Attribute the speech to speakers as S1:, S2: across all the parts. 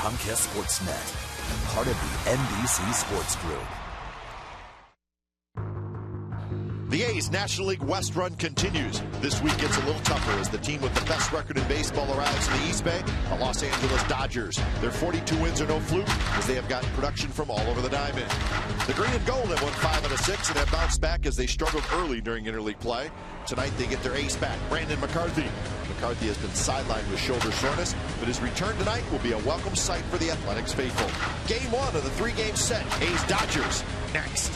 S1: Comcast Sportsnet, part of the NBC Sports Group.
S2: The A's National League West run continues. This week gets a little tougher as the team with the best record in baseball arrives in the East Bay, the Los Angeles Dodgers. Their 42 wins are no fluke as they have gotten production from all over the diamond. The Green and Gold have won 5 out of 6 and have bounced back as they struggled early during interleague play. Tonight they get their ace back, Brandon McCarthy. McCarthy has been sidelined with shoulder soreness, but his return tonight will be a welcome sight for the Athletics faithful. Game 1 of the 3-game set, A's Dodgers, next.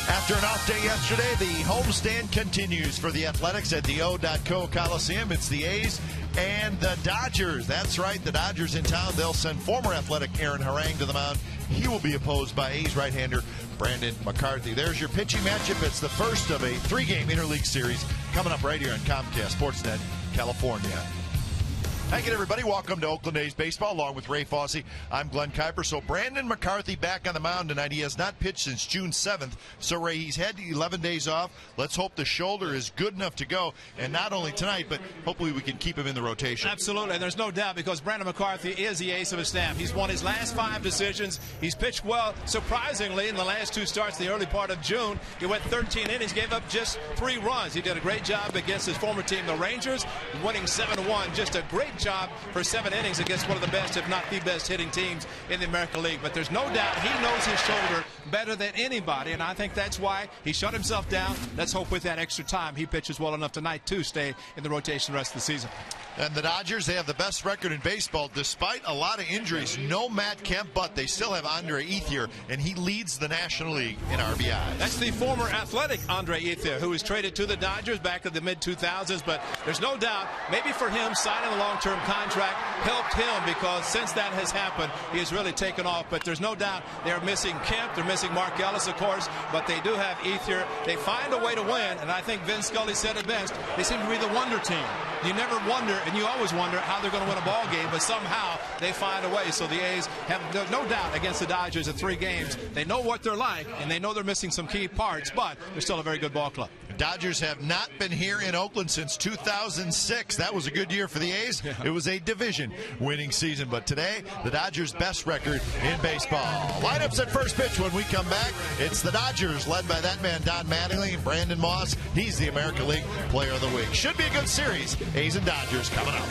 S2: After an off day yesterday, the homestand continues for the Athletics at the O.K Coliseum. It's the A's and the Dodgers. That's right, the Dodgers in town. They'll send former Athletic Aaron Harang to the mound. He will be opposed by A's right-hander Brandon McCarthy. There's your pitching matchup. It's the first of a 3-game interleague series coming up right here on Comcast Sportsnet, California. Thank you, everybody. Welcome to Oakland A's Baseball, along with Ray Fosse. I'm Glenn Kuiper. So Brandon McCarthy back on the mound tonight. He has not pitched since June 7th. So, Ray, he's had 11 days off. Let's hope the shoulder is good enough to go. And not only tonight, but hopefully we can keep him in the rotation.
S3: Absolutely. There's no doubt because Brandon McCarthy is the ace of his staff. He's won his last 5 decisions. He's pitched well, surprisingly, in the last 2 starts in the early part of June. He went 13 innings, gave up just 3 runs. He did a great job against his former team, the Rangers, winning 7-1. Just a great job for 7 innings against one of the best, if not the best, hitting teams in the American League. But there's no doubt he knows his shoulder better than anybody, and I think that's why he shut himself down. Let's hope with that extra time he pitches well enough tonight to stay in the rotation the rest of the season.
S2: And the Dodgers, they have the best record in baseball despite a lot of injuries. No Matt Kemp, but they still have Andre Ethier, and he leads the National League in RBI.
S3: That's the former Athletic Andre Ethier, who was traded to the Dodgers back in the mid-2000s. But there's no doubt, maybe for him, signing a long-term contract helped him because since that has happened, he has really taken off. But there's no doubt they're missing Kemp, they're missing Mark Ellis, of course, but they do have Ethier. They find a way to win, and I think Vin Scully said it best. They seem to be the wonder team. You never wonder, and you always wonder how they're going to win a ball game, but somehow they find a way. So the A's have no doubt against the Dodgers in 3 games. They know what they're like, and they know they're missing some key parts, but they're still a very good ball club.
S2: The Dodgers have not been here in Oakland since 2006. That was a good year for the A's. It was a division-winning season, but today, the Dodgers' best record in baseball. Lineups at first pitch when we come back. It's the Dodgers, led by that man, Don Mattingly, and Brandon Moss. He's the American League Player of the Week. Should be a good series. A's and Dodgers coming up.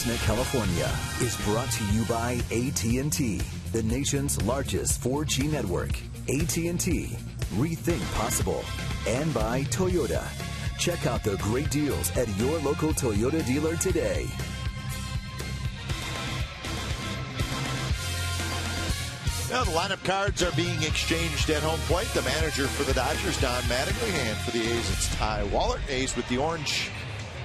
S1: California is brought to you by AT&T, the nation's largest 4G network. AT&T, rethink possible. And by Toyota. Check out the great deals at your local Toyota dealer today.
S2: Now the lineup cards are being exchanged at home plate. The manager for the Dodgers, Don Mattingly, and for the A's, it's Ty Waller. A's with the orange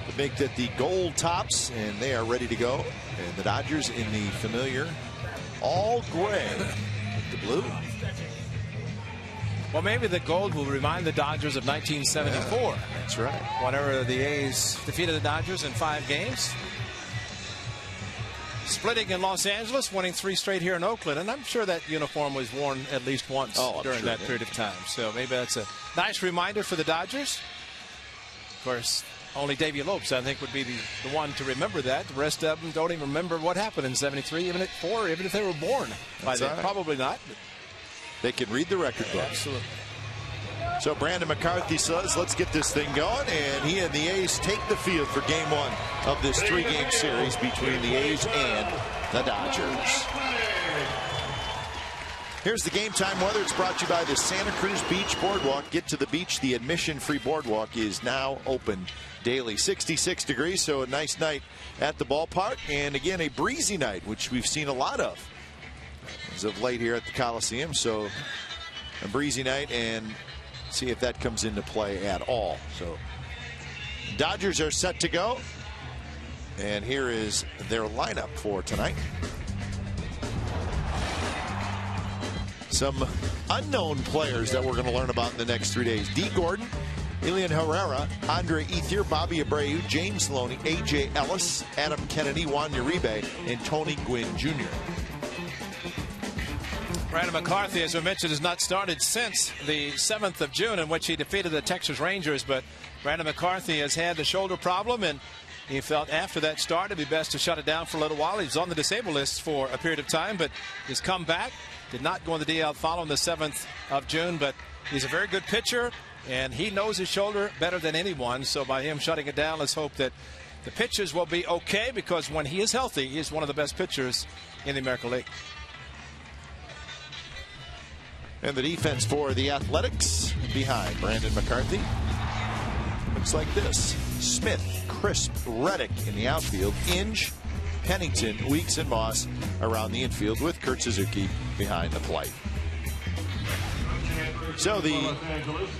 S2: to make that the gold tops, and they are ready to go. And the Dodgers in the familiar all gray with the blue.
S3: Well, maybe the gold will remind the Dodgers of 1974.
S2: Yeah, that's right.
S3: Whenever the A's defeated the Dodgers in 5 games. Splitting in Los Angeles, winning 3 straight here in Oakland, and I'm sure that uniform was worn at least once during that period of time. So maybe that's a nice reminder for the Dodgers. Of course, only Davey Lopes, I think, would be the one to remember that. The rest of them don't even remember what happened in '73, even at 4, even if they were born by then. Right. Probably not.
S2: They can read the record book.
S3: Absolutely.
S2: So Brandon McCarthy says, let's get this thing going, and he and the A's take the field for game 1 of this 3-game series between the A's and the Dodgers. Here's the game time weather. It's brought to you by the Santa Cruz Beach Boardwalk. Get to the beach. The admission-free boardwalk is now open daily. 66 degrees, so a nice night at the ballpark, and again, a breezy night, which we've seen a lot of as of late here at the Coliseum. So a breezy night, and see if that comes into play at all. So Dodgers are set to go, and here is their lineup for tonight. Some unknown players that we're going to learn about in the next 3 days. Dee Gordon, Elian Herrera, Andre Ethier, Bobby Abreu, James Loney, A.J. Ellis, Adam Kennedy, Juan Uribe, and Tony Gwynn Jr.
S3: Brandon McCarthy, as we mentioned, has not started since the 7th of June, in which he defeated the Texas Rangers. But Brandon McCarthy has had the shoulder problem, and he felt after that start it'd be best to shut it down for a little while. He was on the disabled list for a period of time, but he's come back. Did not go on the DL following the 7th of June, but he's a very good pitcher, and he knows his shoulder better than anyone. So by him shutting it down, let's hope that the pitchers will be okay, because when he is healthy, he's one of the best pitchers in the American League.
S2: And the defense for the Athletics behind Brandon McCarthy looks like this: Smith, Crisp, Reddick in the outfield, Inge, Pennington, Weeks, and Moss around the infield, with Kurt Suzuki behind the plate. So the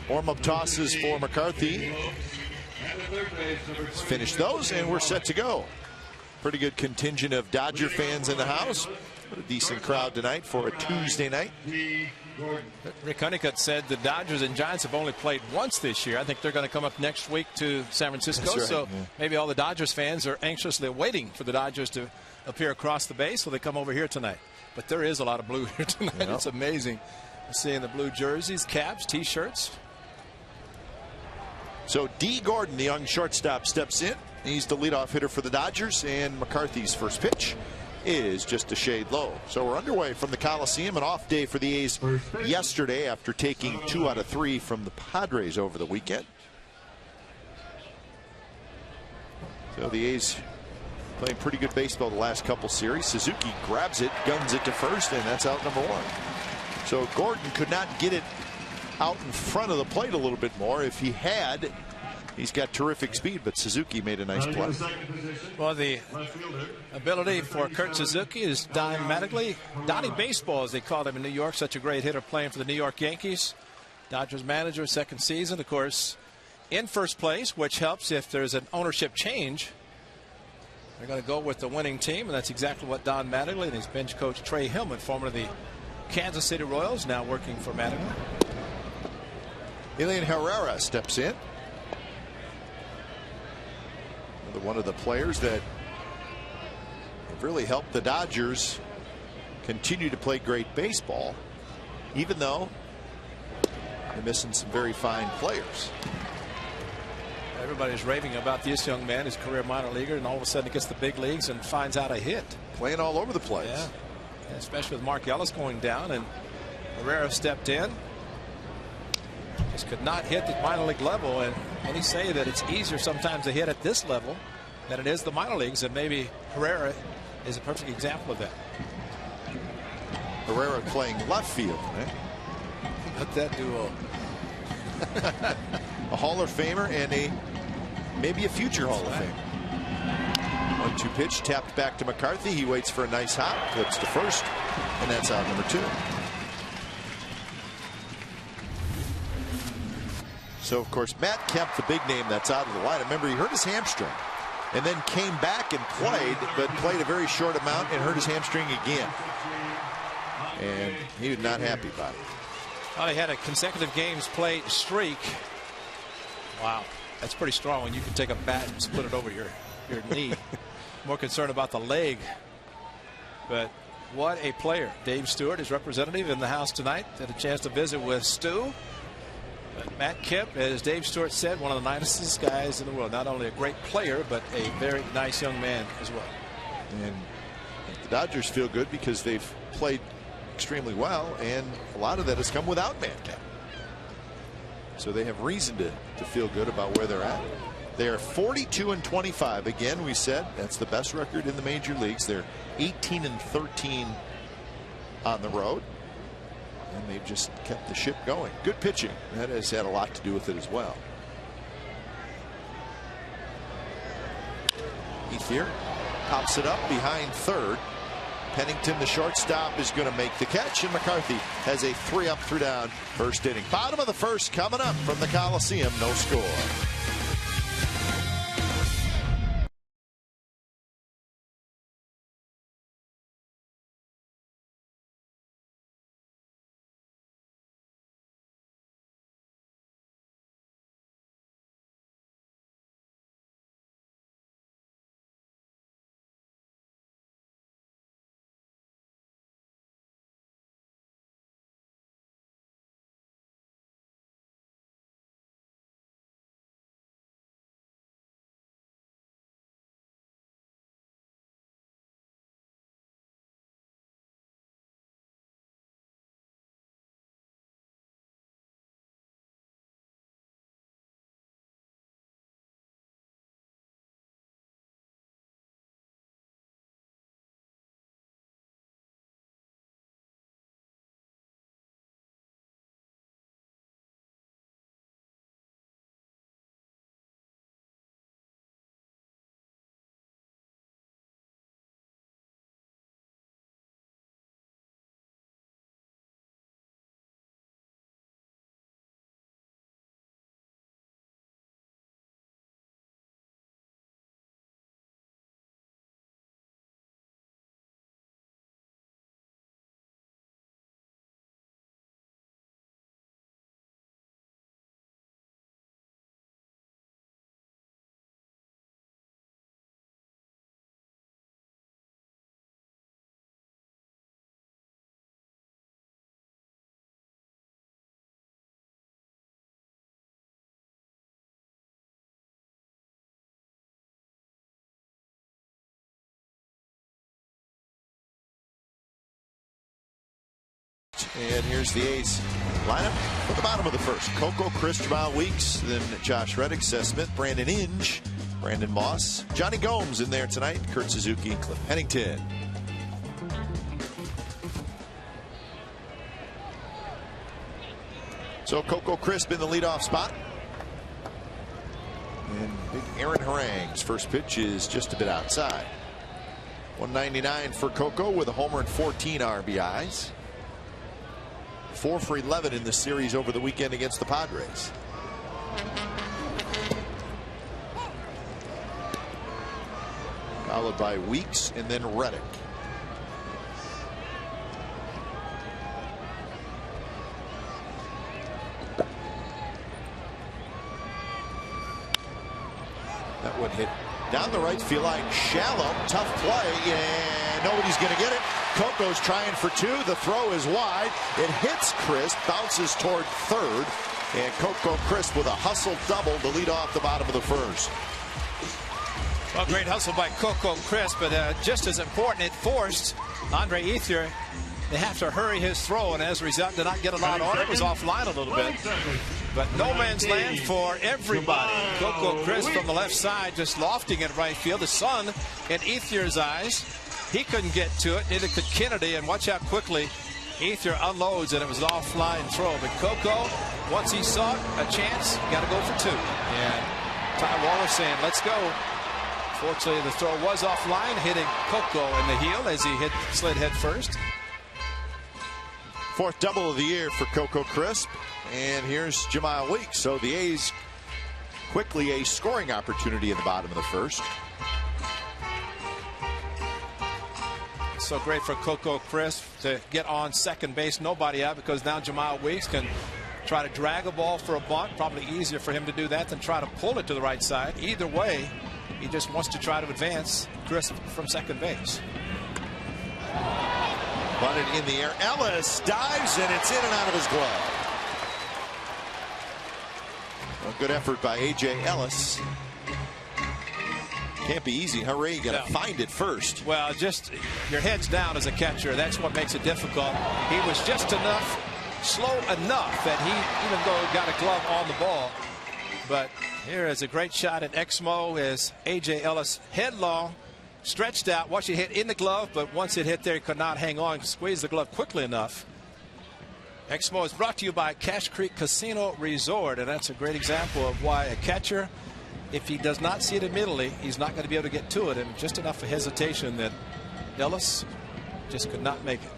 S2: warm-up tosses for McCarthy. Let's finish those, and we're set to go. Pretty good contingent of Dodger fans in the house. A decent crowd tonight for a Tuesday night.
S3: Rick Honeycutt said the Dodgers and Giants have only played once this year. I think they're going to come up next week to San Francisco.
S2: Right,
S3: so maybe all the Dodgers fans are anxiously waiting for the Dodgers to appear across the bay, so they come over here tonight. But there is a lot of blue here tonight. Yep. It's amazing seeing the blue jerseys, caps, T-shirts.
S2: So Dee Gordon, the young shortstop, steps in. He's the leadoff hitter for the Dodgers, and McCarthy's first pitch is just a shade low. So we're underway from the Coliseum. An off day for the A's yesterday after taking 2 out of 3 from the Padres over the weekend. So the A's playing pretty good baseball the last couple series. Suzuki grabs it, guns it to first, and that's out number 1. So Gordon could not get it out in front of the plate a little bit more. If he had, he's got terrific speed, but Suzuki made a nice play.
S3: Well, the ability for Kurt Suzuki is dramatically Donnie Baseball, as they called him in New York. Such a great hitter playing for the New York Yankees. Dodgers manager, second season, of course, in first place, which helps if there's an ownership change. They're going to go with the winning team, and that's exactly what Don Mattingly and his bench coach Trey Hillman, former of the Kansas City Royals, now working for Mattingly.
S2: Elian Herrera steps in. One of the players that have really helped the Dodgers continue to play great baseball, even though they're missing some very fine players.
S3: Everybody's raving about this young man, his career minor leaguer, and all of a sudden he gets the big leagues and finds out a hit.
S2: Playing all over the place.
S3: Yeah, especially with Mark Ellis going down, and Herrera stepped in. Just could not hit the minor league level, and many say that it's easier sometimes to hit at this level than it is the minor leagues, and maybe Herrera is a perfect example of that.
S2: Herrera playing left field, right?
S3: But that duo.
S2: A Hall of Famer and maybe a future Hall of Famer. 1-2 pitch tapped back to McCarthy. He waits for a nice hop, flips to first, and that's out number 2. So, of course, Matt Kemp, the big name that's out of the lineup. Remember, he hurt his hamstring and then came back and played, but played a very short amount and hurt his hamstring again. And he was not happy about it.
S3: Well, he had a consecutive games played streak. Wow, that's pretty strong when you can take a bat and split it over your knee. More concerned about the leg. But what a player. Dave Stewart, his representative in the house tonight, had a chance to visit with Stu. But Matt Kemp, as Dave Stewart said, one of the nicest guys in the world. Not only a great player, but a very nice young man as well.
S2: And the Dodgers feel good because they've played extremely well, and a lot of that has come without Matt Kemp. So they have reason to feel good about where they're at. They are 42-25. Again, we said that's the best record in the major leagues. They're 18-13 on the road, and they've just kept the ship going. Good pitching. That has had a lot to do with it as well. Ethier pops it up behind third. Pennington, the shortstop, is going to make the catch, and McCarthy has a 3-up, 3-down first inning. Bottom of the first coming up from the Coliseum. No score. And here's the A's lineup for the bottom of the first. Coco, Chris, Jamal Weeks, then Josh Reddick, Seth Smith, Brandon Inge, Brandon Moss, Johnny Gomes in there tonight, Kurt Suzuki, Cliff Pennington. So Coco Crisp in the leadoff spot. And big Aaron Harang's first pitch is just a bit outside. 199 for Coco with a homer and 14 RBIs. 4 for 11 in the series over the weekend against the Padres. Followed by Weeks and then Reddick. That one hit down the right field line, shallow, tough play, and nobody's going to get it. Coco's trying for 2. The throw is wide. It hits Crisp, bounces toward third, and Coco Crisp with a hustle double to lead off the bottom of the first.
S3: Well, great hustle by Coco Crisp, but just as important, it forced Andre Ethier they have to hurry his throw, and as a result, did not get a lot on it. Was offline a little bit. But no man's land for everybody. Coco Crisp from the left side, just lofting it right field. The sun in Ethier's eyes. He couldn't get to it. Neither could Kennedy. And watch how quickly Ethier unloads, and it was an offline throw. But Coco, once he saw a chance, got to go for two. And Ty Waller saying, let's go. Fortunately, the throw was offline, hitting Coco in the heel as he slid head first.
S2: Fourth double of the year for Coco Crisp. And here's Jemiah Weeks. So the A's quickly a scoring opportunity in the bottom of the first.
S3: So great for Coco Crisp to get on second base, nobody out, because now Jemiah Weeks can try to drag a ball for a bunt. Probably easier for him to do that than try to pull it to the right side. Either way, he just wants to try to advance Crisp from second base.
S2: Bunted in the air. Ellis dives, and it's in and out of his glove. A good effort by A.J. Ellis. Can't be easy. Hooray, you got to find it first.
S3: Well, just your head's down as a catcher. That's what makes it difficult. He was just slow enough that he, even though he got a glove on the ball. But here is a great shot at Exmo as A.J. Ellis headlong, stretched out, watched it hit in the glove, but once it hit there, he could not hang on, squeeze the glove quickly enough. Exmo is brought to you by Cache Creek Casino Resort, and that's a great example of why a catcher, if he does not see it immediately, he's not going to be able to get to it, and just enough of hesitation that Ellis just could not make it.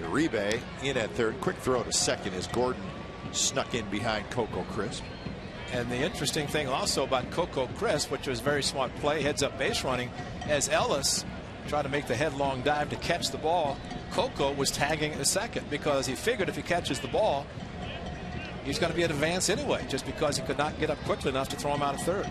S2: Uribe in at third. Quick throw to second as Gordon snuck in behind Coco Crisp.
S3: And the interesting thing also about Coco Crisp, which was very smart play, heads up base running, as Ellis tried to make the headlong dive to catch the ball, Coco was tagging a second because he figured if he catches the ball, he's going to be at advance anyway, just because he could not get up quickly enough to throw him out of third.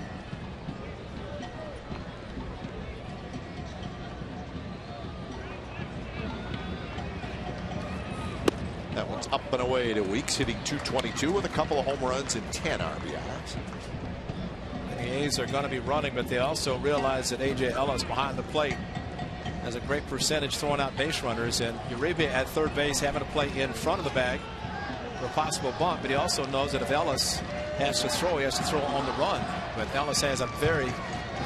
S2: That one's up and away to Weeks, hitting .222 with a couple of home runs and 10 RBIs.
S3: The A's are going to be running, but they also realize that A.J. Ellis behind the plate has a great percentage throwing out base runners, and Uribe at third base having to play in front of the bag for a possible bunt, but he also knows that if Ellis has to throw, he has to throw on the run. But Ellis has a very,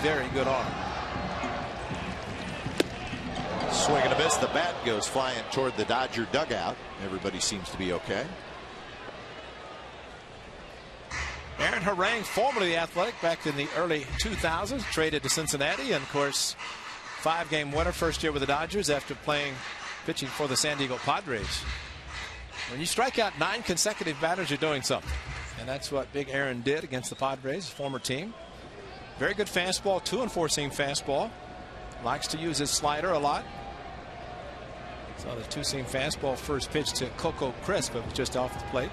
S3: very good arm.
S2: Swing and a miss. The bat goes flying toward the Dodger dugout. Everybody seems to be okay.
S3: Aaron Harang, formerly the Athletic back in the early 2000s, traded to Cincinnati, and of course 5-game winner first year with the Dodgers after pitching for the San Diego Padres. When you strike out 9 consecutive batters, you're doing something, and that's what Big Aaron did against the Padres, former team. Very good fastball, 2 and 4-seam fastball. Likes to use his slider a lot. So the 2-seam fastball first pitch to Coco Crisp, but was just off the plate.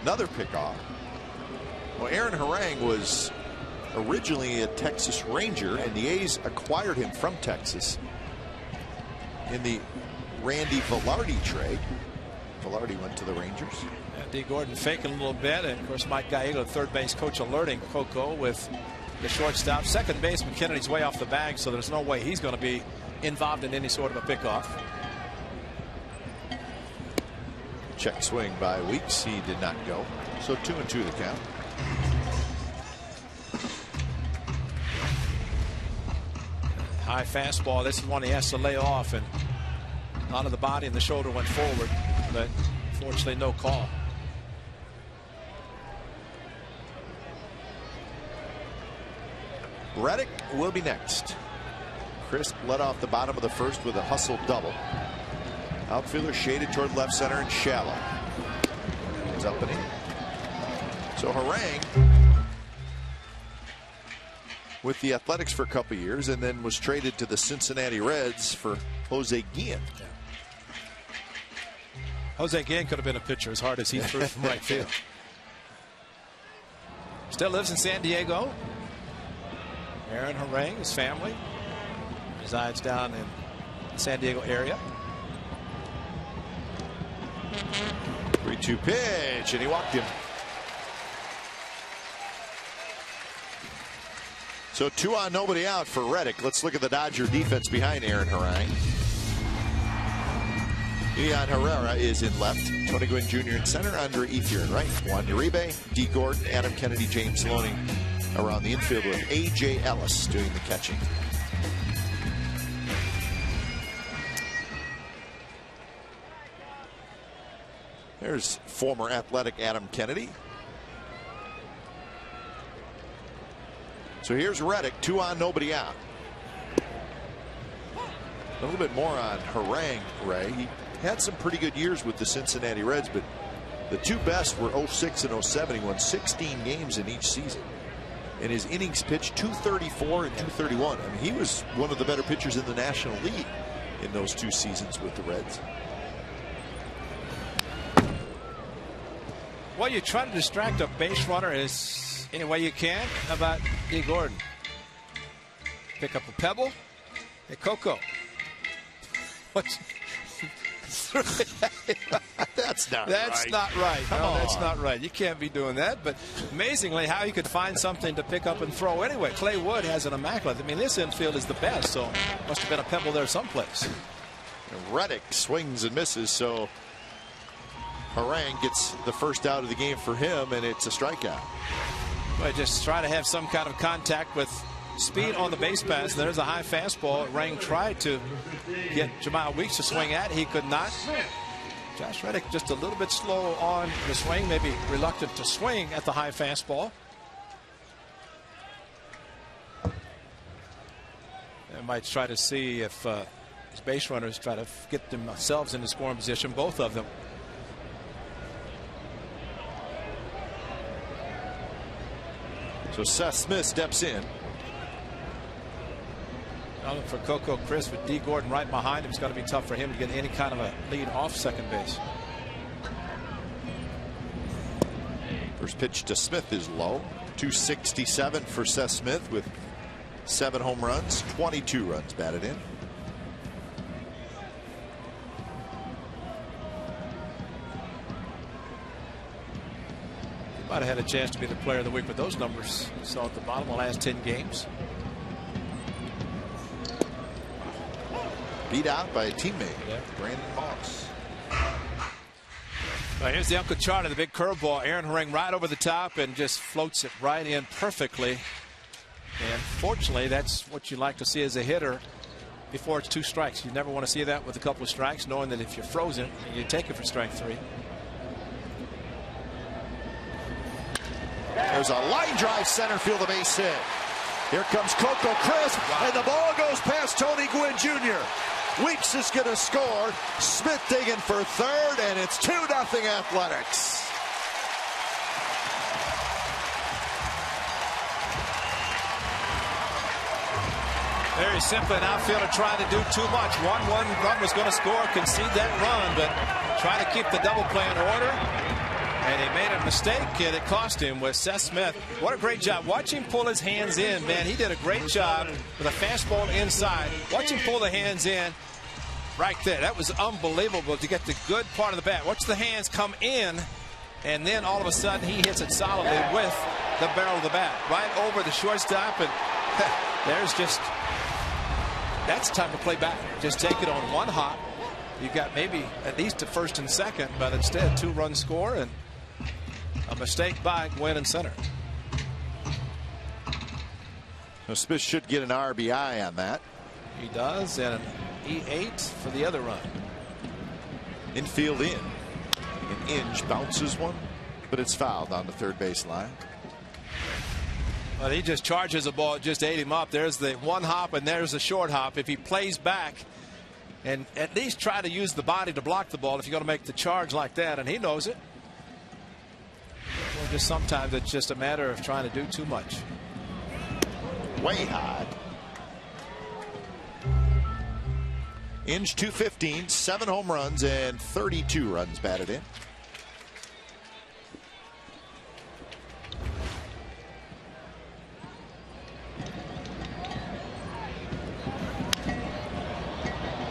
S2: Another pickoff. Well, Aaron Harang was originally a Texas Ranger, and the A's acquired him from Texas in the Randy Velarde trade. Velarde went to the Rangers.
S3: D. Gordon faking a little bit, and of course Mike Gallego, third base coach, alerting Coco with the shortstop. Second baseman Kennedy's way off the bag, so there's no way he's going to be involved in any sort of a pickoff.
S2: Check swing by Weeks. He did not go. So 2-2 the count.
S3: High fastball. This is one he has to lay off, and a lot of the body and the shoulder went forward, but fortunately no call.
S2: Reddick will be next. Crisp led off the bottom of the first with a hustle double. Outfielder shaded toward left center and shallow. It's up and in. So Harang with the Athletics for a couple years, and then was traded to the Cincinnati Reds for Jose Guillen.
S3: Yeah. Jose Guillen could have been a pitcher as hard as he threw from right field. Still lives in San Diego. Aaron Harang, his family, resides down in the San Diego area.
S2: 3-2 pitch, and he walked him. So 2 on, nobody out for Reddick. Let's look at the Dodger defense behind Aaron Harang. Ian Herrera is in left. Tony Gwynn Jr. in center. Andre Ethier in right. Juan Uribe, D. Gordon, Adam Kennedy, James Loney around the infield with A.J. Ellis doing the catching. There's former Athletic Adam Kennedy. So here's Reddick, 2 on, nobody out. A little bit more on Harang, Ray. He had some pretty good years with the Cincinnati Reds, but the 2 best were 06 and 07. He won 16 games in each season. And his innings pitched 234 and 231. I mean, he was one of the better pitchers in the National League in those 2 seasons with the Reds.
S3: Well, you try to distract a base runner as any way you can. How about D. Gordon? Pick up a pebble. Hey, Coco. What's
S2: That's not right.
S3: That's not right. No, that's not right. You can't be doing that. But amazingly, how you could find something to pick up and throw anyway. Clay Wood has an immaculate. I mean, this infield is the best, so must have been a pebble there someplace.
S2: And Reddick swings and misses, so Harang gets the first out of the game for him, and it's a strikeout.
S3: Well, just try to have some kind of contact with speed on the base pass. There's a high fastball. Harang tried to get Jamal Weeks to swing at. He could not. Josh Reddick just a little bit slow on the swing, maybe reluctant to swing at the high fastball. They might try to see if his base runners try to get themselves into scoring position, both of them.
S2: So Seth Smith steps in.
S3: For Coco Chris with D. Gordon right behind him, it's going to be tough for him to get any kind of a lead off second base.
S2: First pitch to Smith is low. 267 for Seth Smith with 7 home runs, 22 runs batted in.
S3: Might have had a chance to be the player of the week with those numbers. Saw at the bottom of the last 10 games.
S2: Beat out by a teammate, Brandon Moss.
S3: Well, here's the Uncle Charlie, the big curveball. Aaron Harang right over the top and just floats it right in perfectly. And fortunately, that's what you like to see as a hitter before it's 2 strikes. You never want to see that with a couple of strikes, knowing that if you're frozen, you take it for strike 3.
S2: There's a line drive center field, a base hit. Here comes Coco Crisp, and the ball goes past Tony Gwynn Jr. Weeks is going to score. Smith digging for third, and it's 2-0 Athletics.
S3: Very simply, an outfielder trying to do too much. One run was going to score, concede that run, but try to keep the double play in order. And he made a mistake, and it cost him with Seth Smith. What a great job. Watch him pull his hands in, man. He did a great job with a fastball inside. Watch him pull the hands in right there. That was unbelievable to get the good part of the bat. Watch the hands come in, and then all of a sudden he hits it solidly with the barrel of the bat. Right over the shortstop, and there's just, that's time to play back. Just take it on one hop. You've got maybe at least to first and second, but instead 2-run score and a mistake by Gwynn in center.
S2: So Smith should get an RBI on that.
S3: He does, and an E8 for the other run.
S2: Infield in. And Inge bounces one, but it's fouled on the third base line.
S3: Well, he just charges the ball, just ate him up. There's the one hop, and there's the short hop. If he plays back and at least try to use the body to block the ball if you're going to make the charge like that, and he knows it. Well, just sometimes it's just a matter of trying to do too much.
S2: Way high. Inge 215, 7 home runs and 32 runs batted in.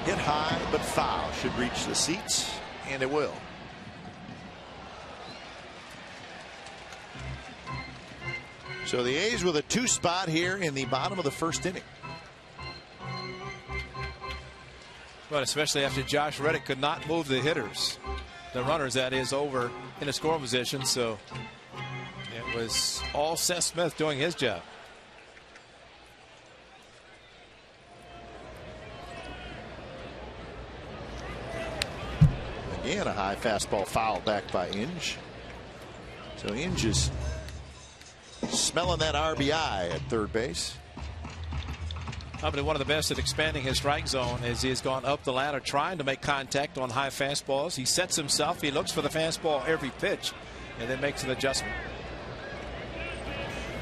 S2: Hit high, but foul. Should reach the seats, and it will. So the A's with a 2 spot here in the bottom of the first inning.
S3: But especially after Josh Reddick could not move the hitters, the runners that is, over in a scoring position. So it was all Seth Smith doing his job.
S2: Again, a high fastball fouled back by Inge. So Inge is smelling that RBI at third base.
S3: Probably one of the best at expanding his strike zone as he has gone up the ladder trying to make contact on high fastballs. He sets himself, he looks for the fastball every pitch, and then makes an adjustment.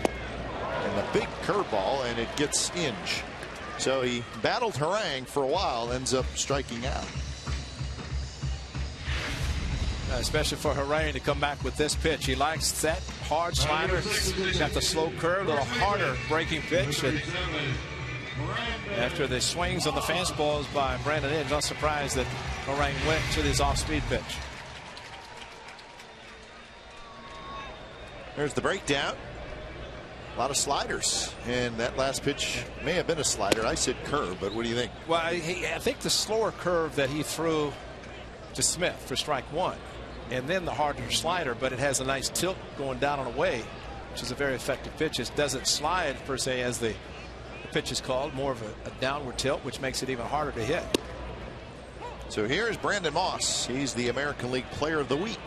S2: And the big curveball, and it gets Inge. So he battled Harang for a while, ends up striking out.
S3: Especially for Harang to come back with this pitch. He likes that hard slider. He's got the slow curve, a little harder breaking pitch. And after the swings on the fastballs by Brandon Inge, not surprised that Harang went to this off-speed pitch.
S2: There's the breakdown. A lot of sliders, and that last pitch may have been a slider. I said curve, but what do you think?
S3: Well, I think the slower curve that he threw to Smith for strike one, and then the harder slider, but it has a nice tilt going down and away, which is a very effective pitch. It doesn't slide per se as the pitch is called, more of a downward tilt, which makes it even harder to hit.
S2: So here's Brandon Moss. He's the American League Player of the Week.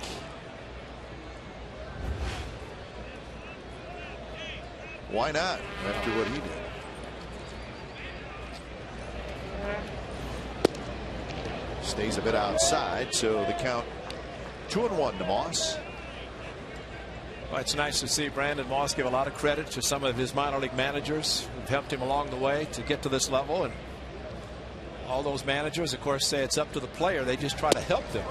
S2: Why not, after what he did? Stays a bit outside, so the count 2-1 to Moss.
S3: Well, it's nice to see Brandon Moss give a lot of credit to some of his minor league managers who've helped him along the way to get to this level. And all those managers, of course, say it's up to the player. They just try to help them.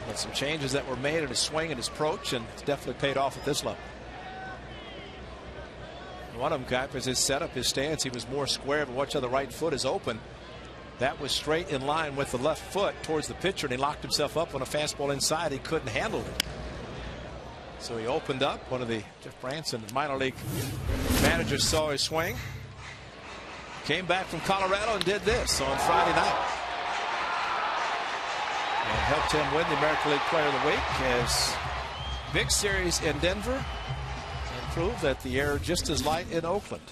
S3: But some changes that were made in his swing and his approach, and it's definitely paid off at this level. One of them, Kuip, is his setup, his stance. He was more square, but watch how the right foot is open. That was straight in line with the left foot towards the pitcher, and he locked himself up on a fastball inside. He couldn't handle it. So he opened up. One of the Jeff Branson minor league managers saw his swing. Came back from Colorado and did this on Friday night. And helped him win the American League Player of the Week as big series in Denver, and proved that the air just as light in Oakland.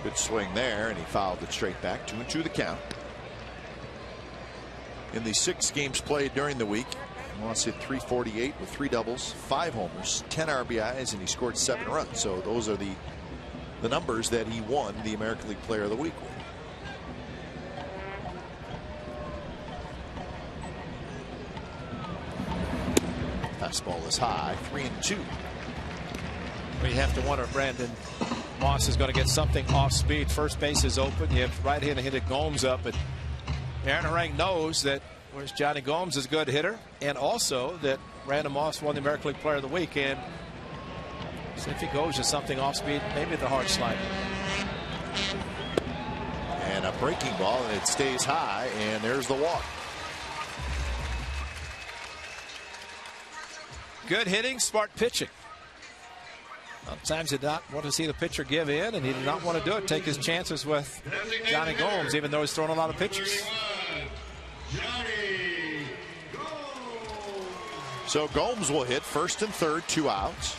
S2: Good swing there, and he fouled it straight back. 2-2 the count. In the 6 games played during the week, Moss hit .348 with 3 doubles, 5 homers, 10 RBIs, and he scored 7 runs. So those are the numbers that he won the American League Player of the Week with. Fastball is high, 3-2.
S3: We have to wonder if Brandon Moss is going to get something off speed. First base is open. You have right-handed hitter Gomes up, but Aaron Harang knows that whereas Johnny Gomes is a good hitter, and also that Brandon Moss won the American League Player of the Week. And so if he goes to something off speed, maybe the hard slider.
S2: And a breaking ball, and it stays high, and there's the walk.
S3: Good hitting, smart pitching. Sometimes you not want to see the pitcher give in, and he did not want to do it. Take his chances with Johnny Gomes, even though he's thrown a lot of pitches.
S2: So Gomes will hit first and third, 2 outs.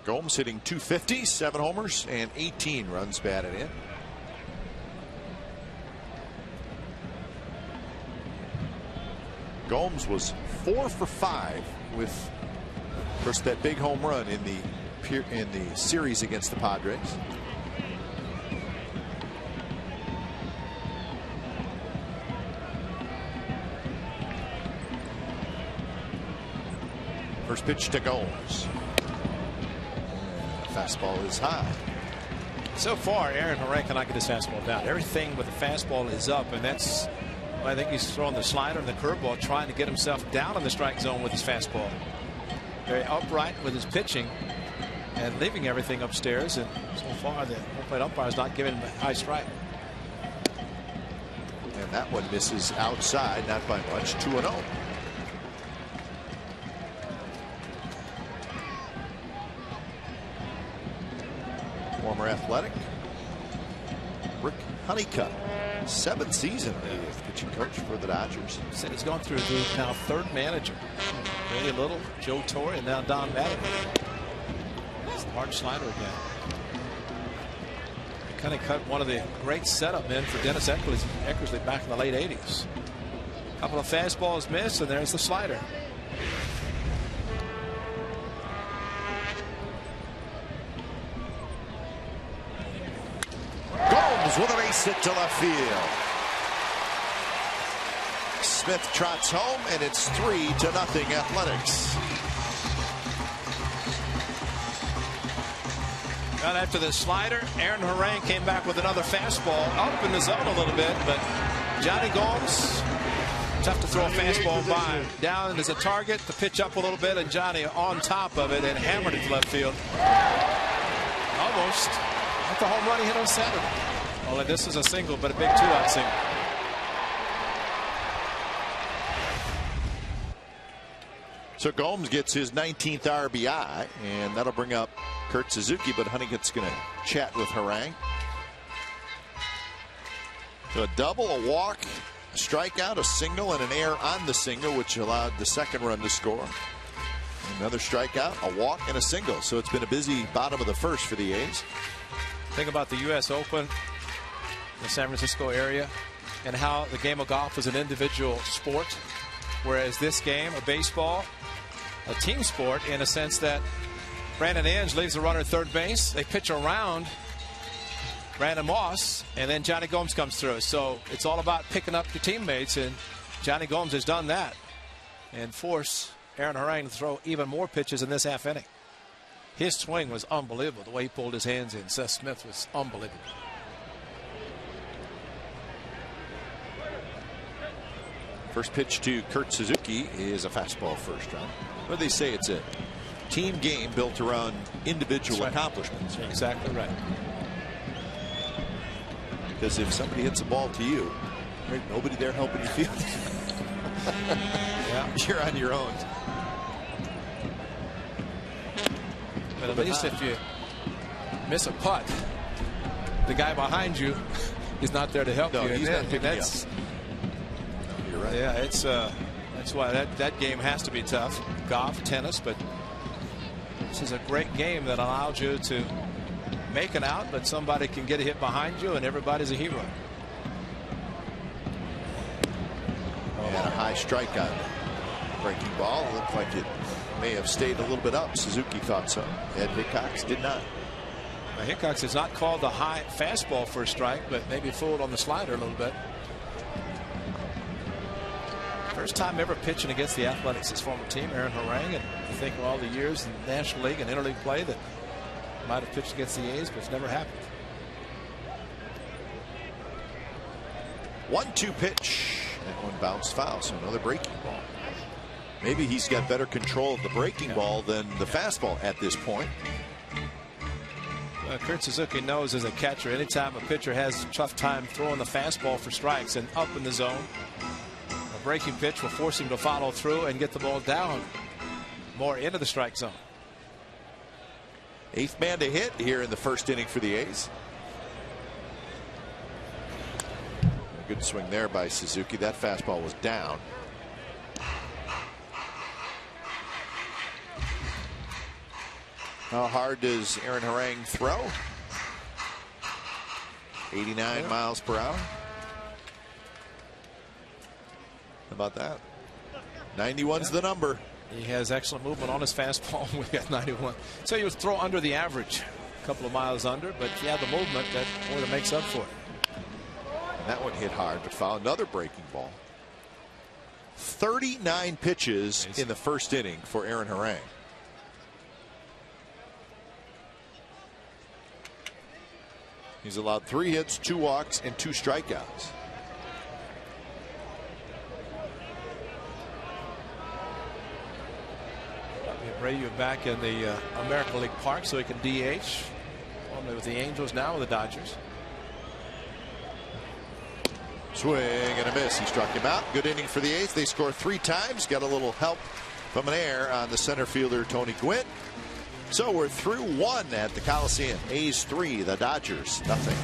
S2: Gomes hitting .250, 7 homers, and 18 runs batted in. Gomes was 4 for 5 with first that big home run in the series against the Padres. First pitch to Gomes. Fastball is high.
S3: So far, Aaron Harang cannot get his fastball down. Everything with the fastball is up, and that's why I think he's throwing the slider and the curveball, trying to get himself down in the strike zone with his fastball. Very upright with his pitching, and leaving everything upstairs. And so far, the home plate umpire is not giving him a high strike.
S2: And that one misses outside, not by much. 2-0. Former Athletic Rick Honeycutt, 7th season of pitching coach for the Dodgers.
S3: Said he's gone through the now 3rd manager. Brady Little, Joe Torre, and now Don Madden. It's the hard slider again. Honeycutt, one of the great setup men for Dennis Eckersley back in the late 80s. A couple of fastballs missed, and there's the slider.
S2: With a base hit to left field. Smith trots home, and it's 3-0 Athletics.
S3: Right after the slider, Aaron Harang came back with another fastball up in the zone a little bit, but Johnny Gomes, tough to throw a fastball by. Down as a target, the pitch up a little bit, and Johnny on top of it and hammered it to left field. Almost like the home run he hit on Saturday. Only this is a single, but a big 2-out single.
S2: So Gomes gets his 19th RBI, and that'll bring up Kurt Suzuki, but Honeycutt's going to chat with Harang. So a double, a walk, a strikeout, a single, and an error on the single, which allowed the second run to score. Another strikeout, a walk, and a single. So it's been a busy bottom of the first for the A's.
S3: Think about the U.S. Open, the San Francisco area, and how the game of golf is an individual sport, whereas this game, a baseball, a team sport in a sense that Brandon Inge leaves the runner at third base. They pitch around Brandon Moss, and then Johnny Gomes comes through. So it's all about picking up your teammates, and Johnny Gomes has done that and force Aaron Harang to throw even more pitches in this half inning. His swing was unbelievable. The way he pulled his hands in. Seth Smith was unbelievable.
S2: First pitch to Kurt Suzuki is a fastball first round. But they say it's a team game built around individual accomplishments.
S3: Exactly right.
S2: Because if somebody hits a ball to you, there's nobody there helping you field it.
S3: Yeah.
S2: You're on your own.
S3: But at least if you miss a putt, the guy behind you is not there to help you.
S2: He's not picking you up. You're right.
S3: Yeah, it's that's why that game has to be tough. Golf, tennis, but this is a great game that allows you to make it out, but somebody can get a hit behind you, and everybody's a hero.
S2: And a high strikeout. Breaking ball. Looked like it may have stayed a little bit up. Suzuki thought so. Ed Hickox did not.
S3: Now, Hickox has not called the high fastball for a strike, but maybe fooled on the slider a little bit. First time ever pitching against the Athletics, his former team, Aaron Harang, and I think of all the years in the National League and Interleague play that might have pitched against the A's, but it's never happened.
S2: 1-2 pitch. That one bounced foul, so another breaking ball. Maybe he's got better control of the breaking ball than the fastball at this point.
S3: Kurt Suzuki knows as a catcher, anytime a pitcher has a tough time throwing the fastball for strikes and up in the zone, a breaking pitch will force him to follow through and get the ball down more into the strike zone.
S2: 8th man to hit here in the first inning for the A's. A good swing there by Suzuki. That fastball was down. How hard does Aaron Harang throw? 89 miles per hour. How about that? 91's the number.
S3: He has excellent movement on his fastball. We got 91. So he would throw under the average, a couple of miles under, but yeah, the movement that more than makes up for it.
S2: And that one hit hard, but foul. Another breaking ball. 39 pitches in the first inning for Aaron Harang. He's allowed 3 hits, 2 walks, and 2 strikeouts.
S3: That'd be a Abreu back in the American League Park so he can DH. Formerly with the Angels, now with the Dodgers.
S2: Swing and a miss. He struck him out. Good inning for the A's. They score 3 times. Got a little help from an error on the center fielder, Tony Gwynn. So we're through 1 at the Coliseum. A's 3, the Dodgers nothing.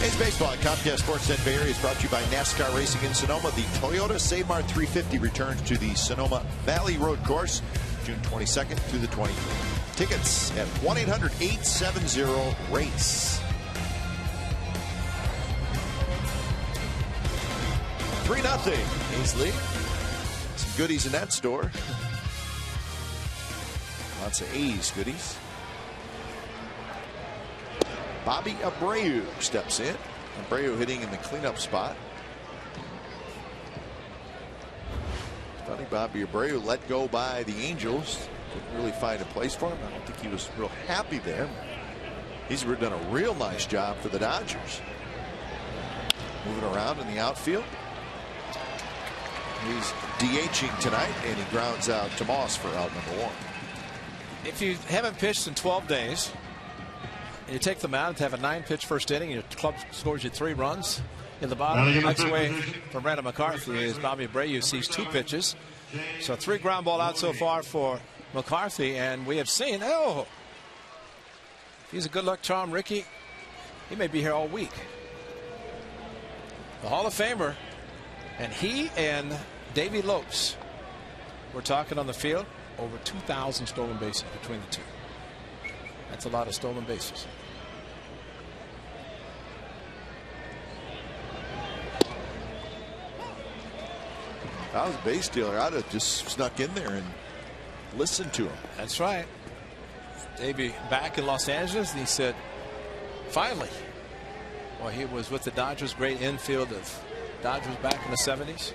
S2: A's baseball at Comcast Sportsnet Bay Area is brought to you by NASCAR Racing in Sonoma. The Toyota Save-Mart 350 returns to the Sonoma Valley Road course June 22nd through the 23rd. Tickets at 1-800-870-RACE. 3-0 A's lead. Some goodies in that store. Lots of A's goodies. Bobby Abreu steps in. Abreu hitting in the cleanup spot. Funny, Bobby Abreu let go by the Angels. Couldn't really find a place for him. I don't think he was real happy there. He's done a real nice job for the Dodgers. Moving around in the outfield. He's DHing tonight, and he grounds out to Moss for out number 1.
S3: If you haven't pitched in 12 days, you take them out to have a 9-pitch first inning, your club scores you 3 runs. In the bottom, next away from Brandon McCarthy is Bobby Abreu, sees 2 pitches. So 3 ground ball out so far for McCarthy, and we have seen, oh, he's a good luck charm, Ricky. He may be here all week. The Hall of Famer, and he and Davey Lopes were talking on the field. Over 2,000 stolen bases between the two. That's a lot of stolen bases.
S2: If I was a base stealer, I'd have just snuck in there and listened to him.
S3: That's right. Davey back in Los Angeles, and he said, finally. Well, he was with the Dodgers, great infield of Dodgers back in the 70s.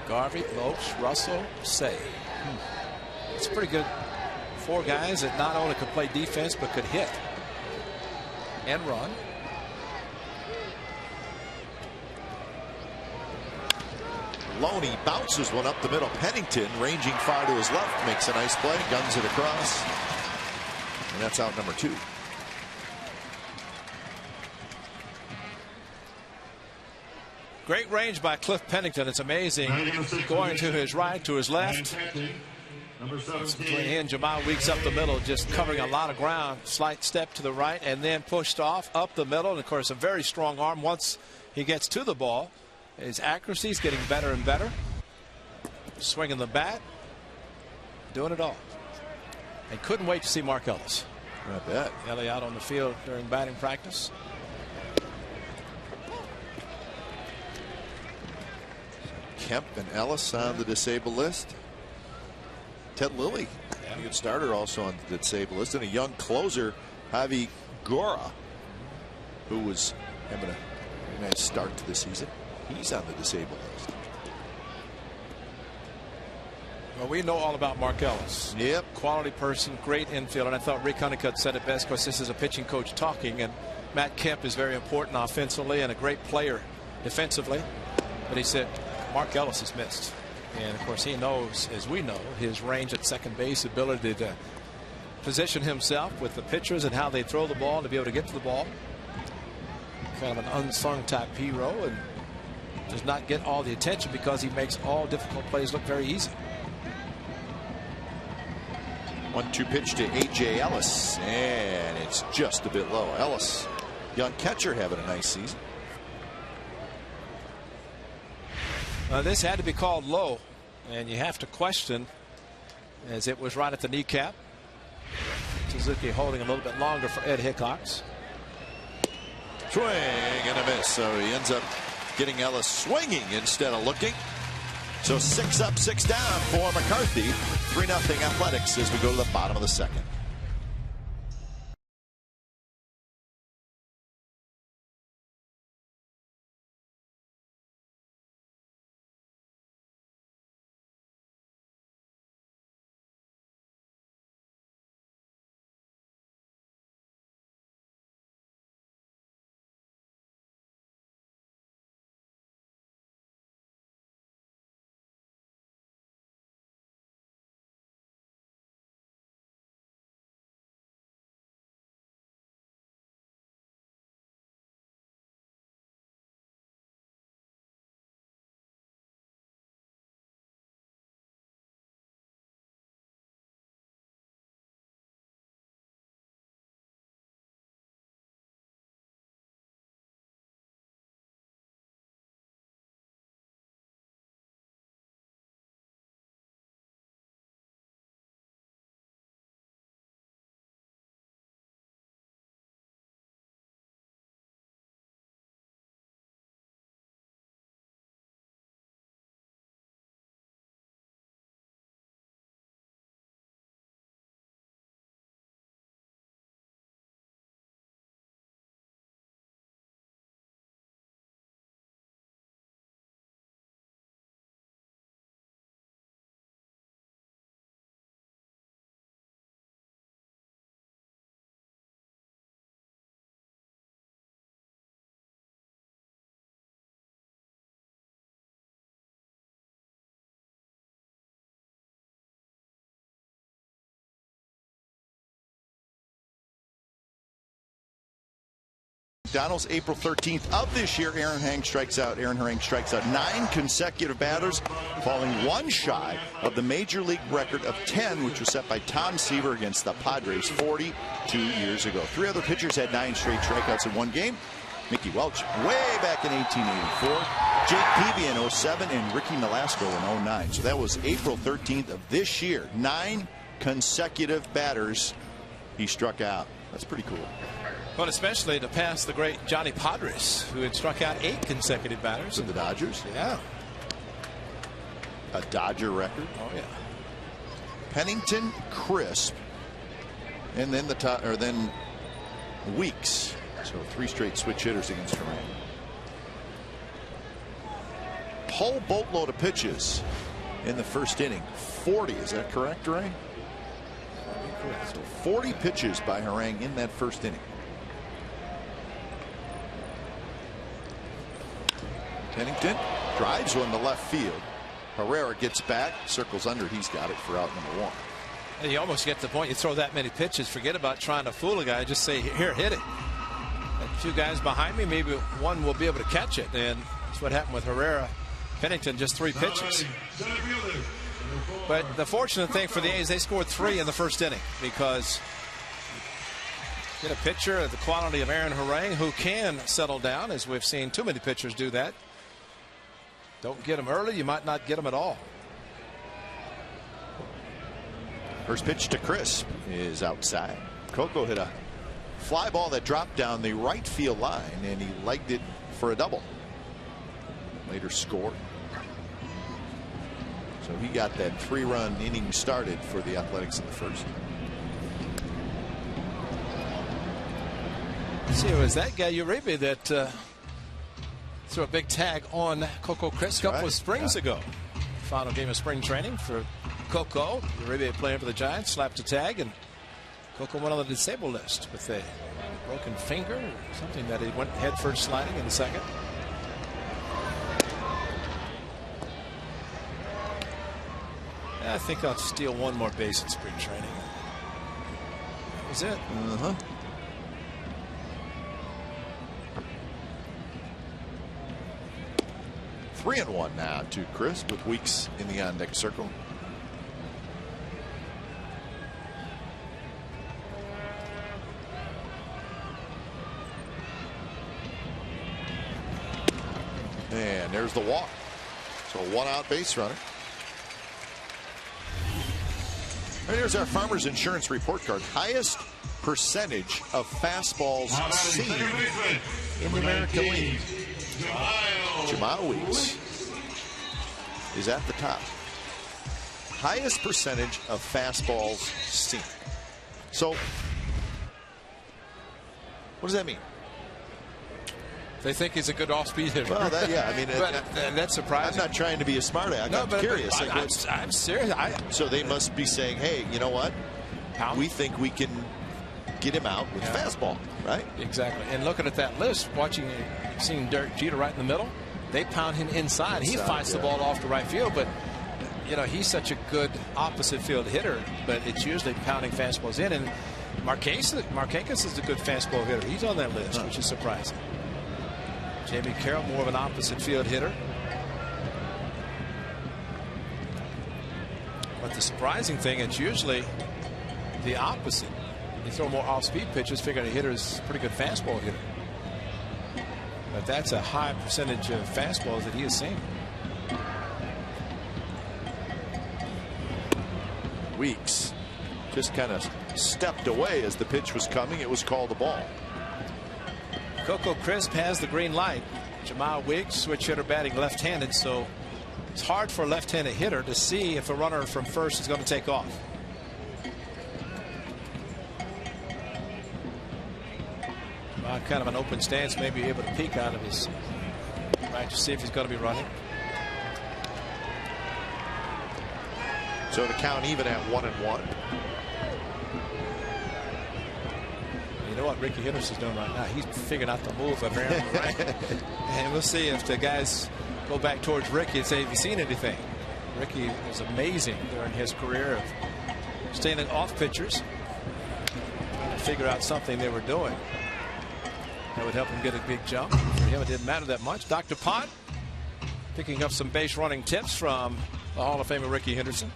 S3: Garvey, Lopes, Russell, Say. It's pretty good. 4 guys that not only could play defense but could hit and run.
S2: Loney bounces one up the middle. Pennington, ranging far to his left, makes a nice play, guns it across, and that's out number 2.
S3: Great range by Cliff Pennington. It's amazing. Going to his right, to his left. It's between he and Jamal Weeks up the middle, just covering a lot of ground. Slight step to the right and then pushed off up the middle. And of course, a very strong arm once he gets to the ball. His accuracy is getting better and better. Swinging the bat, doing it all. and couldn't wait to see Mark Ellis.
S2: I bet.
S3: Ellie out on the field during batting practice.
S2: Kemp and Ellis on the disabled list. Ted Lilly, a good starter, also on the disabled list, and a young closer, Javi Gora, who was having a nice start to the season. He's on the disabled list.
S3: Well, we know all about Mark Ellis.
S2: Yep.
S3: Quality person, great infield, and I thought Rick Honeycutt said it best, because this is a pitching coach talking, and Matt Kemp is very important offensively and a great player defensively. But he said Mark Ellis has missed. And, of course, he knows, as we know, his range at second base, ability to position himself with the pitchers and how they throw the ball to be able to get to the ball. Kind of an unsung type hero, and does not get all the attention because he makes all difficult plays look very easy.
S2: 1-2 pitch to A.J. Ellis, and it's just a bit low. Ellis, young catcher, having a nice season.
S3: This had to be called low, and you have to question, as it was right at the kneecap. Suzuki holding a little bit longer for Ed Hickox.
S2: Swing and a miss, so he ends up getting Ellis swinging instead of looking. So 6 up, 6 down for McCarthy. 3-0 Athletics as we go to the bottom of the second. McDonald's April 13th of this year. Aaron Harang strikes out. 9 consecutive batters, falling one shy of the major league record of 10, which was set by Tom Seaver against the Padres 42 years ago. 3 other pitchers had 9 straight strikeouts in one game. Mickey Welch way back in 1884, Jake Peavy in 07, and Ricky Nolasco in 09. So that was April 13th of this year. 9 consecutive batters he struck out. That's pretty cool.
S3: Well, especially to pass the great Johnny Padres, who had struck out 8 consecutive batters.
S2: With the Dodgers?
S3: Yeah.
S2: A Dodger record.
S3: Oh, yeah.
S2: Pennington, Crisp, and then then Weeks. So 3 straight switch hitters against Harang. Whole boatload of pitches in the first inning. 40, is that correct, Harang? So 40 pitches by Harang in that first inning. Pennington drives one to left field. Herrera gets back, circles under. He's got it for out number 1.
S3: And you almost get to the point you throw that many pitches, forget about trying to fool a guy, just say, here, hit it. And 2 guys behind me, maybe one will be able to catch it. And that's what happened with Herrera. Pennington, just 3 pitches. But the fortunate thing for the A's, they scored 3 in the first inning, because get a pitcher of the quality of Aaron Harang, who can settle down, as we've seen too many pitchers do that. Don't get him early, you might not get him at all.
S2: First pitch to Chris is outside. Coco hit a fly ball that dropped down the right field line, and he legged it for a double. Later scored. So he got that 3-run inning started for the Athletics in the first.
S3: See, it was that guy Uribe that threw a big tag on Coco Chris a couple of springs ago. Final game of spring training for Coco. Uribe playing for the Giants, slapped a tag, and Coco went on the disabled list with a broken finger or something that he went head first sliding in the second. I think I'll steal one more base in spring training. That was it.
S2: 3-1 now to Chris with Weeks in the on deck circle. And there's the walk. So a 1-out base runner. And here's our Farmers Insurance report card. Highest percentage of fastballs seen in the American League. Jamal Weeks is at the top. Highest percentage of fastballs seen. So what does that mean?
S3: They think he's a good off-speed hitter.
S2: Well, yeah, I mean,
S3: that's surprising.
S2: I'm not trying to be a smart aleck. I'm curious.
S3: I'm serious.
S2: So they must be saying, hey, you know what? We think we can get him out with fastball, right?
S3: Exactly. And looking at that list, seeing Derek Jeter right in the middle, they pound him inside. He fights the ball off to right field, but you know, he's such a good opposite field hitter, but it's usually pounding fastballs in. And Marquez is a good fastball hitter. He's on that list, which is surprising. Jamie Carroll, more of an opposite field hitter. But the surprising thing, it's usually the opposite. You throw more off-speed pitches, figure a hitter is a pretty good fastball hitter. But that's a high percentage of fastballs that he has seen.
S2: Weeks just kind of stepped away as the pitch was coming. It was called a ball.
S3: Coco Crisp has the green light. Jamal Weeks, switch hitter, batting left-handed, so it's hard for a left-handed hitter to see if a runner from first is going to take off. Kind of an open stance, maybe able to peek out of his right to see if he's going to be running.
S2: So the count even at 1-1.
S3: You know what Ricky Henderson's doing right now? He's figuring out the move of Aaron, right? And we'll see if the guys go back towards Ricky and say, have you seen anything? Ricky was amazing during his career of staying off pitchers, trying to figure out something they were doing that would help him get a big jump. For him, it didn't matter that much. Dr. Pott picking up some base running tips from the Hall of Famer Ricky Henderson.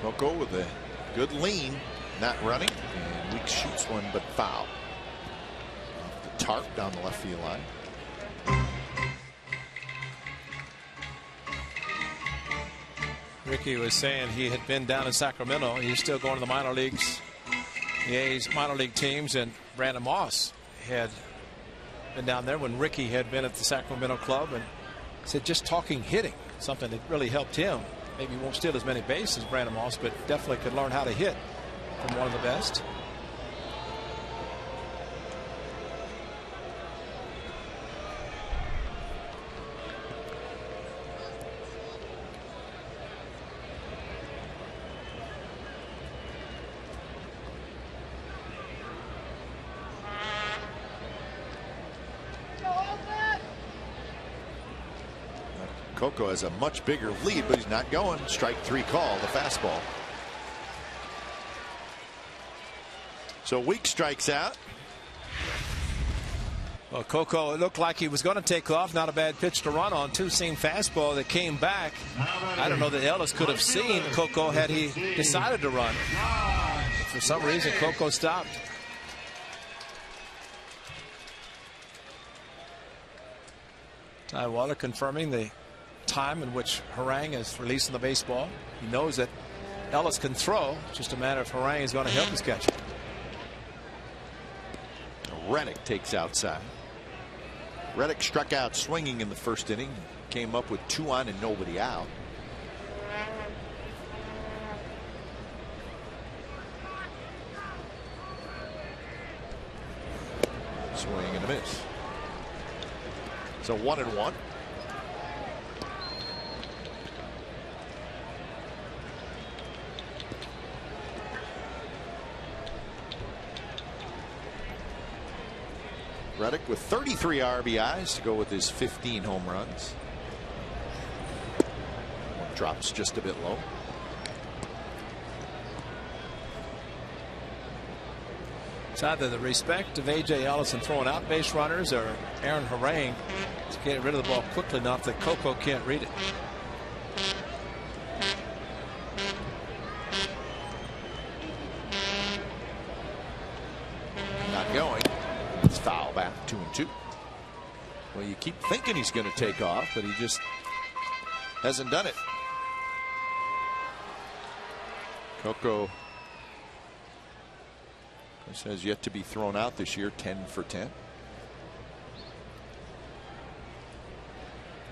S2: Coco with a good lean, not running, and Weeks shoots one but foul. Off the tarp down the left field line.
S3: Ricky was saying he had been down in Sacramento. He's still going to the minor leagues, the A's minor league teams, and Brandon Moss had been down there when Ricky had been at the Sacramento club, and said just talking hitting, something that really helped him. Maybe he won't steal as many bases as Brandon Moss, but definitely could learn how to hit from one of the best.
S2: Coco has a much bigger lead, but he's not going. Strike 3 call, the fastball. So Weeks strikes out.
S3: Well, Coco, it looked like he was going to take off. Not a bad pitch to run on. Two-seam fastball that came back. I don't know that Ellis could have seen Coco had he decided to run. But for some reason, Coco stopped. Ty Waller confirming the time in which Harang is releasing the baseball. He knows that Ellis can throw. It's just a matter of Harang is going to help his catcher.
S2: Reddick takes outside. Reddick struck out swinging in the first inning. Came up with 2 on and nobody out. Swing and a miss. So 1-1. Reddick with 33 RBIs to go with his 15 home runs. One drops just a bit low.
S3: It's either the respect of A.J. Ellis and throwing out base runners or Aaron Harang to get rid of the ball quickly enough that Coco can't read it.
S2: Not going. It's foul back, 2-2. Well, you keep thinking he's going to take off, but he just hasn't done it. Coco has yet to be thrown out this year, 10 for 10.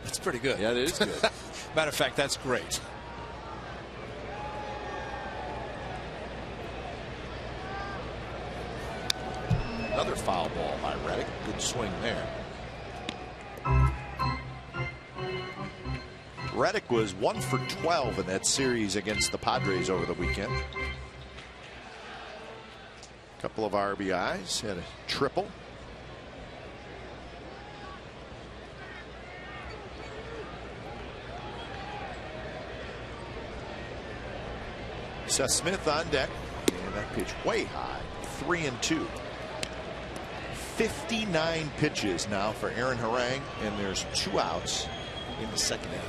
S3: That's pretty good.
S2: Yeah, it is good.
S3: Matter of fact, that's great.
S2: Another foul ball by Reddick. Good swing there. Reddick was 1 for 12 in that series against the Padres over the weekend. Couple of RBIs, had a triple. Seth Smith on deck, and that pitch way high, 3-2. 59 pitches now for Aaron Harang, and there's 2 outs in the second inning.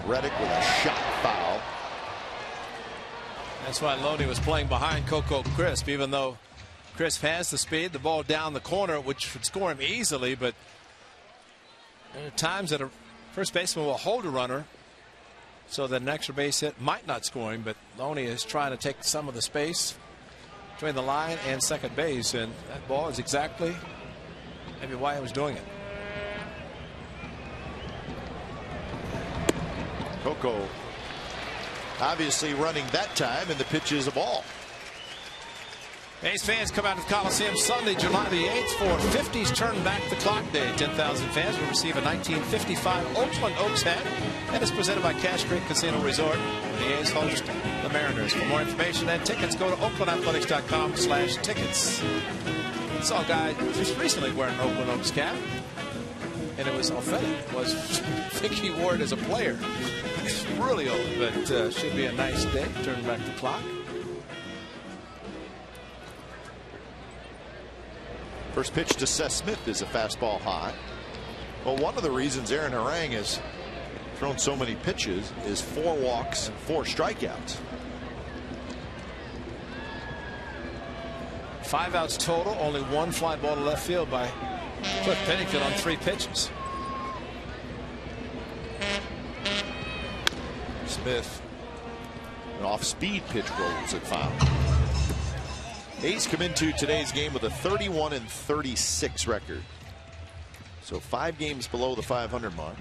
S2: Reddick with a shot foul.
S3: That's why Loney was playing behind Coco Crisp, even though Crisp has the speed, the ball down the corner, which would score him easily, but there are times that a first baseman will hold a runner so that an extra base hit might not score him, but Loney is trying to take some of the space between the line and second base, and that ball is exactly maybe why he was doing it.
S2: Coco obviously running that time, and the pitch is a ball.
S3: A's fans come out to the Coliseum Sunday, July the 8th for 50s Turn Back the Clock Day. 10,000 fans will receive a 1955 Oakland Oaks hat, and it's presented by Cash Creek Casino Resort. The A's host the Mariners. For more information and tickets, go to oaklandathletics.com/tickets. I saw a guy just recently wearing an Oakland Oaks cap, and it was authentic. It was I think he wore it as a player. It's really old, but should be a nice day. Turn back the clock.
S2: First pitch to Seth Smith is a fastball high. Well, one of the reasons Aaron Harang has thrown so many pitches is 4 walks and 4 strikeouts.
S3: 5 outs total, only 1 fly ball to left field by Cliff Pennington on 3 pitches.
S2: Smith, an off-speed pitch rolls it foul. A's come into today's game with a 31-36 record. So 5 games below the 500 mark.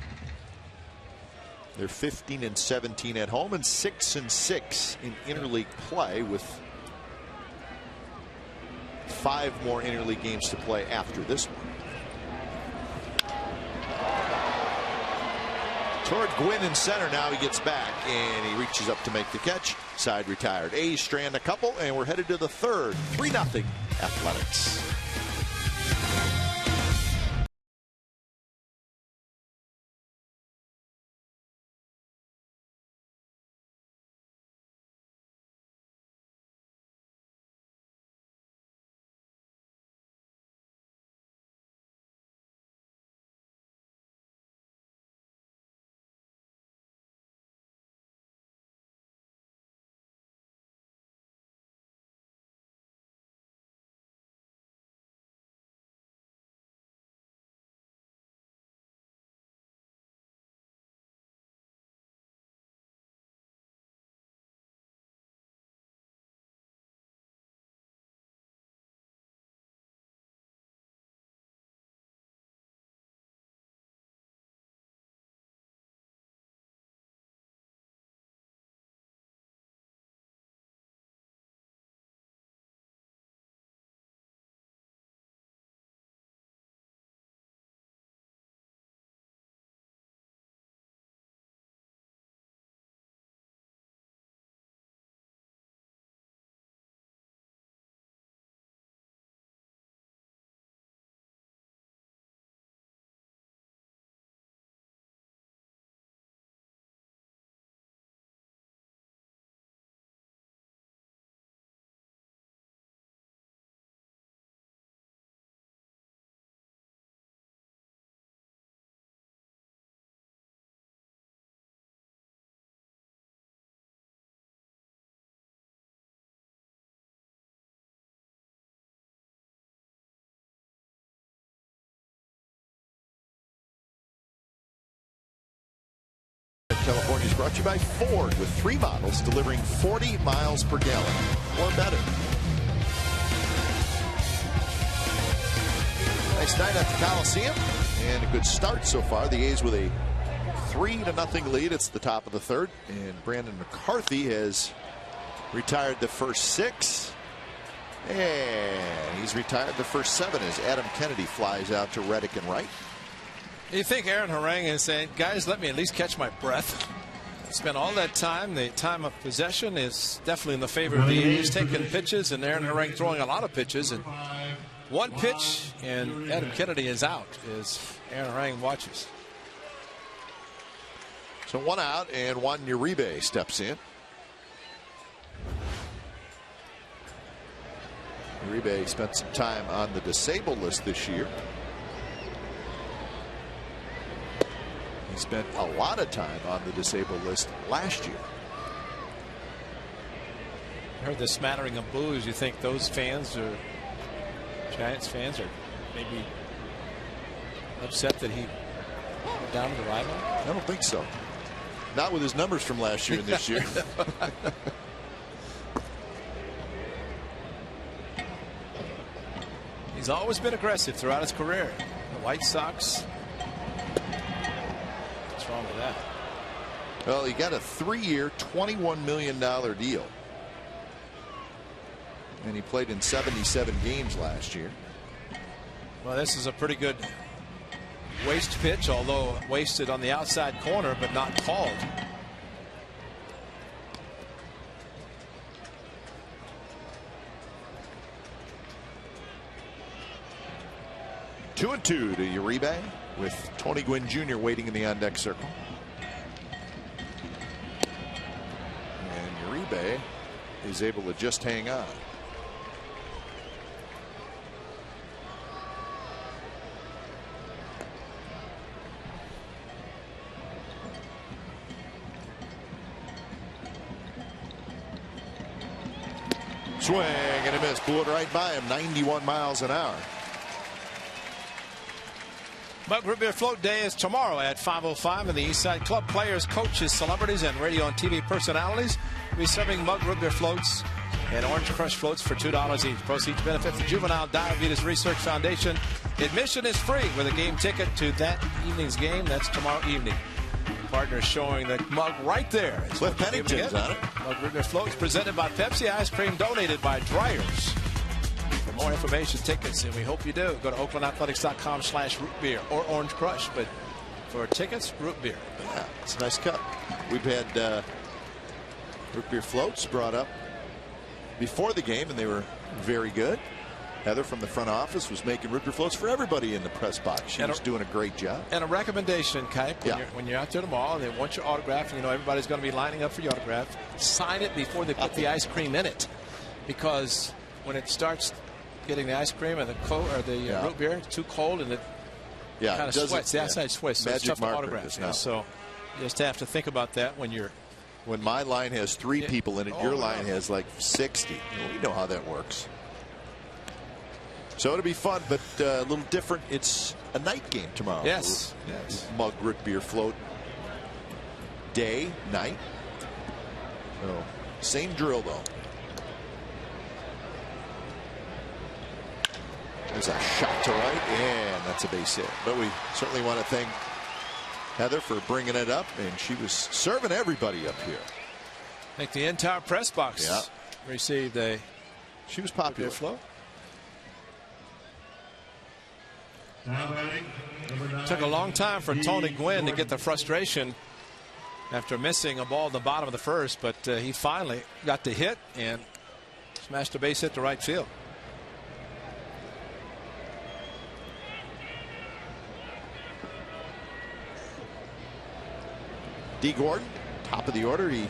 S2: They're 15-17 at home and 6-6 in interleague play, with 5 more interleague games to play after this one. Toward Gwynn in center. Now he gets back and he reaches up to make the catch. Side retired. A's strand a couple, and we're headed to the 3rd. 3-0 Athletics. California is brought to you by Ford, with 3 models delivering 40 miles per gallon or better. Nice night at the Coliseum, and a good start so far. The A's with a 3-0 lead. It's the top of the third, and Brandon McCarthy has retired the first 6, and he's retired the first 7 as Adam Kennedy flies out to Reddick and right.
S3: You think Aaron Harang is saying, guys, let me at least catch my breath. Spent all that time. The time of possession is definitely in the favor of the A's, taking pitches, and Aaron Harang throwing a lot of pitches. And one pitch, and Adam Kennedy is out as Aaron Harang watches.
S2: So 1 out, and Juan Uribe steps in. Uribe spent some time on the disabled list this year. He spent a lot of time on the disabled list last year.
S3: I heard the smattering of boos. You think those fans, or Giants fans, are maybe upset that he went down to the rival?
S2: I don't think so. Not with his numbers from last year and this year.
S3: He's always been aggressive throughout his career. The White Sox. What's wrong with that?
S2: Well, he got a 3-year, $21 million deal. And he played in 77 games last year.
S3: Well, this is a pretty good waste pitch, although wasted on the outside corner, but not called.
S2: Two and 2 to Uribe, with Tony Gwynn Jr. waiting in the on-deck circle. And Uribe is able to just hang on. Swing and a miss. Blew it right by him. 91 miles an hour.
S3: Mug Root Beer Float Day is tomorrow at 5:05, and the Eastside Club players, coaches, celebrities, and radio and TV personalities will be serving Mug Root Beer floats and Orange Crush floats for $2 each. Proceeds benefit the Juvenile Diabetes Research Foundation. Admission is free with a game ticket to that evening's game. That's tomorrow evening. Partners showing the mug right there.
S2: Cliff Pennington's on it.
S3: Mug Root Beer Floats presented by Pepsi Ice Cream, donated by Dryers. For more information, tickets, and we hope you do, go to oaklandathletics.com/rootbeer or Orange Crush. But for tickets, root beer.
S2: Yeah, it's a nice cup. We've had root beer floats brought up before the game, and they were very good. Heather from the front office was making root beer floats for everybody in the press box. She was doing a great job.
S3: And a recommendation, Kike, when you're out there tomorrow and they want your autograph, and you know everybody's going to be lining up for your autograph, sign it before they put the ice cream in it. Because when it starts getting the ice cream and the root beer, it's too cold and it kind of sweats. The outside sweats, so it's tough to autograph. So you just have to think about that when you're.
S2: When my line has 3 people in it, your line has like 60. We know how that works. So it'll be fun, but a little different. It's a night game tomorrow.
S3: Yes.
S2: Mug Root Beer Float day, night. So same drill though. There's a shot to right, and that's a base hit. But we certainly want to thank Heather for bringing it up, and she was serving everybody up here.
S3: I think the entire press box received a.
S2: She was popular.
S3: Float. Took a long time for Tony Gwynn to get the frustration after missing a ball in the bottom of the first, but he finally got the hit and smashed a base hit to right field.
S2: D. Gordon, top of the order. He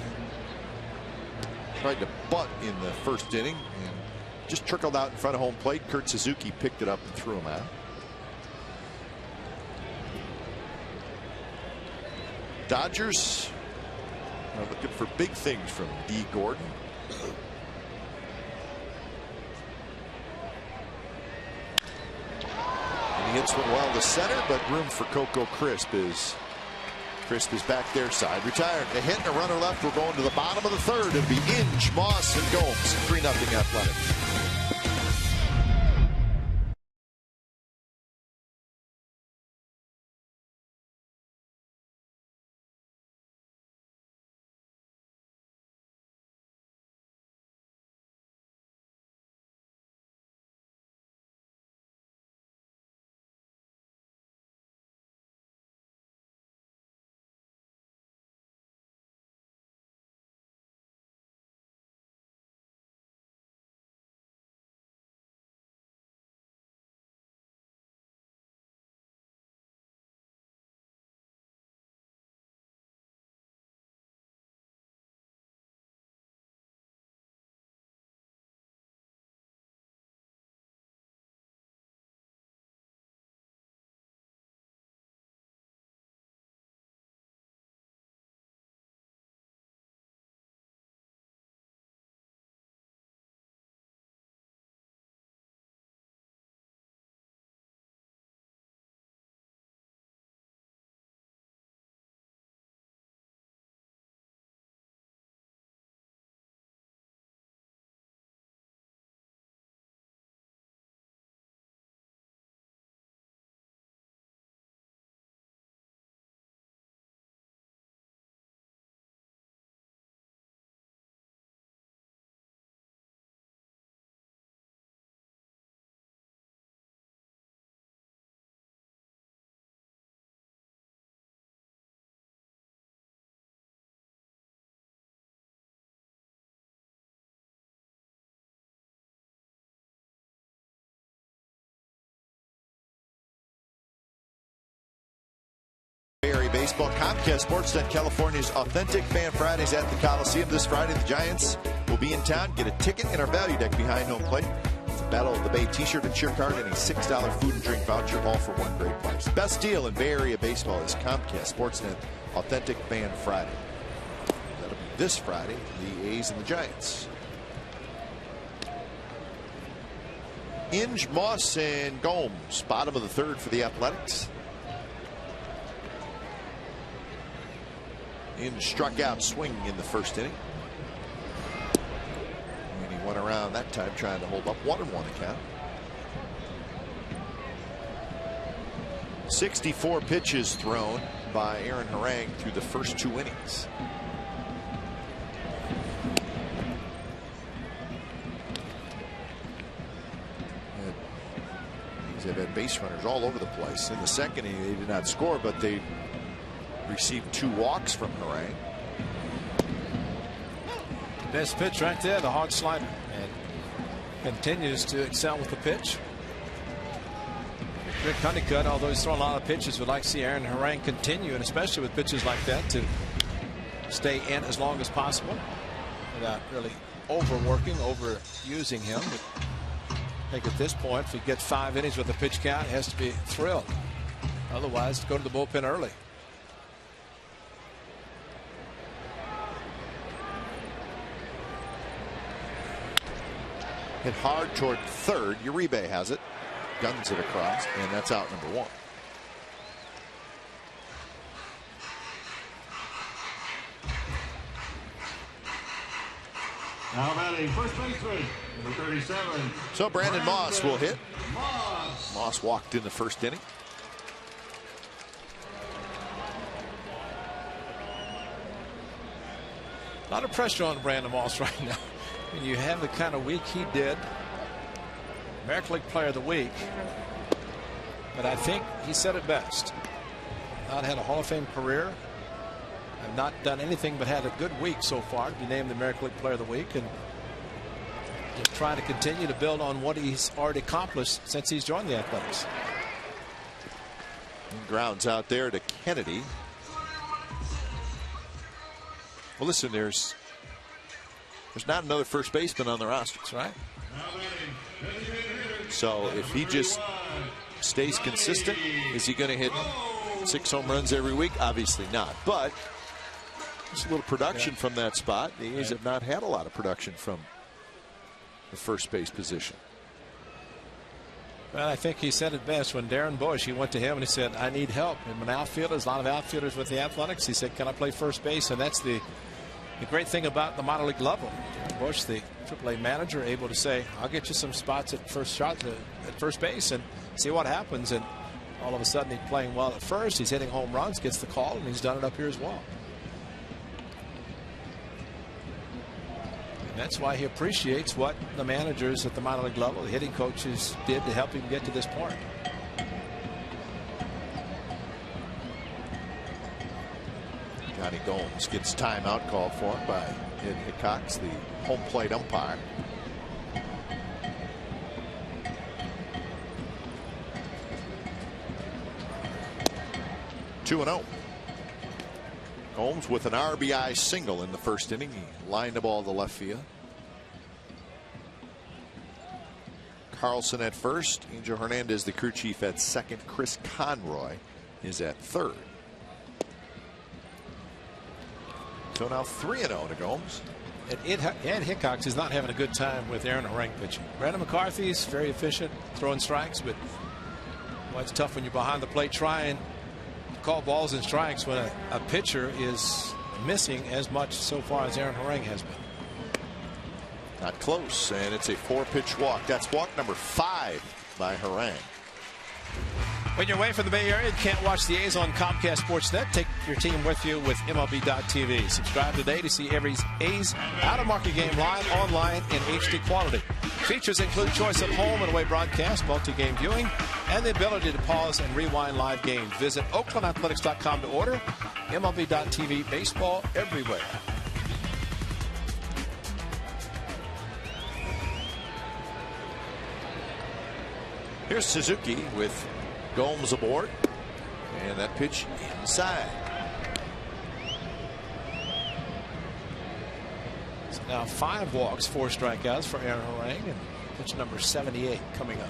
S2: tried to butt in the first inning and just trickled out in front of home plate. Kurt Suzuki picked it up and threw him out. Dodgers are looking for big things from D. Gordon. And he hits one well to center, but room for Coco Crisp is Crisp is back there, side retired. A hit and a runner left. We're going to the bottom of the third. It'll be Inge, Moss, and Gomes. 3-0 Athletics. Baseball. Comcast Sportsnet, California's authentic Fan Fridays at the Coliseum. This Friday, the Giants will be in town. Get a ticket in our value deck behind home plate. It's a Battle of the Bay t-shirt and cheer card and a $6 food and drink voucher, all for one great price. Best deal in Bay Area baseball is Comcast Sportsnet, authentic Fan Friday. That'll be this Friday, the A's and the Giants. Inge, Moss, and Gomes, bottom of the third for the Athletics. Inge struck out swinging in the first inning. And he went around that time trying to hold up 1-1 account. 64 pitches thrown by Aaron Harang through the first 2 innings. They've had base runners all over the place. In the second inning, they did not score, but they received 2 walks from Harang.
S3: Best pitch right there, the hard slider, and continues to excel with the pitch. Rick Honeycutt, although he's thrown a lot of pitches, would like to see Aaron Harang continue, and especially with pitches like that, to stay in as long as possible without really overworking, overusing him. But I think at this point, if he gets 5 innings with a pitch count, he has to be thrilled. Otherwise, go to the bullpen early.
S2: Hit hard toward third. Uribe has it. Guns it across, and that's out number 1.
S4: Now batting first baseman, number 37.
S2: So Brandon Moss will hit. Moss walked in the first inning.
S3: A lot of pressure on Brandon Moss right now. When you have the kind of week he did, American League Player of the Week, but I think he said it best. Not had a Hall of Fame career, have not done anything but had a good week so far to be named the American League Player of the Week, and just trying to continue to build on what he's already accomplished since he's joined the Athletics.
S2: Grounds out there to Kennedy. Well, listen, there's not another first baseman on the roster.
S3: That's right.
S2: So if he just stays consistent, is he going to hit 6 home runs every week? Obviously not. But just a little production from that spot. The A's have not had a lot of production from the first base position.
S3: Well, I think he said it best when Darren Bush, he went to him and he said, I need help. And when outfielders, a lot of outfielders with the Athletics, he said, can I play first base? And that's the great thing about the minor league level. Bush, the AAA manager, able to say, I'll get you some spots at first base and see what happens. And all of a sudden he's playing well at first. He's hitting home runs, gets the call, and he's done it up here as well. And that's why he appreciates what the managers at the minor league level, the hitting coaches, did to help him get to this point.
S2: Johnny Gomes gets timeout called for him by Ed Hickox, the home plate umpire. Two and 0. Gomes with an RBI single in the first inning. He lined the ball to left field. Carlson at first. Angel Hernandez, the crew chief, at second. Chris Conroy is at third. So now 3-0 to Gomes.
S3: Ed Hickox is not having a good time with Aaron Harang pitching. Brandon McCarthy is very efficient throwing strikes, but well, it's tough when you're behind the plate trying to call balls and strikes when a pitcher is missing as much so far as Aaron Harang has been.
S2: Not close, and it's a 4-pitch walk. That's walk number 5 by Harang.
S3: When you're away from the Bay Area and can't watch the A's on Comcast Sportsnet, take your team with you with MLB.tv. Subscribe today to see every A's out-of-market game live, online, in HD quality. Features include choice of home and away broadcast, multi-game viewing, and the ability to pause and rewind live games. Visit OaklandAthletics.com to order. MLB.tv, baseball everywhere.
S2: Here's Suzuki with Gomes aboard, and that pitch inside.
S3: So now 5 walks, 4 strikeouts for Aaron Harang, and pitch number 78 coming up.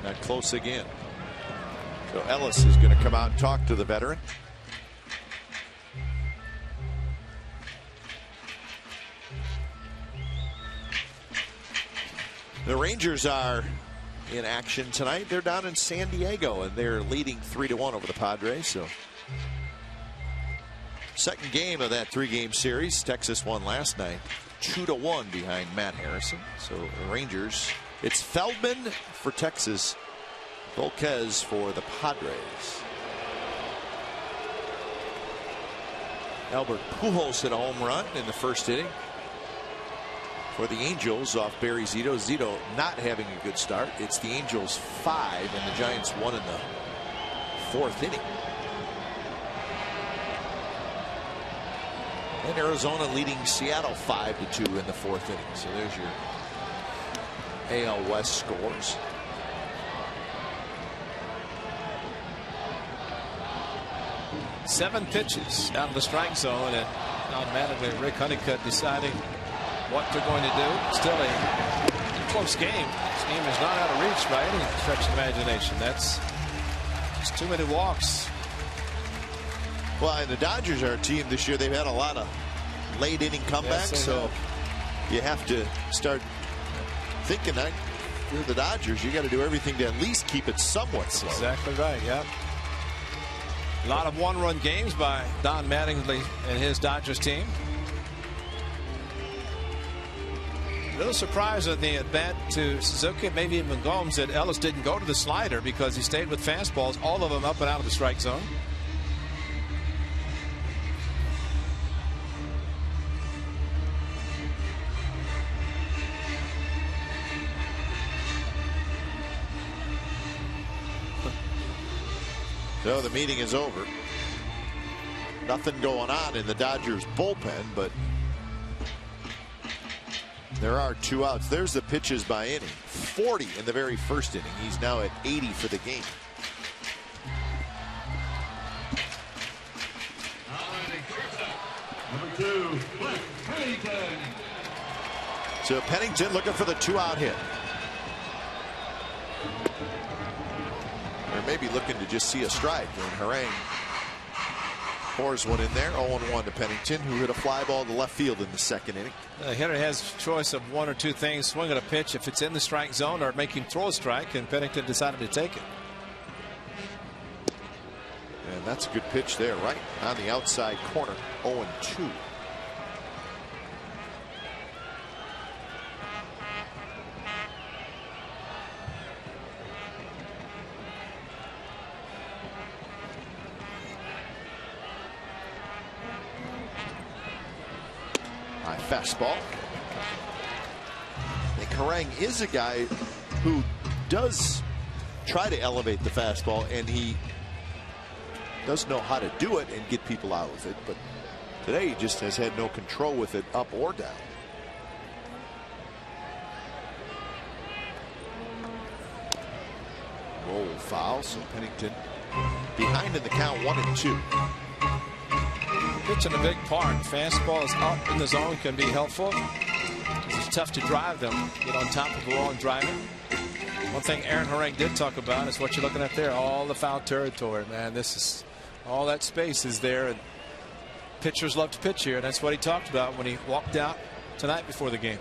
S2: Not close again. So Ellis is going to come out and talk to the veteran. The Rangers are in action tonight. They're down in San Diego, and they're leading 3-1 over the Padres. So, second game of that 3-game series. Texas won last night, 2-1 behind Matt Harrison. So the Rangers, it's Feldman for Texas, Volquez for the Padres. Albert Pujols hit a home run in the first inning for the Angels off Barry Zito. Zito not having a good start. It's the Angels 5 and the Giants 1 in the 4th inning. And Arizona leading Seattle 5-2 in the 4th inning. So there's your AL West scores.
S3: Seven pitches out of the strike zone, and automatically Rick Honeycutt deciding what they're going to do. Still a close game. This game is not out of reach by any stretch of imagination. That's just too many walks.
S2: Well, and the Dodgers are a team this year. They've had a lot of late inning comebacks,
S3: yes,
S2: so you have to start thinking that you're the Dodgers. You got to do everything to at least keep it somewhat slow.
S3: Exactly right. Yep. A lot of one-run games by Don Mattingly and his Dodgers team. A little surprised at the at-bat to Suzuki, maybe even Gomes, that Ellis didn't go to the slider because he stayed with fastballs, all of them up and out of the strike zone.
S2: So the meeting is over. Nothing going on in the Dodgers bullpen, but there are 2 outs. There's the pitches by inning. 40 in the very first inning. He's now at 80 for the game.
S4: Number 2, Pennington.
S2: So Pennington looking for the 2-out hit. Or maybe looking to just see a strike. And Harang Pours one in there. 0-1 to Pennington, who hit a fly ball to left field in the second inning.
S3: The hitter has a choice of one or two things: swing at a pitch if it's in the strike zone, or make him throw a strike, and Pennington decided to take it.
S2: And that's a good pitch there, right on the outside corner. 0-2. High fastball. And Harang is a guy who does try to elevate the fastball, and he does know how to do it and get people out with it, but today he just has had no control with it up or down. Roll foul, so Pennington behind in the count, 1-2.
S3: Pitch in a big park. Fastballs up in the zone can be helpful. It's tough to drive them. Get on top of the wall and drive it. One thing Aaron Harang did talk about is what you're looking at there. All the foul territory, man. This is all that space is there, and pitchers love to pitch here. And that's what he talked about when he walked out tonight before the game.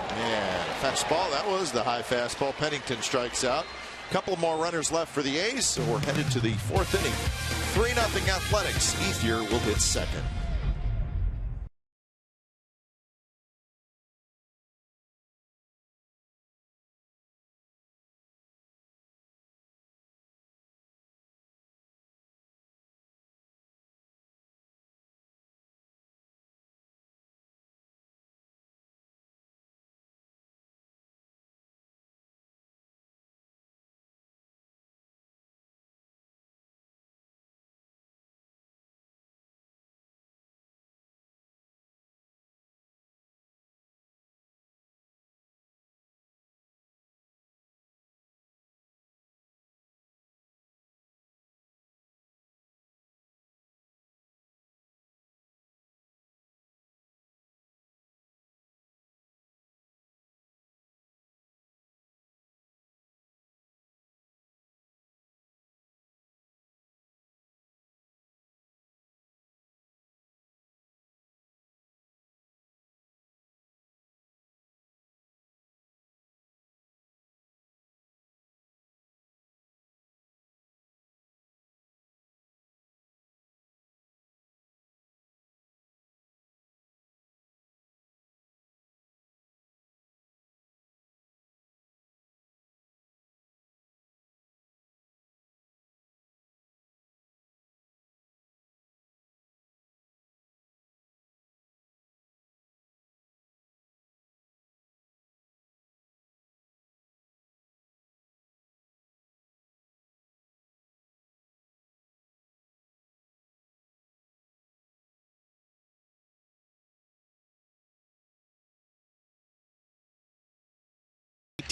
S2: Yeah, fastball. That was the high fastball. Pennington strikes out. Couple more runners left for the A's, so we're headed to the fourth inning. 3-0 Athletics. Ethier will hit second.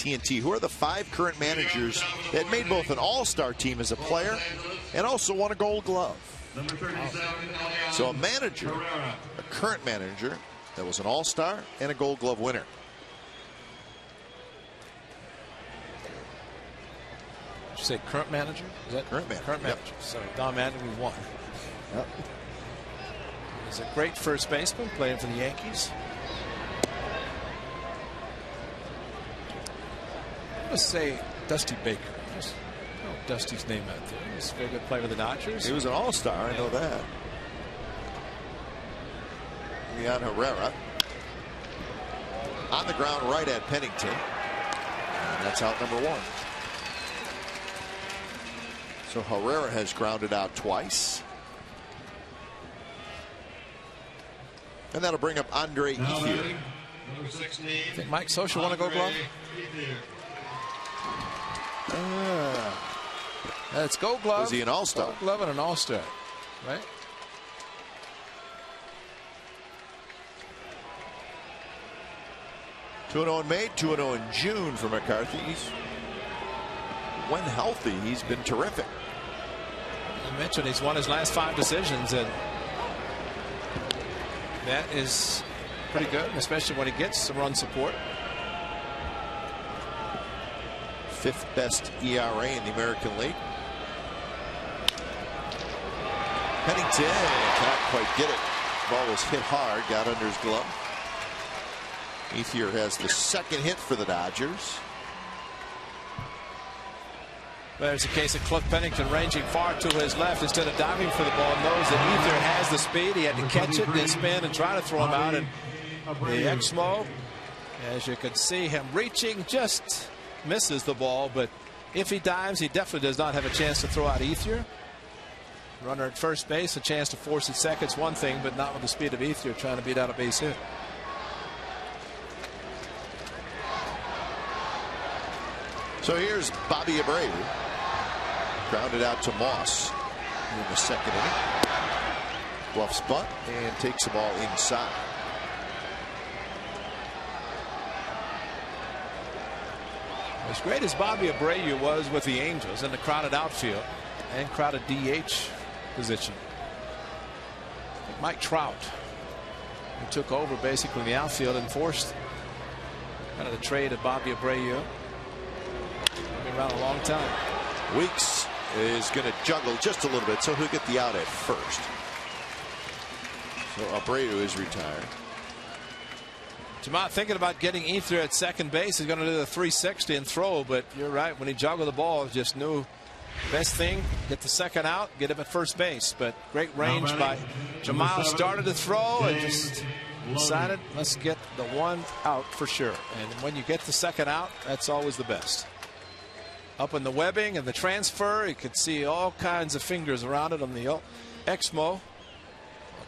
S2: AT&T, who are the 5 current managers that made both an all-star team as a player and also won a Gold Glove. So a manager, a current manager that was an all-star and a Gold Glove winner.
S3: Did you say current manager? Is that
S2: current manager?
S3: Current manager. So Don Mattingly won.
S2: Yep.
S3: He's a great first baseman playing for the Yankees. Let's say Dusty Baker. Just throw Dusty's name out there. He's a very good player with the Dodgers.
S2: He was an all-star, I know that. Leon Herrera on the ground right at Pennington. And that's out number 1. So Herrera has grounded out twice. And that'll bring up Andre Ethier.
S3: I think Mike Socha won a Gold Glove. That's Gold Glove.
S2: Was he an all-star?
S3: Gold Glove and an all-star, right?
S2: (2-0 in May, 2-0 in June for McCarthy. When healthy, he's been terrific.
S3: I mentioned he's won his last 5 decisions, and that is pretty good, especially when he gets some run support.
S2: 5th best ERA in the American League. Pennington cannot quite get it. Ball was hit hard, got under his glove. Ethier has the second hit for the Dodgers.
S3: There's a case of Cliff Pennington ranging far to his left instead of diving for the ball. Knows that Ethier has the speed. He had to catch it and spin and try to throw him out. And the Exmo, as you can see him reaching, just misses the ball. But if he dives, he definitely does not have a chance to throw out Ethier. Runner at first base, a chance to force it second's one thing, but not with the speed of Ethier trying to beat out a base hit.
S2: So here's Bobby Abreu. Grounded out to Moss in the second inning. Bluffs bunt and takes the ball inside.
S3: As great as Bobby Abreu was with the Angels in the crowded outfield and crowded DH position, Mike Trout, who took over basically in the outfield and forced kind of the trade of Bobby Abreu. Been around a long time.
S2: Weeks is going to juggle just a little bit, so he'll get the out at first. So Abreu is retired.
S3: Jamont thinking about getting Ethier at second base. He's going to do the 360 and throw, but you're right. When he juggled the ball, just knew best thing, get the second out, get him at first base. But great range by Jamal. Started to throw and just decided, let's get the one out for sure. And when you get the second out, that's always the best. Up in the webbing and the transfer, you could see all kinds of fingers around it on the Exmo.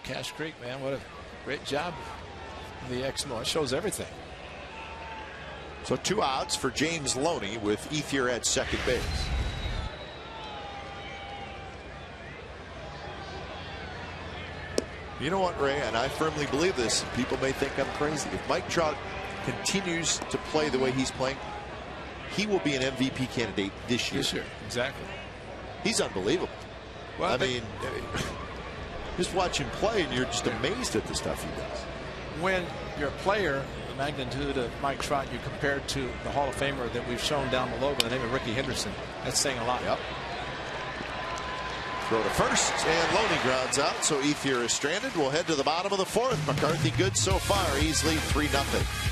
S3: Cash Creek, man, what a great job. The Exmo, it shows everything.
S2: So 2 outs for James Loney with Ethier at second base. You know what, Ray, and I firmly believe this. People may think I'm crazy. If Mike Trout continues to play the way he's playing, he will be an MVP candidate this year.
S3: This year, exactly.
S2: He's unbelievable. Well, I mean, just watch him play, and you're just amazed at the stuff he does.
S3: When you're a player, the magnitude of Mike Trout, you compared to the Hall of Famer that we've shown down below by the name of Ricky Henderson. That's saying a lot.
S2: Yep. Throw to first, and Loney grounds out, so Ethier is stranded. We'll head to the bottom of the fourth. McCarthy good so far. Easily 3-0.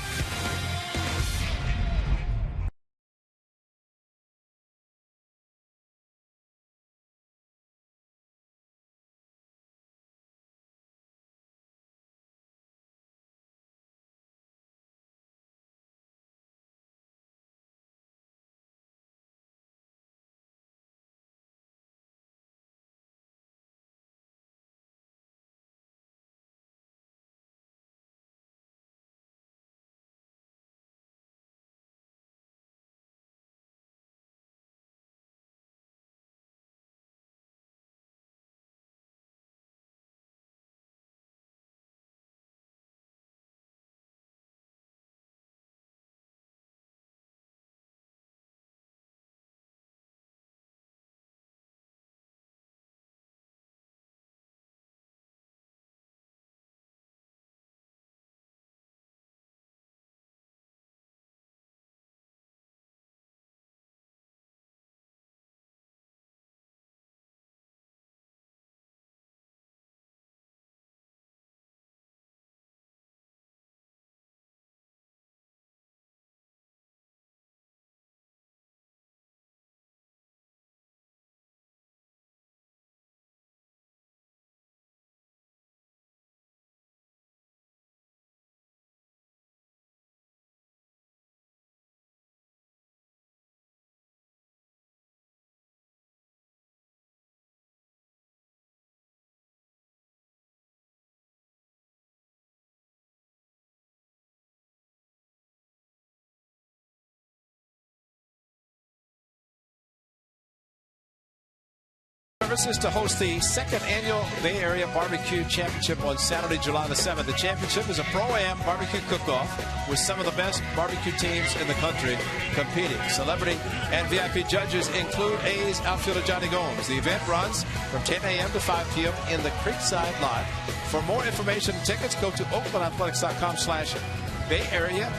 S3: Services to host the second annual Bay Area Barbecue Championship on Saturday, July the 7th. The championship is a pro-am barbecue cook-off with some of the best barbecue teams in the country competing. Celebrity and VIP judges include A's outfielder Johnny Gomes. The event runs from 10 a.m. to 5 p.m. in the Creekside Lot. For more information and tickets, go to oaklandathletics.com/Bay Area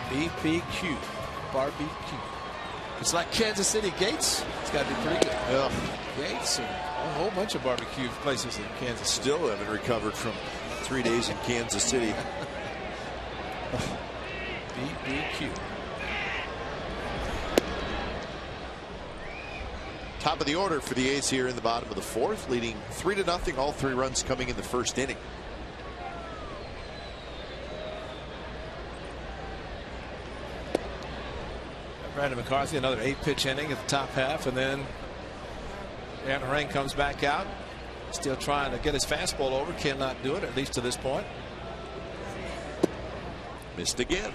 S3: BBQ Barbecue. It's like Kansas City Gates. It's got to be pretty good.
S2: Yeah.
S3: Gates and a whole bunch of barbecue places in Kansas City.
S2: Still haven't recovered from 3 days in Kansas City.
S3: BBQ.
S2: Top of the order for the A's here in the bottom of the fourth, leading 3-0. All 3 runs coming in the first inning.
S3: Brandon McCarthy, another 8-pitch inning at the top half, and then Aaron Harang comes back out, still trying to get his fastball over, cannot do it, at least to this point.
S2: Missed again.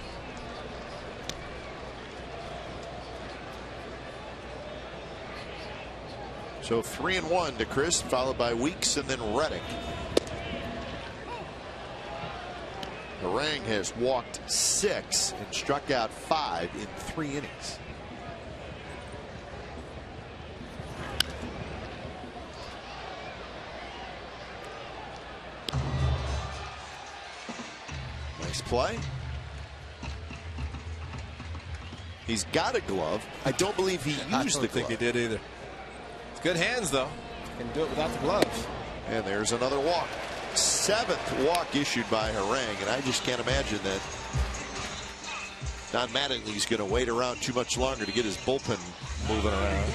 S2: So 3-1 to Chris, followed by Weeks and then Reddick. Harang has walked 6 and struck out 5 in 3 innings. Nice play. He's got a glove. I don't believe he used the glove.
S3: I don't think he did either. It's good hands, though. Can do it without the glove.
S2: And there's another walk. 7th walk issued by Harang, and I just can't imagine that Don Mattingly's going to wait around too much longer to get his bullpen moving around.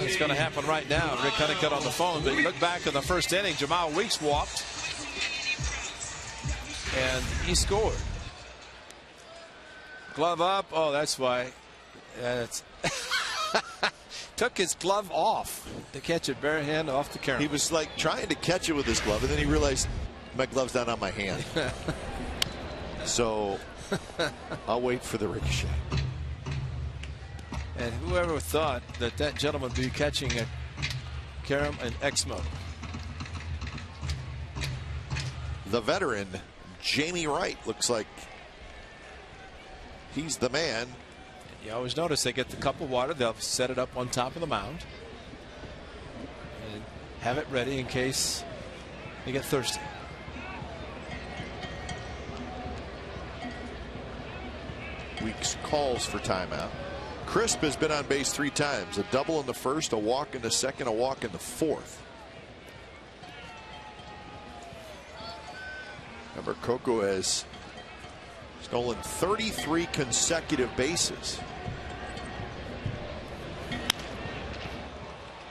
S3: It's going to happen right now. Rick Honeycutt on the phone, but you look back in the first inning, Jamal Weeks walked, and he scored. Glove up. Oh, that's why. That's took his glove off to catch it bare hand off the camera.
S2: He was like trying to catch it with his glove, and then he realized my glove's not on my hand. So I'll wait for the ricochet.
S3: And whoever thought that that gentleman would be catching a carom and Exmo.
S2: The veteran Jamie Wright looks like he's the man.
S3: You always notice they get the cup of water, they'll set it up on top of the mound and have it ready in case they get thirsty.
S2: Weeks calls for timeout. Crisp has been on base 3 times, a double in the first, a walk in the second, a walk in the fourth. Remember, Coco has stolen 33 consecutive bases.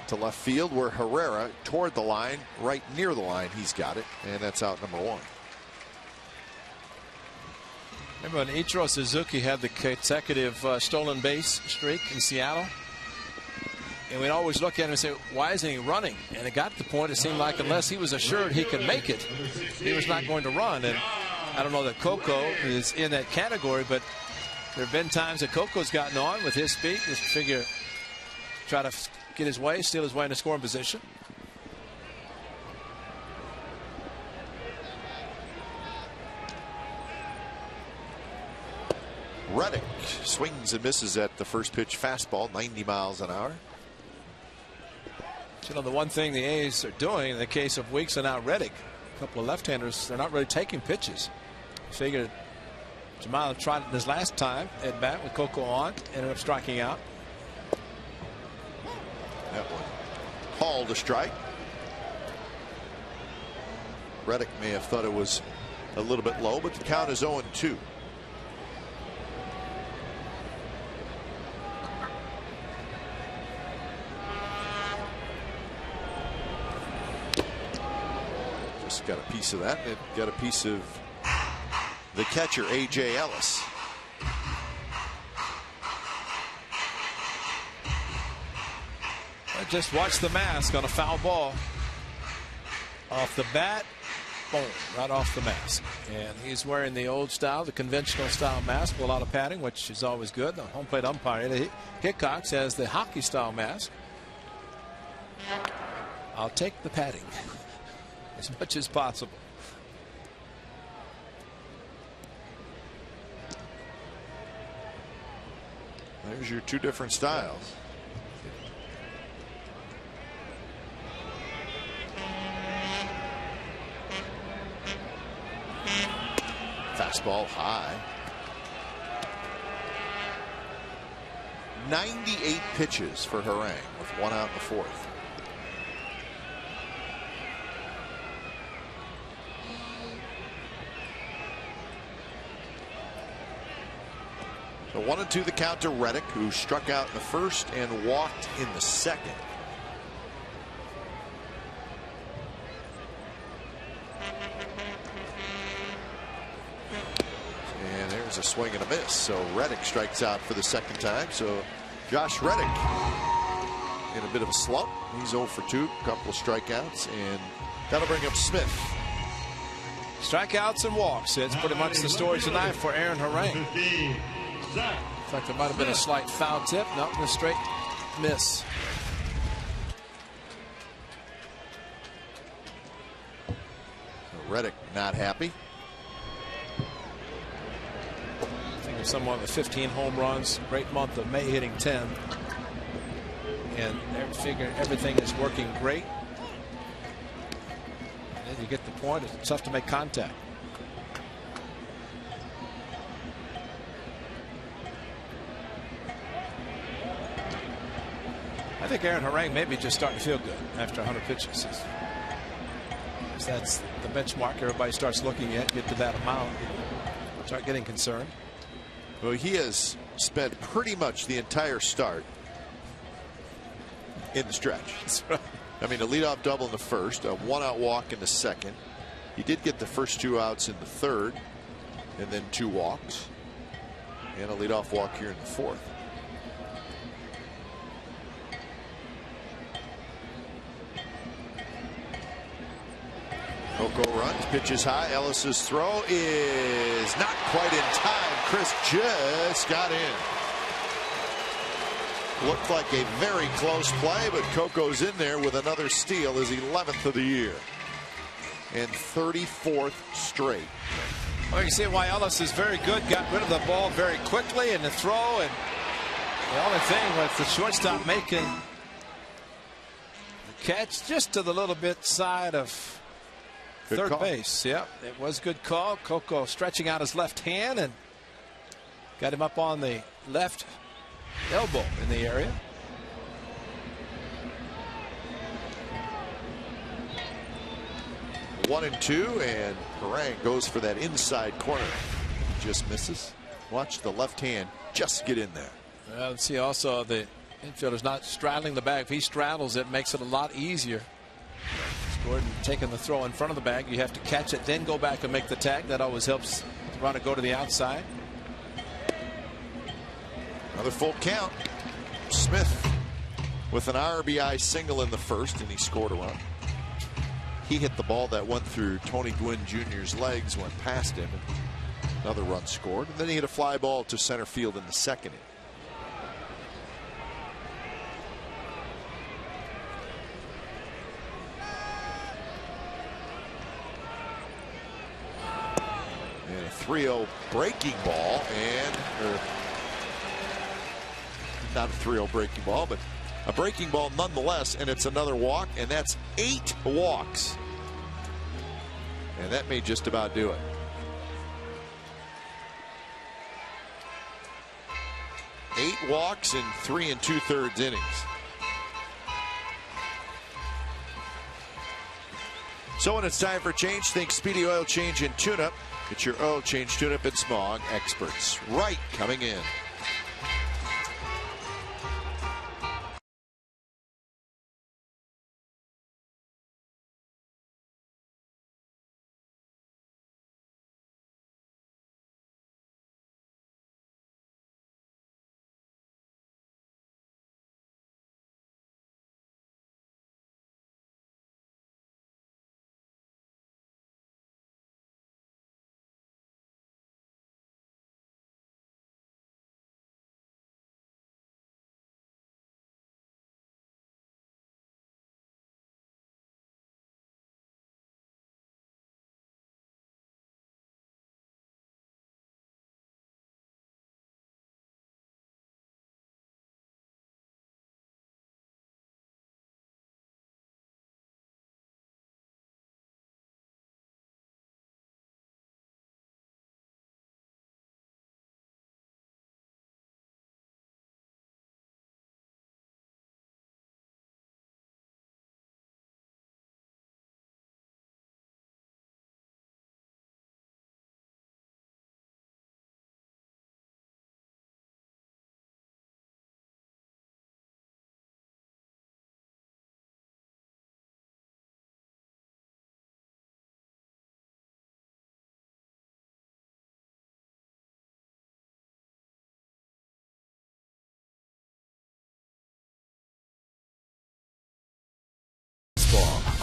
S2: To left field, where Herrera toward the line, right near the line, he's got it, and that's out number 1.
S3: Remember when Ichiro Suzuki had the consecutive stolen base streak in Seattle? And we'd always look at him and say, why isn't he running? And it got to the point it seemed like unless he was assured he could make it, he was not going to run. And I don't know that Coco is in that category, but there have been times that Coco's gotten on with his speed, just figure try to get his way, steal his way in the scoring position.
S2: Reddick swings and misses at the first pitch fastball, 90 miles an hour.
S3: You know, the one thing the A's are doing in the case of Weeks and now Reddick, a couple of left-handers, they're not really taking pitches. Figured Jamal tried it his last time at bat with Coco on, ended up striking out.
S2: That one called a strike. Reddick may have thought it was a little bit low, but the count is 0-2. Just got a piece of that. It got a piece of the catcher, A.J. Ellis.
S3: Just watch the mask on a foul ball. Off the bat, boom, right off the mask. And he's wearing the old style, the conventional style mask with a lot of padding, which is always good. The home plate umpire, Hickox, has the hockey style mask. I'll take the padding as much as possible.
S2: There's your 2 different styles. Fastball high. 98 pitches for Harang with 1 out in the 4th. So 1-2 the count to Reddick, who struck out in the 1st and walked in the 2nd. And there's a swing and a miss. So Reddick strikes out for the 2nd time. So Josh Reddick in a bit of a slump. He's 0 for 2, a couple of strikeouts, and that'll bring up Smith.
S3: Strikeouts and walks. It's pretty much the story tonight for Aaron Harang. In fact, there might have been a slight foul tip. No, a straight miss.
S2: So Reddick not happy.
S3: I think of someone with 15 home runs. Great month of May, hitting 10. And they're figuring everything is working great. And then you get the point. It's tough to make contact. I think Aaron Harang may be just starting to feel good after 100 pitches. That's the benchmark everybody starts looking at. Get to that amount, start getting concerned.
S2: Well, he has spent pretty much the entire start in the stretch.
S3: That's right.
S2: I mean, a leadoff double in the 1st, a 1-out walk in the 2nd. He did get the first 2 outs in the 3rd, and then 2 walks, and a leadoff walk here in the 4th. Coco runs, pitches high. Ellis's throw is not quite in time. Chris just got in. Looked like a very close play, but Coco's in there with another steal, his 11th of the year and 34th straight.
S3: Well, you can see why Ellis is very good. Got rid of the ball very quickly in the throw, and the only thing with the shortstop making the catch just to the little bit side of
S2: Good
S3: third
S2: call.
S3: base. Yep, it was a good call. Coco stretching out his left hand and got him up on the left elbow in the area.
S2: One and 2, and Harang goes for that inside corner. Just misses. Watch the left hand just get in there.
S3: Well, let's see also the infielder's not straddling the bag. If he straddles it, makes it a lot easier. Gordon taking the throw in front of the bag. You have to catch it, then go back and make the tag. That always helps the runner go to the outside.
S2: Another full count. Smith with an RBI single in the 1st, and he scored a run. He hit the ball that went through Tony Gwynn Jr.'s legs, went past him, and another run scored. And then he hit a fly ball to center field in the 2nd inning. And a 3-0 breaking ball, and not a 3-0 breaking ball, but a breaking ball nonetheless, and it's another walk, and that's 8 walks. And that may just about do it. 8 walks in 3 2/3 innings. So when it's time for change, think Speedy Oil Change and Tune-Up. Get your oil change, tune-up, and smog experts. Right coming in.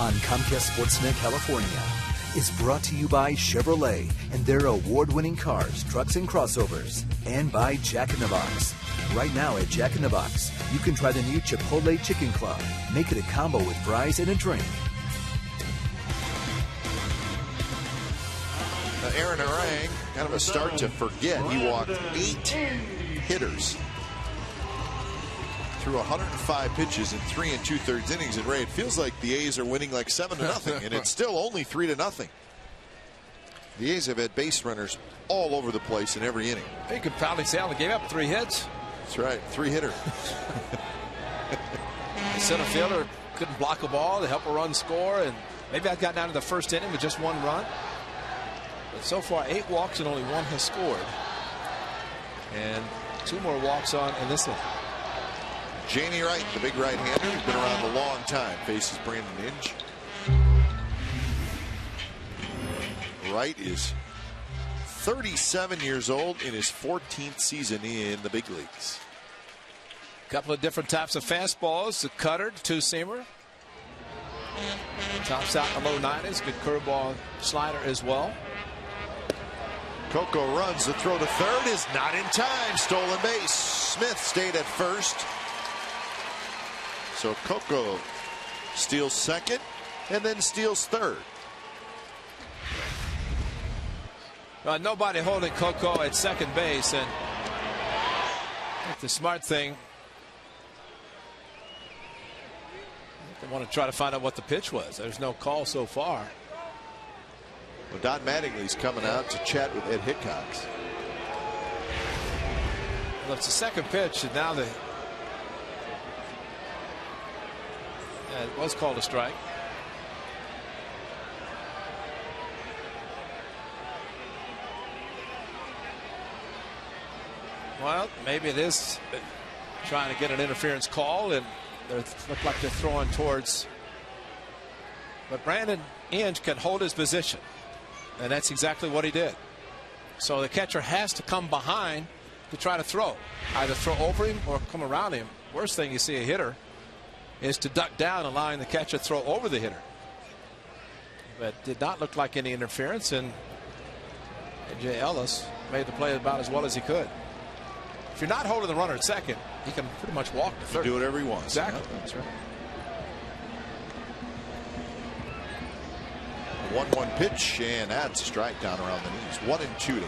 S1: on Comcast Sportsnet California is brought to you by Chevrolet and their award-winning cars, trucks, and crossovers, and by Jack in the Box. Right now at Jack in the Box, you can try the new Chipotle Chicken Club. Make it a combo with fries and a drink.
S2: Aaron Harang, kind of a start to forget. He walked 8 hitters through 105 pitches in 3 2/3 innings. And Ray, it feels like the A's are winning like 7-0, and it's still only 3-0. The A's have had base runners all over the place in every inning.
S3: You could probably say they gave up 3 hits.
S2: That's right, 3-hitter.
S3: The center fielder couldn't block a ball to help a run score, and maybe I'd gotten out of the first inning with just 1 run. But so far, 8 walks and only 1 has scored. And 2 more walks on in this inning.
S2: Jamie Wright, the big right-hander, who's been around a long time, faces Brandon Inge. Wright is 37 years old in his 14th season in the big leagues.
S3: A couple of different types of fastballs. The cutter, the two-seamer. Tops out in the low 90s. Good curveball slider as well.
S2: Coco runs. The throw to third is not in time. Stolen base. Smith stayed at first. So Coco steals second and then steals third.
S3: Nobody holding Coco at second base, and the smart thing, they want to try to find out what the pitch was. There's no call so far.
S2: Well, Don Mattingly's coming out to chat with Ed Hickox.
S3: Well, it's the second pitch, and now it was called a strike. Well, maybe it is trying to get an interference call, and they look like they're throwing towards. But Brandon Inge can hold his position, and that's exactly what he did. So the catcher has to come behind to try to throw, either throw over him or come around him. Worst thing you see a hitter is to duck down, allowing the catcher to throw over the hitter. But did not look like any interference, and A.J. Ellis made the play about as well as he could. If you're not holding the runner at second, he can pretty much walk to third.
S2: Do whatever he wants.
S3: Exactly.
S2: Yeah.
S3: That's right.
S2: 1-1 pitch, and that's a strike down around the knees. 1-2 to Inge.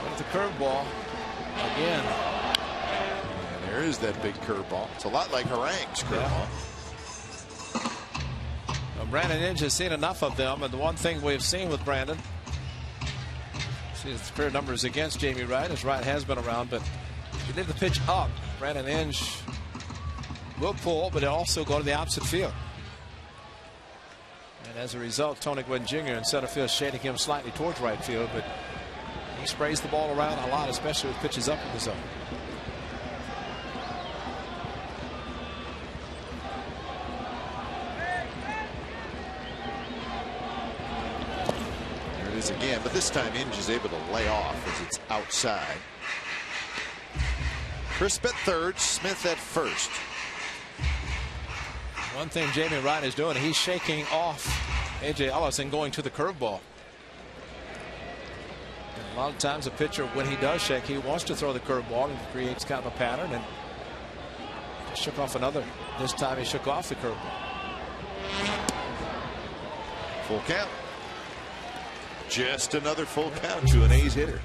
S3: With the curveball again.
S2: There is that big curveball. It's a lot like Harang's curveball.
S3: Well, Brandon Inge has seen enough of them, and the one thing we've seen with Brandon, see his career numbers against Jamie Wright. His right has been around, but if you leave the pitch up, Brandon Inge will pull, but he'll also go to the opposite field. And as a result, Tony Gwynn Jr. in center field shading him slightly towards right field, but he sprays the ball around a lot, especially with pitches up in the zone.
S2: Again, but this time Inge is able to lay off as it's outside. Crisp at third, Smith at first.
S3: One thing Jamie Wright is doing, he's shaking off A.J. Ellis and going to the curveball. And a lot of times a pitcher, when he does shake, he wants to throw the curveball and creates kind of a pattern, and he shook off another. This time he shook off the curveball.
S2: Full count. Just another full count to an A's hitter.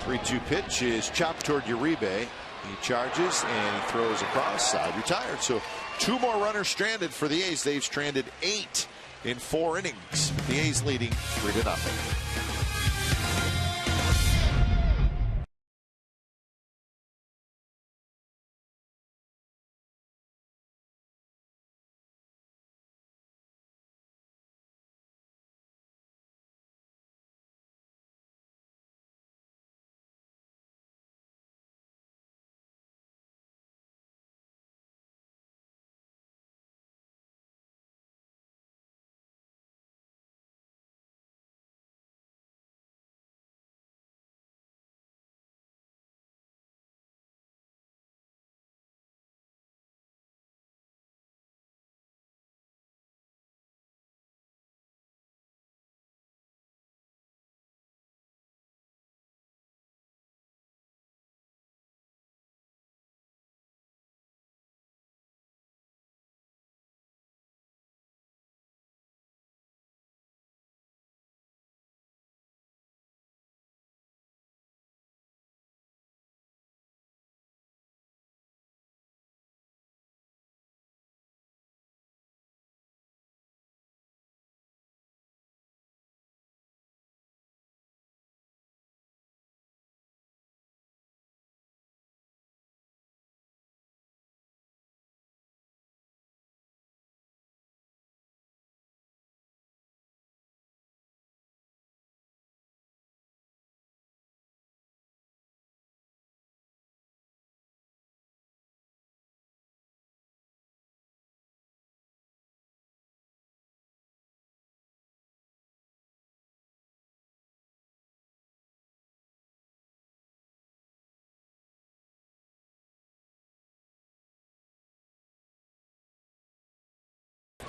S2: Three-two pitch is chopped toward Uribe. He charges and he throws across, side retired. So 2 more runners stranded for the A's. They've stranded 8 in 4 innings. The A's leading 3-0.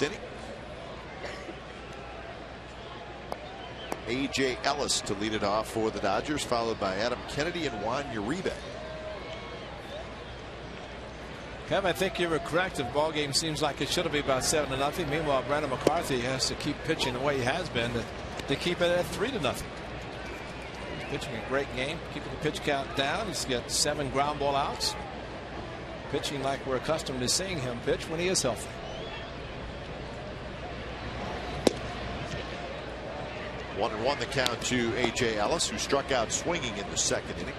S2: 4th inning. A.J. Ellis to lead it off for the Dodgers, followed by Adam Kennedy and Juan Uribe.
S3: Kev, I think you were correct. The ball game seems like it should have been about 7-0. Meanwhile, Brandon McCarthy has to keep pitching the way he has been to keep it at 3-0. Pitching a great game, keeping the pitch count down. He's got 7 ground ball outs. Pitching like we're accustomed to seeing him pitch when he is healthy.
S2: One and one the count to A.J. Ellis, who struck out swinging in the 2nd inning.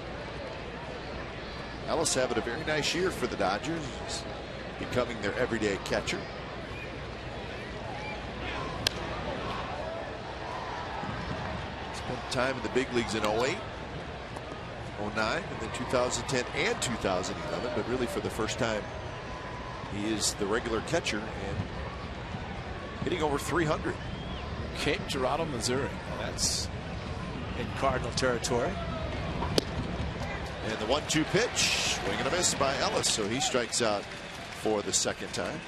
S2: Ellis having a very nice year for the Dodgers. He's becoming their everyday catcher. Spent time in the big leagues in 08, 09, and then 2010 and 2011. But really for the first time, he is the regular catcher and hitting over 300.
S3: Cape Girardeau, Missouri. That's in Cardinal territory.
S2: And the 1-2 pitch, swing and a miss by Ellis, so he strikes out for the 2nd time.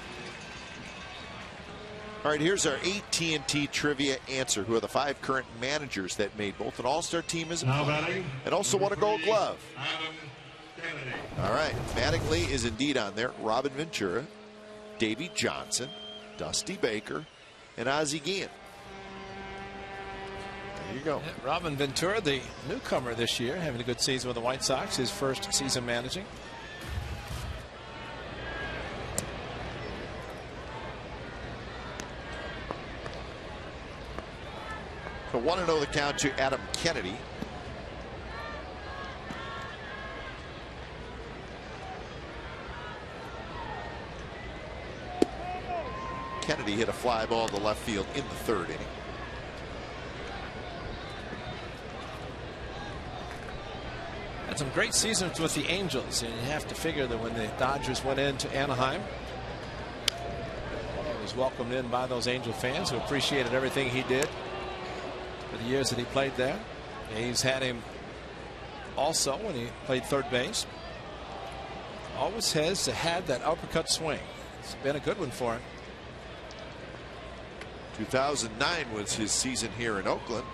S2: All right, here's our AT&T trivia answer. Who are the 5 current managers that made both an All-Star team as a player and also won a Gold Glove? All right, Mattingly is indeed on there. Robin Ventura, Davey Johnson, Dusty Baker, and Ozzie Guillen. There you go.
S3: Yeah, Robin Ventura, the newcomer this year, having a good season with the White Sox, his first season managing.
S2: So 1-0 the count to Adam Kennedy. Kennedy hit a fly ball to left field in the 3rd inning.
S3: Had some great seasons with the Angels, and you have to figure that when the Dodgers went into Anaheim, he was welcomed in by those Angel fans who appreciated everything he did for the years that he played there. He's had him also when he played 3rd base. Always has had that uppercut swing. It's been a good one for him.
S2: 2009 was his season here in Oakland.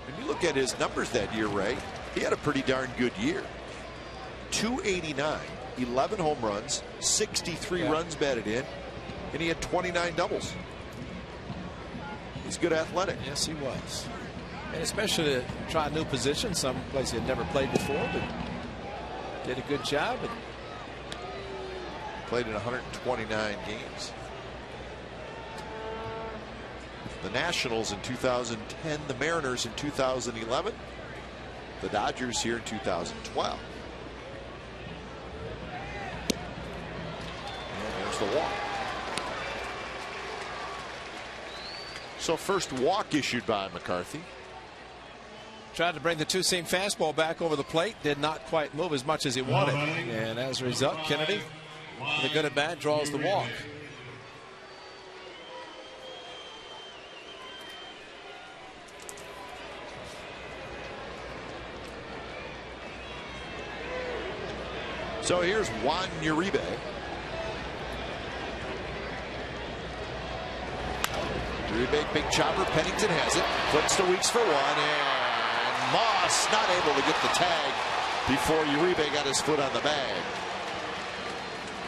S2: When you look at his numbers that year, Ray, he had a pretty darn good year. 289, 11 home runs, 63 runs batted in, and he had 29 doubles. He's good athletic.
S3: Yes, he was. And especially to try a new position, some place he had never played before, but did a good job. And
S2: played in 129 games. The Nationals in 2010, the Mariners in 2011, the Dodgers here in 2012. And there's the walk. So first walk issued by McCarthy.
S3: Tried to bring the 2-seam fastball back over the plate. Did not quite move as much as he wanted. And as a result, Kennedy, with a good at bat, draws the walk.
S2: So here's Juan Uribe. Uribe, big chopper. Pennington has it. Flips to Weeks for 1. And Moss not able to get the tag before Uribe got his foot on the bag.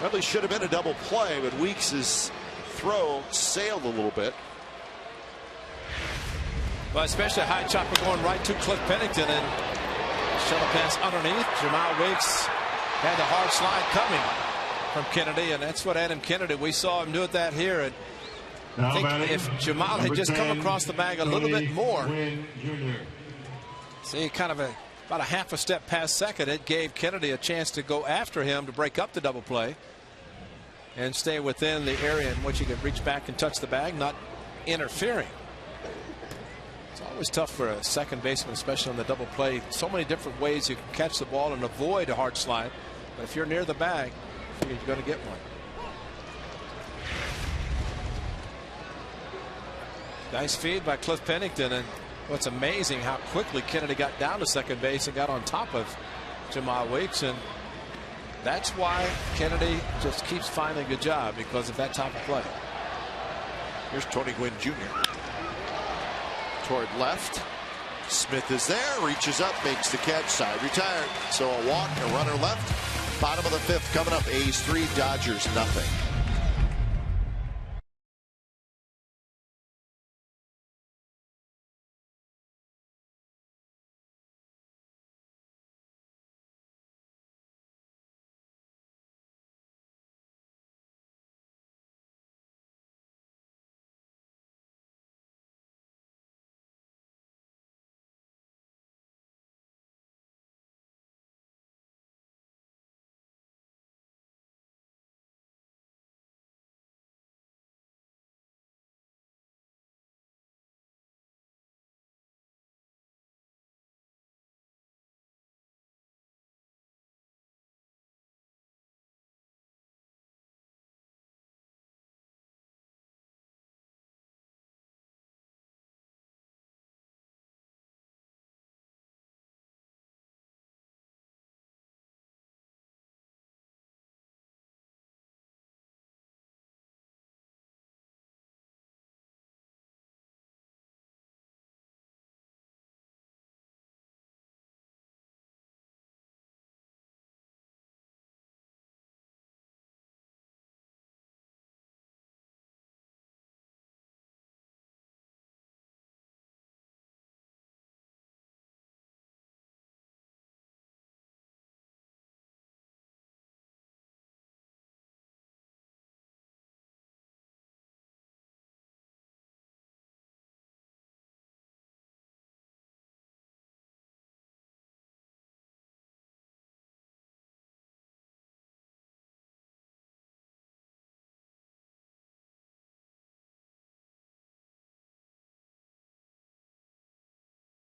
S2: Probably should have been a double play, but Weeks' throw sailed a little bit.
S3: Well, especially a high chopper going right to Cliff Pennington, and shuttle pass underneath. Jamal Weeks had the hard slide coming from Kennedy, and that's what Adam Kennedy, we saw him do that here. And I think if Jamal had just come across the bag a little bit more, see, kind of about a half a step past second, it gave Kennedy a chance to go after him to break up the double play and stay within the area in which he could reach back and touch the bag, not interfering. It's always tough for a second baseman, especially on the double play. So many different ways you can catch the ball and avoid a hard slide. But if you're near the bag, you're going to get one. Nice feed by Cliff Pennington, and what's amazing how quickly Kennedy got down to second base and got on top of Jamal Weeks, and that's why Kennedy just keeps finding a good job, because of that type of play.
S2: Here's Tony Gwynn Jr. Toward left. Smith is there, reaches up, makes the catch, side retired. So a walk, a runner left. Bottom of the fifth coming up. A's 3, Dodgers nothing.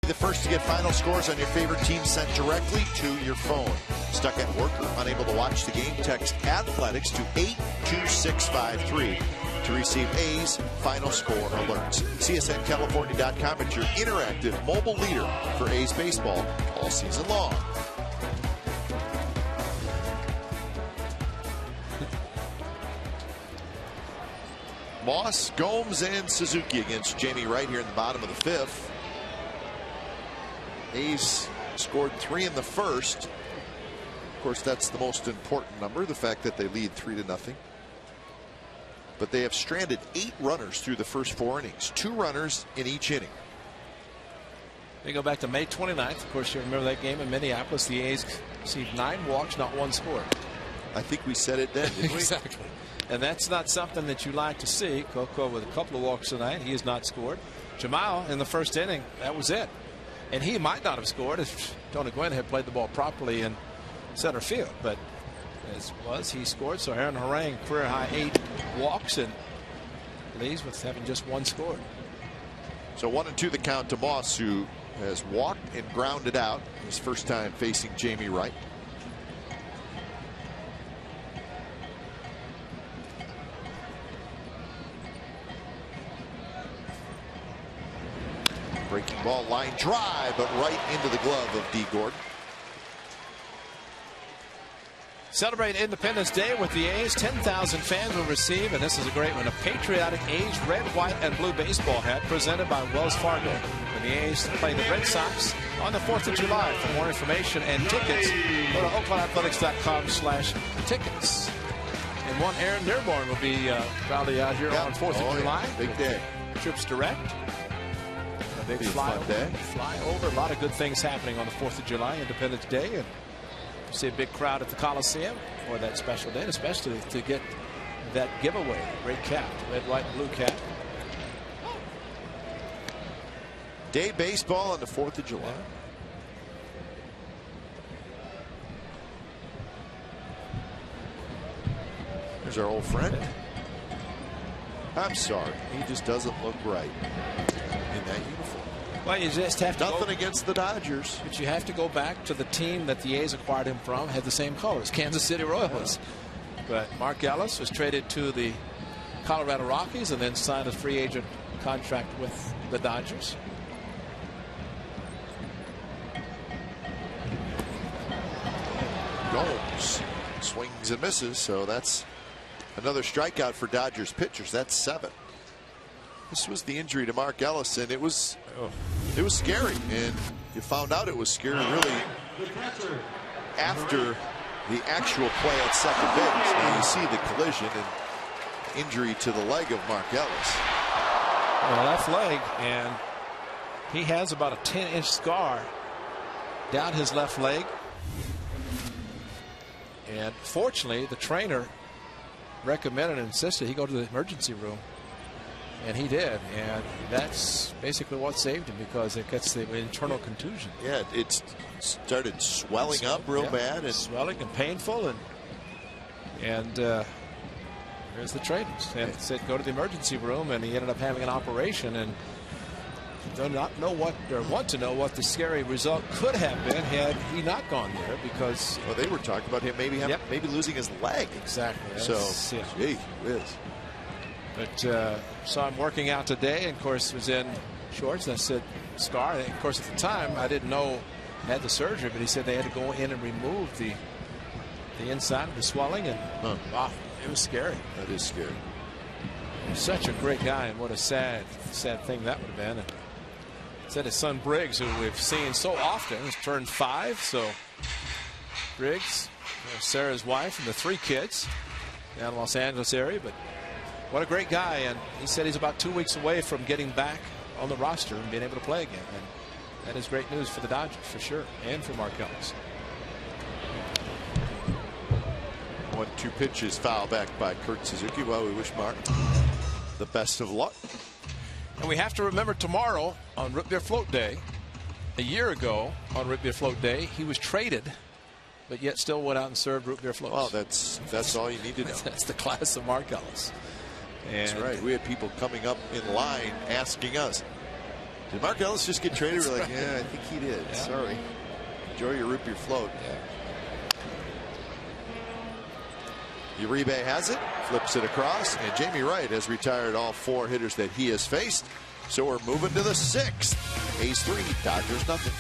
S2: The first to get final scores on your favorite team sent directly to your phone. Stuck at work or unable to watch the game, text Athletics to 82653 to receive A's final score alerts. CSNCalifornia.com is your interactive mobile leader for A's baseball all season long. Moss, Gomes, and Suzuki against Jamie Wright here in the bottom of the fifth. A's scored 3 in the first. Of course, that's the most important number, the fact that they lead 3-0. But they have stranded 8 runners through the first 4 innings. 2 runners in each inning.
S3: They go back to May 29th. Of course, you remember that game in Minneapolis. The A's received 9 walks, not 1 scored.
S2: I think we said it then, didn't we?
S3: Exactly. And that's not something that you like to see. Coco with a couple of walks tonight. He has not scored. Jamal in the first inning, that was it. And he might not have scored if Tony Gwynn had played the ball properly in center field. But as was, he scored. So Aaron Harang, career high 8 walks, and leaves with having just 1 scored.
S2: So 1-2 the count to Moss, who has walked and grounded out his first time facing Jamie Wright. Breaking ball, line drive, but right into the glove of D. Gordon.
S3: Celebrate Independence Day with the A's. 10,000 fans will receive, and this is a great one, a patriotic A's red, white, and blue baseball hat presented by Wells Fargo. And the A's play the Red Sox on the 4th of July. For more information and tickets, go to oaklandathletics.com/tickets. And one Aaron Dearborn will be probably out here on 4th of July.
S2: Big day.
S3: Trips direct. A big fly over. A lot of good things happening on the 4th of July, Independence Day. And see a big crowd at the Coliseum for that special day, especially to get that giveaway, red cap, red, white, and blue cap.
S2: Day baseball on the 4th of July. There's our old friend. I'm sorry, he just doesn't look right in that uniform.
S3: Well, you just have to
S2: nothing against the Dodgers,
S3: but you have to go back to the team that the A's acquired him from. Had the same colors, Kansas City Royals. But Mark Ellis was traded to the Colorado Rockies and then signed a free agent contract with the Dodgers.
S2: Gomes swings and misses, so that's another strikeout for Dodgers pitchers. That's 7. This was the injury to Mark Ellis, and it was scary, and you found out it was scary really after the actual play at second base. Now you see the collision and injury to the leg of Mark Ellis.
S3: Well, left leg, and he has about a 10-inch scar down his left leg. And fortunately, the trainer recommended and insisted he go to the emergency room. And he did. And that's basically what saved him, because it gets the internal contusion.
S2: Yeah, it started swelling up real bad. And
S3: swelling and painful. And there's the trainers. And said go to the emergency room, and he ended up having an operation. And do not know what, or want to know what the scary result could have been had he not gone there, because
S2: they were talking about him maybe losing his leg.
S3: Exactly.
S2: So gee whiz.
S3: But saw him working out today, and of course was in shorts. And I said scar. And of course at the time I didn't know he had the surgery, but he said they had to go in and remove the inside of the swelling, and wow, it was scary.
S2: That is scary.
S3: He's such a great guy, and what a sad thing that would have been. And said his son Briggs, who we've seen so often, has turned 5. So Briggs, Sarah's wife, and the 3 kids down in the Los Angeles area. But what a great guy. And he said he's about 2 weeks away from getting back on the roster and being able to play again. And that is great news for the Dodgers, for sure, and for Mark Ellis.
S2: 1-2 pitches, foul back by Kurt Suzuki. Well, we wish Mark the best of luck.
S3: And we have to remember tomorrow on Root Beer Float Day, a year ago on Root Beer Float Day, he was traded, but yet still went out and served root beer floats.
S2: Well, that's all you need to know.
S3: That's the class of Mark Ellis. And
S2: that's right. We had people coming up in line asking us, did Mark Ellis just get traded? We're like, yeah, I think he did. Yeah. Sorry. Enjoy your root beer float. Yeah. Uribe has it, flips it across, and Jamie Wright has retired all 4 hitters that he has faced. So we're moving to the 6th. A's 3, Dodgers nothing.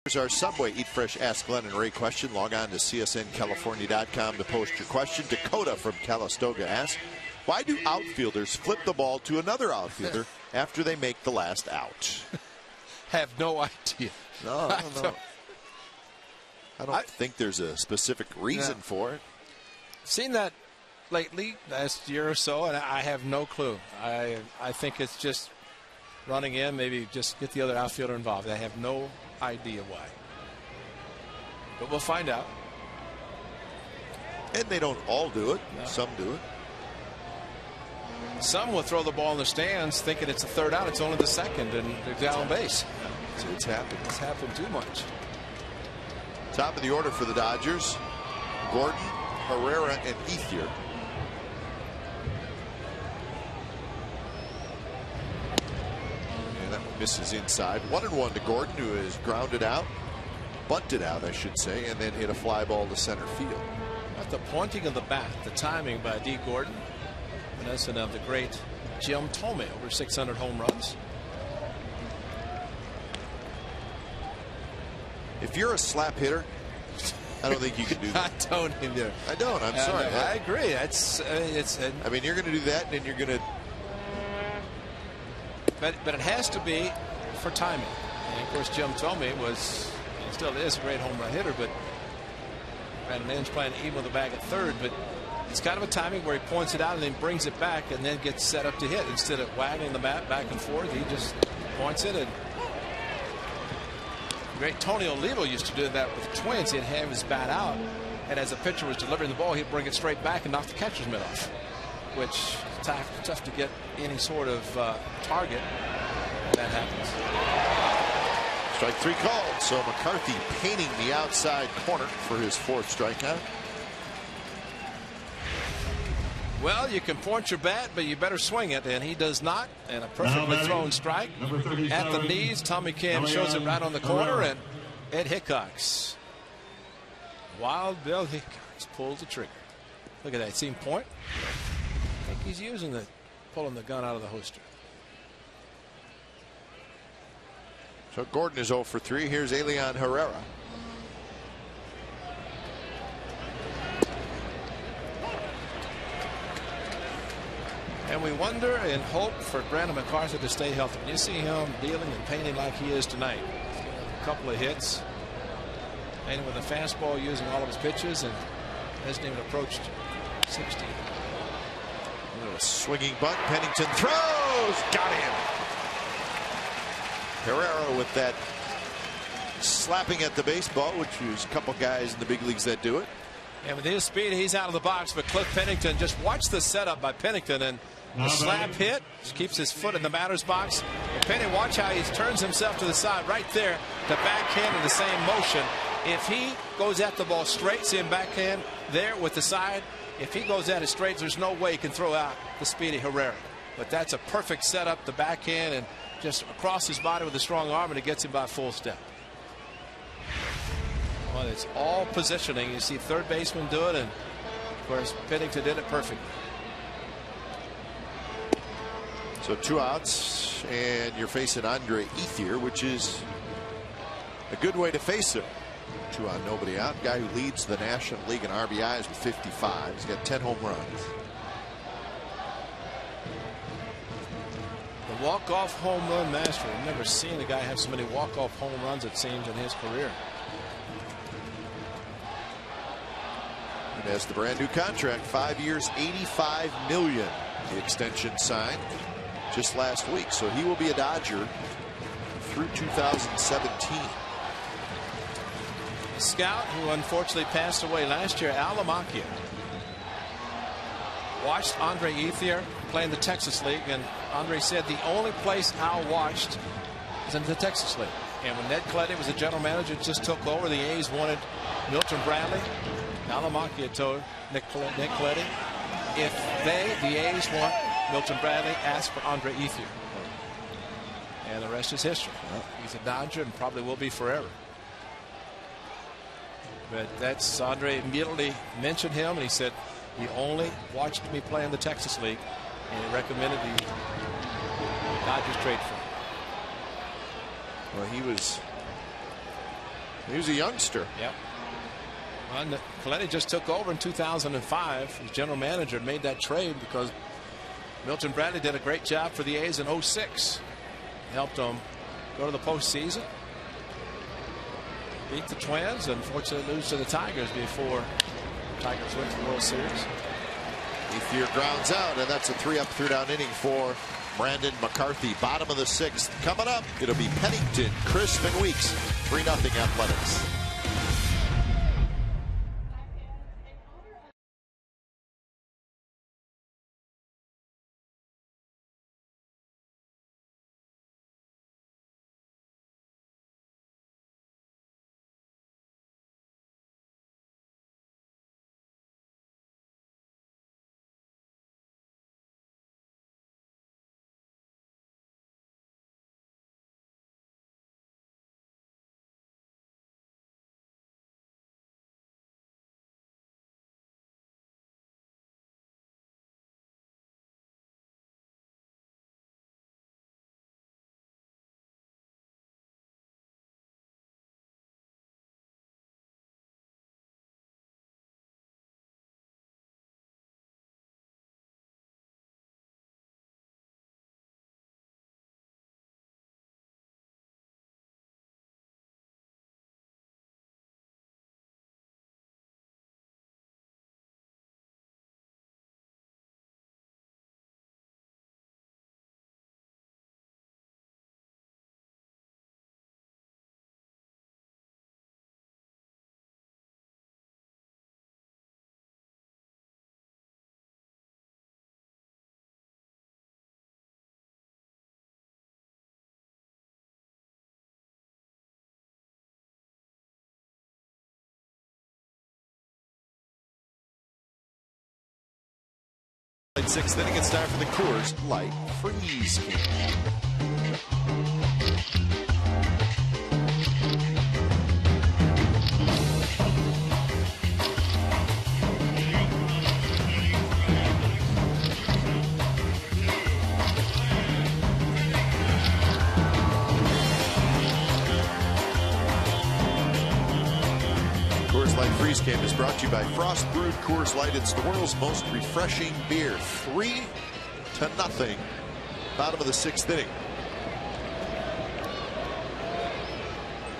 S2: Here's our Subway Eat Fresh Ask Glenn and Ray question. Log on to csncalifornia.com to post your question. Dakota from Calistoga asks, why do outfielders flip the ball to another outfielder after they make the last out?
S3: Have no idea.
S2: No, I don't know. I don't think there's a specific reason for it.
S3: Seen that lately, last year or so, and I have no clue. I think it's just running in, maybe just get the other outfielder involved. I have no idea why. But we'll find out.
S2: And they don't all do it. No. Some do it.
S3: Some will throw the ball in the stands thinking it's a third out. It's only the second, and they're down on base.
S2: So it's happened.
S3: It's happened too much.
S2: Top of the order for the Dodgers: Gordon, Herrera, and Ethier. And that one misses inside. 1-1 to Gordon, who is grounded out, bunted out, I should say, and then hit a fly ball to center field.
S3: At the pointing of the bat, the timing by D. Gordon, reminiscent of the great Jim Thome, over 600 home runs.
S2: If you're a slap hitter, I don't think you can do that.
S3: I don't either.
S2: I don't. I'm sorry.
S3: I agree. It's.
S2: I mean, you're going to do that, and then you're going to.
S3: But it has to be for timing. And of course, Jim Thome was, and still is, a great home run hitter, but Brandon Inge playing even with the bag at third. But it's kind of a timing where he points it out and then brings it back and then gets set up to hit. Instead of wagging the bat back and forth, he just points it. And great Tony Olivo used to do that with the Twins. He'd have his bat out, and as a pitcher was delivering the ball, he'd bring it straight back and knock the catcher's mitt off, which is tough to get any sort of target when that happens.
S2: Strike 3 called. So McCarthy painting the outside corner for his 4th strikeout.
S3: Well, you can point your bat, but you better swing it, and he does not. And a perfectly thrown strike at the knees. Tommy Cam shows it right on the corner, and Ed Hickox, Wild Bill Hickox, pulls the trigger. Look at that. See him point? I think he's pulling the gun out of the holster.
S2: So Gordon is 0 for 3. Here's Elian Herrera.
S3: And we wonder and hope for Brandon McCarthy to stay healthy. When you see him dealing and painting like he is tonight, a couple of hits, and with a fastball using all of his pitches, and hasn't even approached 60.
S2: A swinging bunt. Pennington throws. Got him. Herrera with that slapping at the baseball, which is a couple guys in the big leagues that do it.
S3: And with his speed, he's out of the box. But Cliff Pennington, just watch the setup by Pennington, and the slap hit, just keeps his foot in the batter's box. And Penny, watch how he turns himself to the side right there. The backhand in the same motion. If he goes at the ball straight, see him backhand there with the side. If he goes at it straight, there's no way he can throw out the speedy Herrera. But that's a perfect setup, the backhand, and just across his body with a strong arm, and it gets him by full step. Well, it's all positioning. You see third baseman do it, and of course Pennington did it perfectly.
S2: So 2 outs, and you're facing Andre Ethier, which is a good way to face him. 2 on, nobody out. Guy who leads the National League in RBIs with 55. He's got 10 home runs.
S3: The walk-off home run master. I've never seen a guy have so many walk-off home runs, it seems, in his career.
S2: And has the brand new contract, 5 years, $85 million. The extension signed just last week, so he will be a Dodger through 2017.
S3: A scout who unfortunately passed away last year, Al Lamacchia, watched Andre Ethier play in the Texas League, and Andre said the only place Al watched was in the Texas League. And when Ned Cleddy was the general manager, just took over, the A's wanted Milton Bradley. Al Lamacchia told Nick Cleddy, if the A's want Milton Bradley, ask for Andre Ethier. And the rest is history. He's a Dodger and probably will be forever. But that's, Andre immediately mentioned him, and he said he only watched me play in the Texas League, and he recommended the Dodgers trade for him.
S2: Well, he was a youngster.
S3: Yep. Well, Coletti just took over in 2005 as general manager, and made that trade because Milton Bradley did a great job for the A's in 06. Helped them go to the postseason, beat the Twins, and unfortunately lose to the Tigers before the Tigers went to the World Series.
S2: Ethier grounds out, and that's a 3-up, 3-down inning for Brandon McCarthy. Bottom of the 6th. Coming up, it'll be Pennington, Crisp, and Weeks. 3-0 Athletics. Mid-sixth inning, it's time for the Coors Light Freeze Game. Coors Light Freeze Game is brought to you by Frost Brewed Coors Light. It's the world's most refreshing beer. 3-0. Bottom of the sixth inning.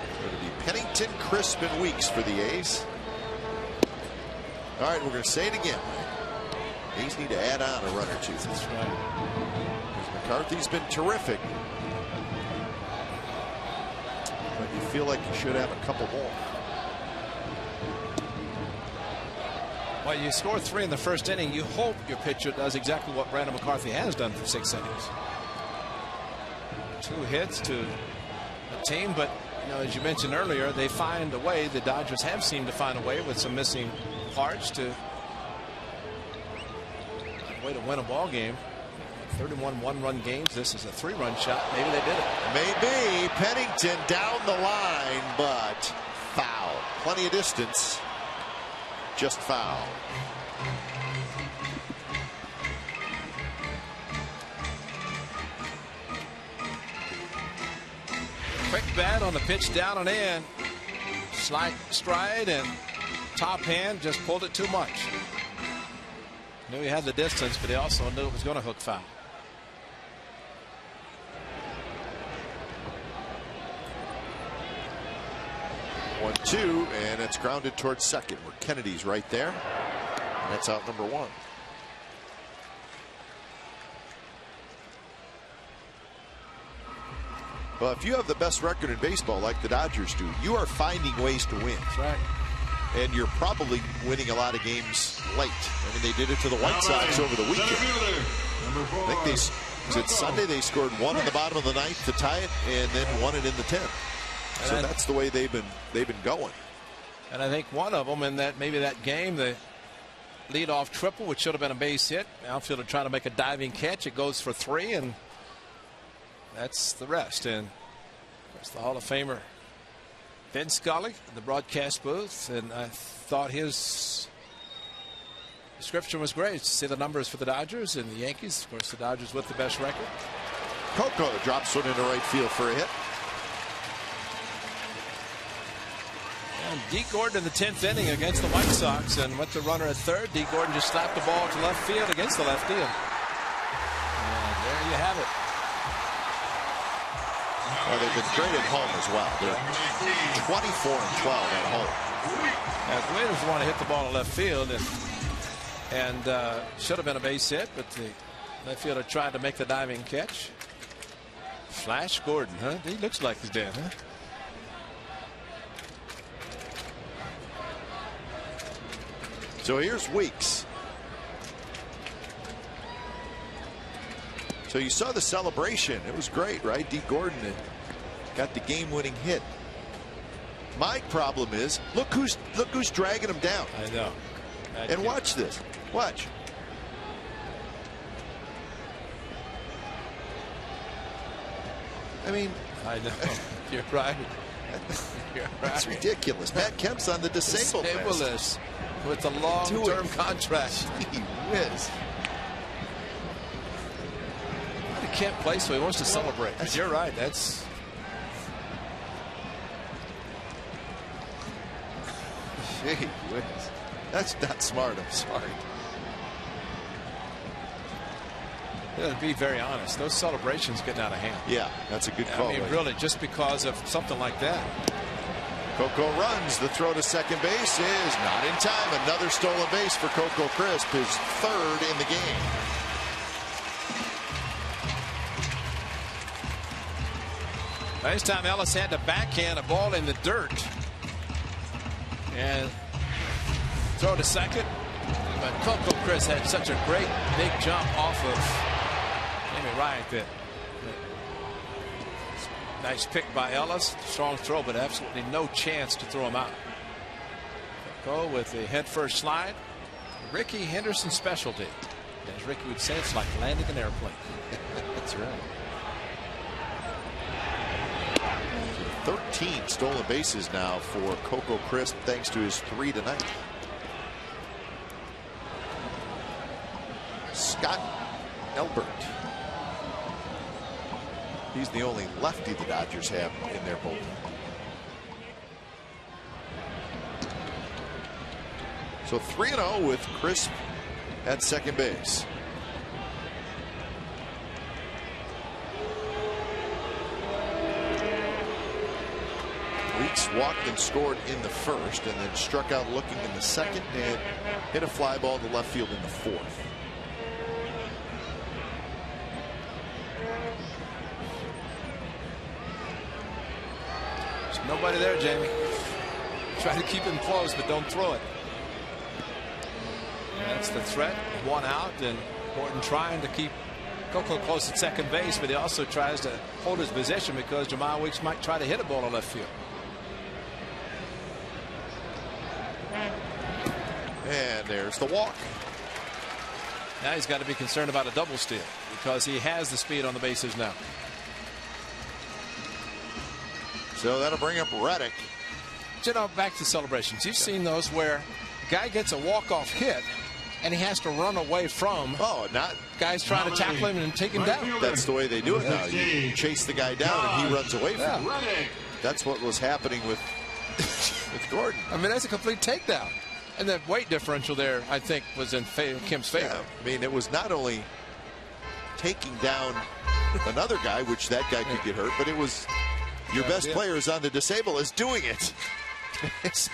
S2: It's going to be Pennington, Crisp, and Weeks for the A's. All right, we're going to say it again. A's need to add on a run or two. That's right. Because McCarthy's been terrific. But you feel like you should have a couple more.
S3: Well, you score 3 in the first inning. You hope your pitcher does exactly what Brandon McCarthy has done for 6 innings. 2 hits to the team, but you know, as you mentioned earlier, they find a way. The Dodgers have seemed to find a way with some missing parts to win a ball game. 31 one-run games. This is a 3-run shot. Maybe they did it.
S2: Maybe. Pennington down the line, but foul. Plenty of distance. Just foul.
S3: Quick bat on the pitch down and in. Slight stride and top hand just pulled it too much. Knew he had the distance, but he also knew it was going to hook foul.
S2: One, two, and it's grounded towards second where Kennedy's right there. That's out number 1. Well, if you have the best record in baseball like the Dodgers do, you are finding ways to win.
S3: That's right.
S2: And you're probably winning a lot of games late. I mean, they did it to the White Sox over the weekend. I think was it Sunday they scored 1 in the bottom of the 9th to tie it, and then won it in the 10th. So that's the way they've been going.
S3: And I think one of them in that game, the leadoff triple, which should have been a base hit. Outfielder trying to make a diving catch. It goes for 3, and that's the rest. And of course, the Hall of Famer Vin Scully in the broadcast booth, and I thought his description was great. See the numbers for the Dodgers and the Yankees. Of course, the Dodgers with the best record.
S2: Coco drops one into right field for a hit.
S3: And D. Gordon in the 10th inning against the White Sox, and with the runner at third, D. Gordon just slapped the ball to left field against the lefty. And there you have it.
S2: Well, they've been great at home as well. They're 24 and 12 at home.
S3: Now, the Raiders want to hit the ball to left field, and should have been a base hit, but the left fielder tried to make the diving catch. Flash Gordon, huh? He looks like he's dead, huh?
S2: So here's Weeks. So you saw the celebration. It was great, right? D. Gordon got the game-winning hit. My problem is, look who's dragging him down.
S3: I know.
S2: And watch this. Watch. I mean,
S3: I know. You're right. You're right.
S2: That's ridiculous. Matt Kemp's on the disabled
S3: list with a long-term contract.
S2: Gee whiz.
S3: He can't play, so he wants to celebrate. You're right. That's.
S2: Gee whiz. That's not smart. I'm sorry.
S3: To be very honest, those celebrations getting out of hand.
S2: Yeah, that's a good call.
S3: I mean, really, just because of something like that.
S2: Coco runs. The throw to second base is not in time. Another stolen base for Coco Crisp, his 3rd in the game.
S3: Last time Ellis had to backhand a ball in the dirt and throw to second. But Coco Crisp had such a great big jump off of Amy Wright there. Nice pick by Ellis. Strong throw, but absolutely no chance to throw him out. Go with the head first slide. Ricky Henderson specialty. As Ricky would say, it's like landing an airplane.
S2: That's right. 13 stolen bases now for Coco Crisp, thanks to his 3 tonight. Scott Elbert. He's the only lefty the Dodgers have in their bullpen. So 3-0 with Crisp at second base. Weeks walked and scored in the first, and then struck out looking in the second, and hit a fly ball to left field in the fourth.
S3: There's nobody there, Jamie. Try to keep him close, but don't throw it. That's the threat. 1 out, and Morton trying to keep Coco close at second base, but he also tries to hold his position because Jamal Weeks might try to hit a ball in left field.
S2: And there's the walk.
S3: Now he's got to be concerned about a double steal because he has the speed on the bases now.
S2: So that'll bring up Reddick.
S3: You know, back to celebrations. You've seen those where a guy gets a walk-off hit and he has to run away from.
S2: Oh, not
S3: guys trying to tackle him and take him down.
S2: That's the way they do it now. You chase the guy down and he runs away from you. That's what was happening with Gordon.
S3: I mean, that's a complete takedown. And the weight differential there, I think, was in Kim's favor.
S2: Yeah, I mean, it was not only taking down another guy, which that guy could get hurt, but it was your best players on the disabled is doing it. It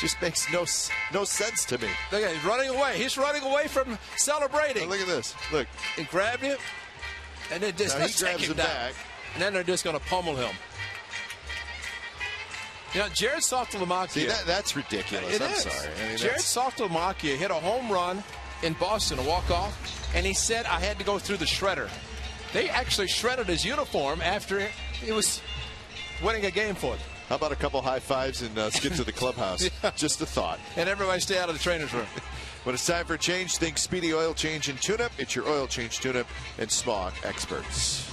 S2: just makes no sense to me.
S3: Look at him, he's running away. He's running away from celebrating.
S2: Oh, look at this. Look.
S3: He grabbed him, and then just
S2: he grabs him back.
S3: And then they're just going to pummel him. You know, Jared Softalamakia.
S2: See, that's ridiculous. I'm sorry. I mean,
S3: Jared Softalamakia hit a home run in Boston, a walk-off, and he said, I had to go through the shredder. They actually shredded his uniform after he was winning a game for them.
S2: How about a couple high fives and skip to the clubhouse?
S3: Yeah.
S2: Just a thought.
S3: And everybody stay out of the trainer's room.
S2: When it's time for a change, think Speedy Oil Change and Tune-Up. It's your oil change tune-up and smog experts.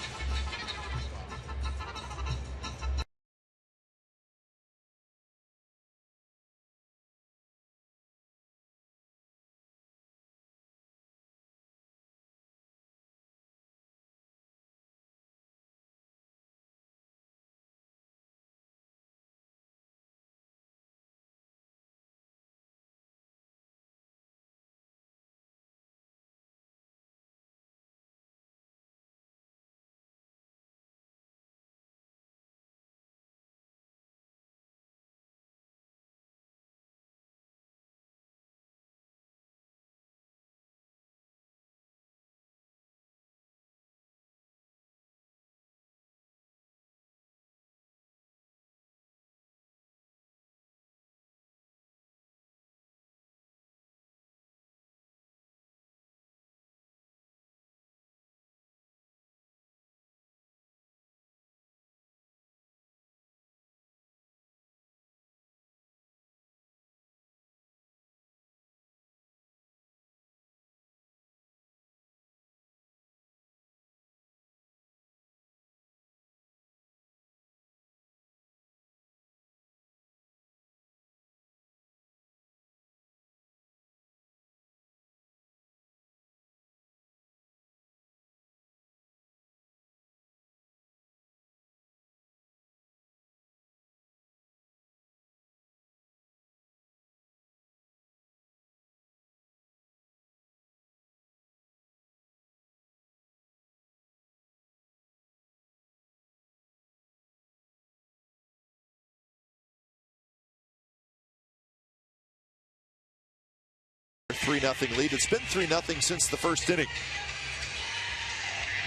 S2: A 3-0 lead. It's been 3-0 since the first inning.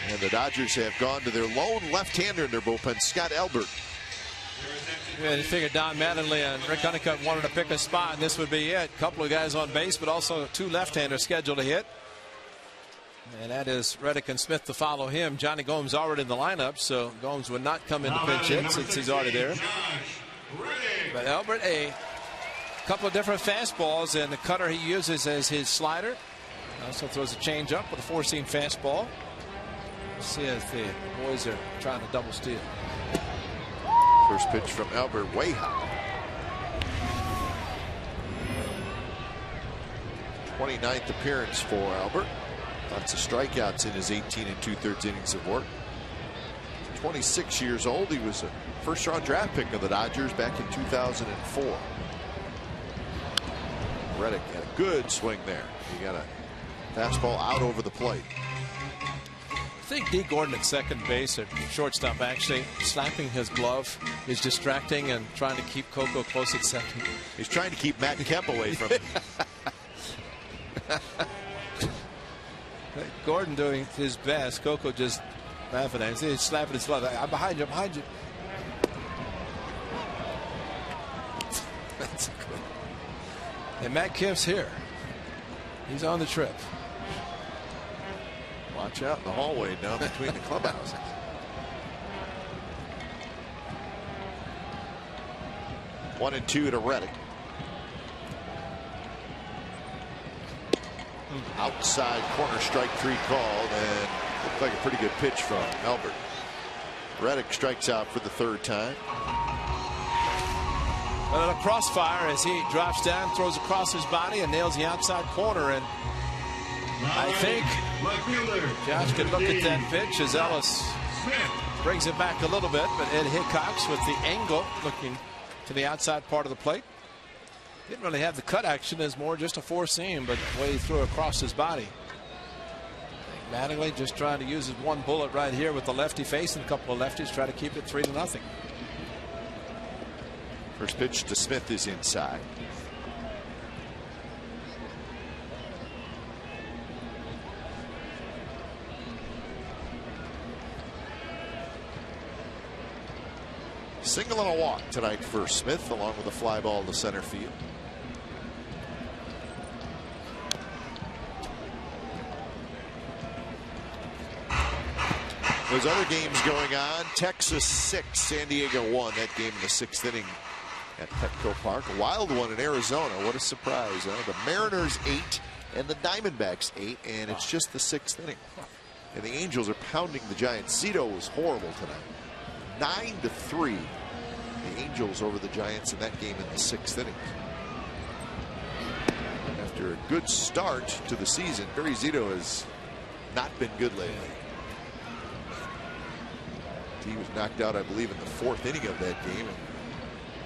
S2: And the Dodgers have gone to their lone left-hander in their bullpen, Scott Elbert.
S3: Yeah, they figured Don Mattingly and Rick Honeycutt wanted to pick a spot, and this would be it. A couple of guys on base, but also 2 left-handers scheduled to hit. And that is Reddick and Smith to follow him. Johnny Gomes already in the lineup, so Gomes would not come into pinch hit since he's already there. But Elbert, a couple of different fastballs, and the cutter he uses as his slider. Also throws a change up with a four-seam fastball. See as the boys are trying to double steal.
S2: First pitch from Albert, way high. 29th appearance for Albert. Lots of strikeouts in his 18 2/3 innings of work. 26 years old. He was a first-round draft pick of the Dodgers back in 2004. Reddick had a good swing there. He got a fastball out over the plate.
S3: I think D. Gordon at second base or shortstop actually slapping his glove is distracting and trying to keep Coco close at second.
S2: He's trying to keep Matt Kemp away from him.
S3: Gordon doing his best. Coco just laughing at him. He's slapping his glove. I'm behind you. I'm behind you. That's good. And Matt Kemp's here. He's on the trip.
S2: Watch out in the hallway down between the clubhouses. 1-2 to Reddick. Outside corner, strike 3 called, and looked like a pretty good pitch from Albert. Reddick strikes out for the 3rd time.
S3: Well, a crossfire as he drops down, throws across his body, and nails the outside corner. And I think Josh could look at that pitch as Ellis brings it back a little bit, but Ed Hickox with the angle looking to the outside part of the plate. Didn't really have the cut action, as more just a four-seam, but the way he threw across his body. Mattingly just trying to use his one bullet right here with the lefty face and a couple of lefties, try to keep it 3-0.
S2: First pitch to Smith is inside. Single and a walk tonight for Smith, along with a fly ball to center field. There's other games going on. Texas 6, San Diego 1. That game in the 6th inning at Petco Park. A wild one in Arizona. What a surprise. The Mariners 8 and the Diamondbacks 8, and it's just the 6th inning. And the Angels are pounding the Giants. Zito was horrible tonight. 9-3. The Angels over the Giants in that game in the 6th inning. After a good start to the season, Barry Zito has not been good lately. He was knocked out, I believe, in the 4th inning of that game.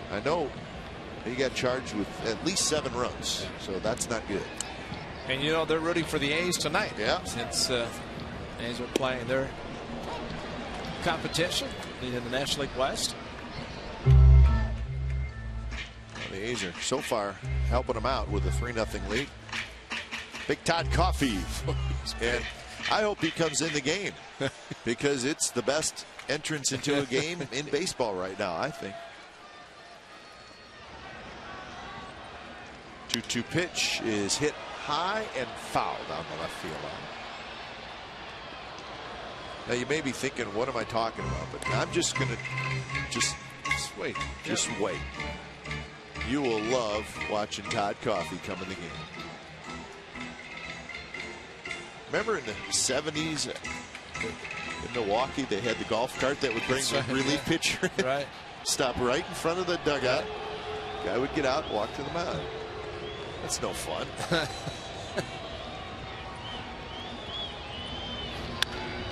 S2: And I know he got charged with at least 7 runs, so that's not good.
S3: And you know they're rooting for the A's tonight.
S2: Yeah.
S3: Since A's are playing their competition in the National League West.
S2: Well, the A's are so far helping them out with a 3-0 lead. Big Todd Coffey. And I hope he comes in the game because it's the best entrance into a game in baseball right now, I think. 2-2 pitch is hit high and foul down the left field line. Now you may be thinking, what am I talking about? But I'm just going to just wait. Just wait. You will love watching Todd Coffey come in the game. Remember in the 70s in Milwaukee, they had the golf cart that would bring the relief pitcher in.
S3: Right.
S2: Stop right in front of the dugout. Guy would get out and walk to the mound. That's no fun.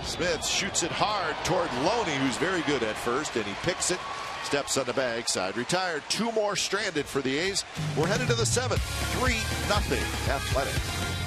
S2: Smith shoots it hard toward Loney, who's very good at first, and he picks it, steps on the bag side, retired. 2 more stranded for the A's. We're headed to the 7th. 3-0 Athletics.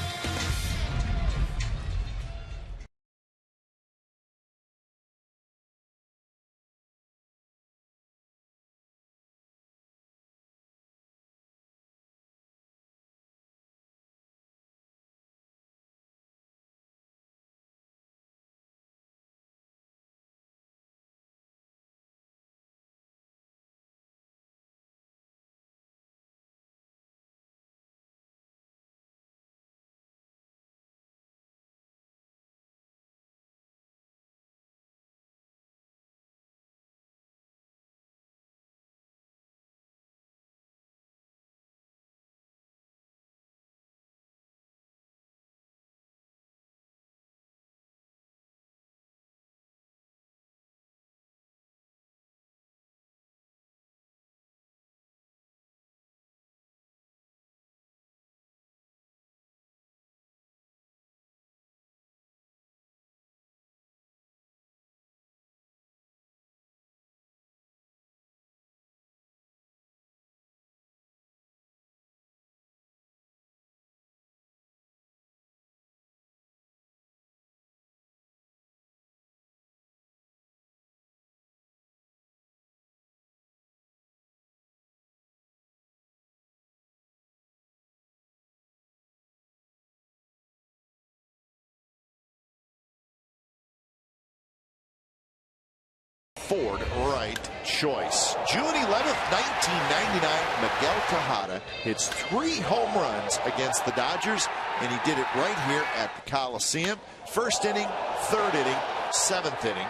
S2: Ford right choice. June 11th, 1999, Miguel Tejada hits 3 home runs against the Dodgers, and he did it right here at the Coliseum. First inning, third inning, seventh inning.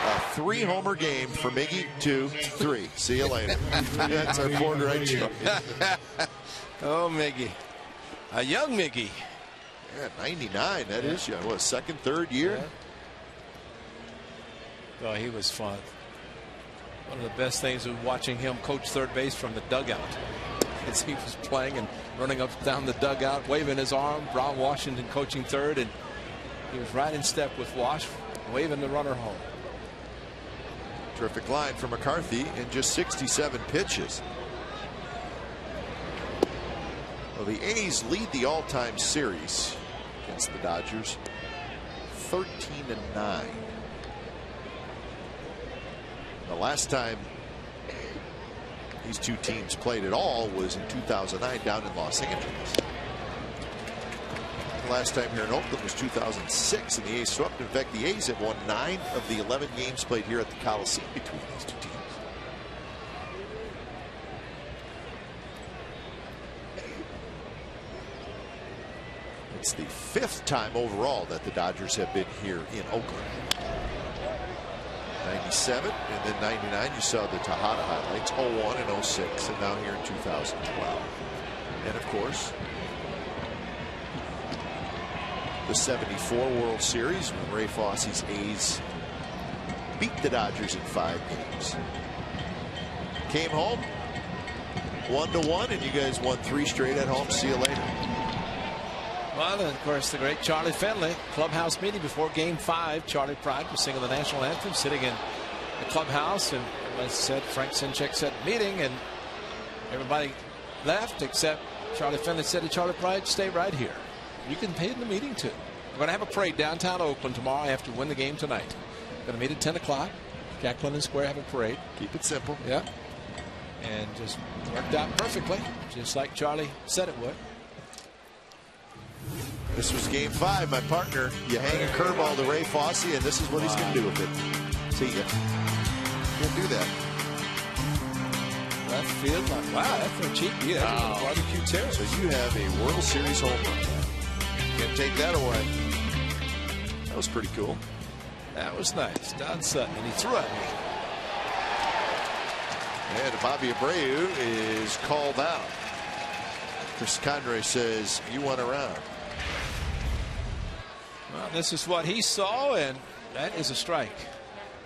S2: A 3-homer game for Miggy. 2, 3. See you later. That's our Ford right choice.
S3: Oh, Miggy. A young Miggy.
S2: Yeah, 99. That is young. What, second, third year?
S3: Yeah. Oh, he was fun. One of the best things was watching him coach third base from the dugout. As he was playing and running up and down the dugout, waving his arm. Ron Washington coaching third, and he was right in step with Wash, waving the runner home.
S2: Terrific line for McCarthy in just 67 pitches. Well, the A's lead the all-time series against the Dodgers 13-9. The last time these two teams played at all was in 2009 down in Los Angeles. The last time here in Oakland was 2006, and the A's swept. In fact, the A's have won 9 of the 11 games played here at the Coliseum between these two teams. It's the 5th time overall that the Dodgers have been here in Oakland. 97 and then 99. You saw the Tejada highlights. 01 and 06, and now here in 2012. And of course, the 74 World Series when Ray Fosse's A's beat the Dodgers in 5 games. Came home 1-1, and you guys won 3 straight at home. See you later.
S3: Well, and of course, the great Charlie Finley, clubhouse meeting before Game 5. Charlie Pride was singing the national anthem, sitting in the clubhouse, and as I said, Frank Sinchek said meeting, and everybody left except Charlie Finley said to Charlie Pride, "Stay right here. You can pay in the meeting too. We're going to have a parade downtown Oakland tomorrow after we win the game tonight. Going to meet at 10 o'clock. Jack London Square, have a parade.
S2: Keep it simple."
S3: Yeah. And just worked out perfectly, just like Charlie said it would.
S2: This was Game 5. My partner, you hang a curveball to Ray Fosse, and this is what he's going to do with it. See ya. Can't do that.
S3: Left field, wow, that's a cheap beat. That's a barbecue terrace.
S2: So you have a World Series home run. Can't take that away. That was pretty cool.
S3: That was nice. Don Sutton, and he threw at me.
S2: And Bobby Abreu is called out. Chris Conroy says, "You went around."
S3: Well, this is what he saw, and that is a strike.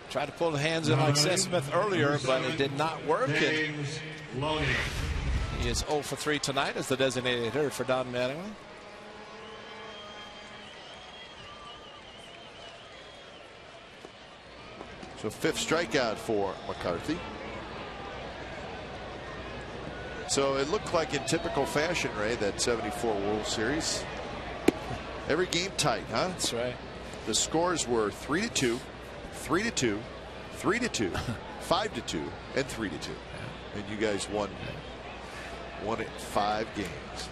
S3: Tried to pull the hands in like Seth Smith earlier, but it did not work. He is 0 for 3 tonight as the designated hitter for Don Mattingly.
S2: So 5th strikeout for McCarthy. So it looked like in typical fashion, Ray, that 74 World Series. Every game tight, huh?
S3: That's right.
S2: The scores were 3-2, 3-2, 3-2, 5-2, and 3-2. And you guys won it 5 games.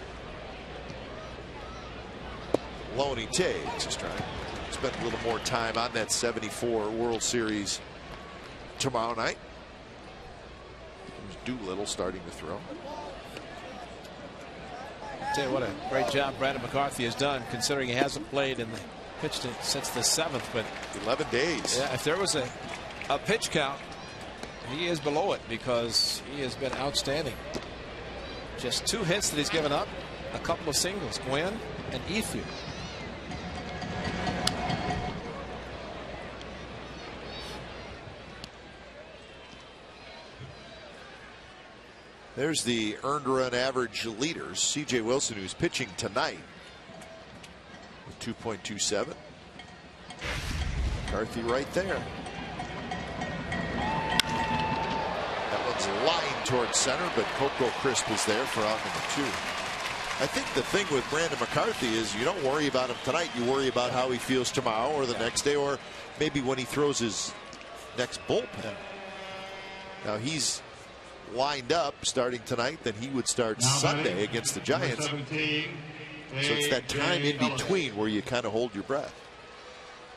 S2: Loney takes a strike. Spend a little more time on that 74 World Series tomorrow night. There's Doolittle starting to throw.
S3: I'll tell you what a great job Brandon McCarthy has done, considering he hasn't played in the pitched since the 7th. But
S2: 11 days.
S3: Yeah, if there was a pitch count, he is below it because he has been outstanding. Just 2 hits that he's given up, a couple of singles, Gwynn and Ethier.
S2: There's the earned run average leaders. C.J. Wilson, who's pitching tonight with 2.27. McCarthy right there. That one's lined towards center, but Coco Crisp is there for out number 2. I think the thing with Brandon McCarthy is you don't worry about him tonight. You worry about how he feels tomorrow or the next day, or maybe when he throws his next bullpen. Now he's lined up starting tonight, then he would start Sunday against the Giants. So it's that time in between where you kind of hold your breath.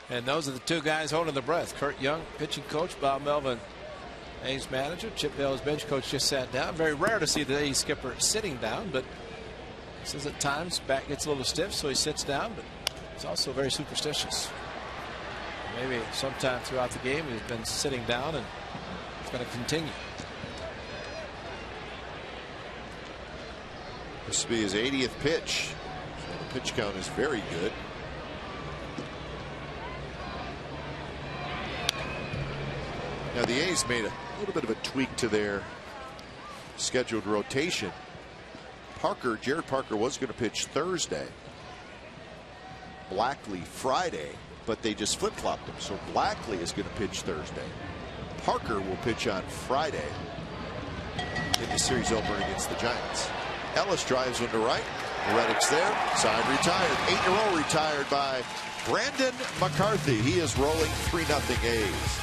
S3: And those are the two guys holding their breath. Kurt Young, pitching coach, Bob Melvin, A's manager. Chip Bell's bench coach just sat down. Very rare to see the A's skipper sitting down, but he says at times back gets a little stiff, so he sits down, but he's also very superstitious. Maybe sometime throughout the game he's been sitting down, and it's going to continue.
S2: This will be his 80th pitch. So the pitch count is very good. Now the A's made a little bit of a tweak to their scheduled rotation. Jared Parker was going to pitch Thursday. Blackley Friday, but they just flip-flopped him. So Blackley is going to pitch Thursday. Parker will pitch on Friday in the series opener against the Giants. Ellis drives one to right. Reddick's there. Side retired. 8 in a row retired by Brandon McCarthy. He is rolling 3-0 A's.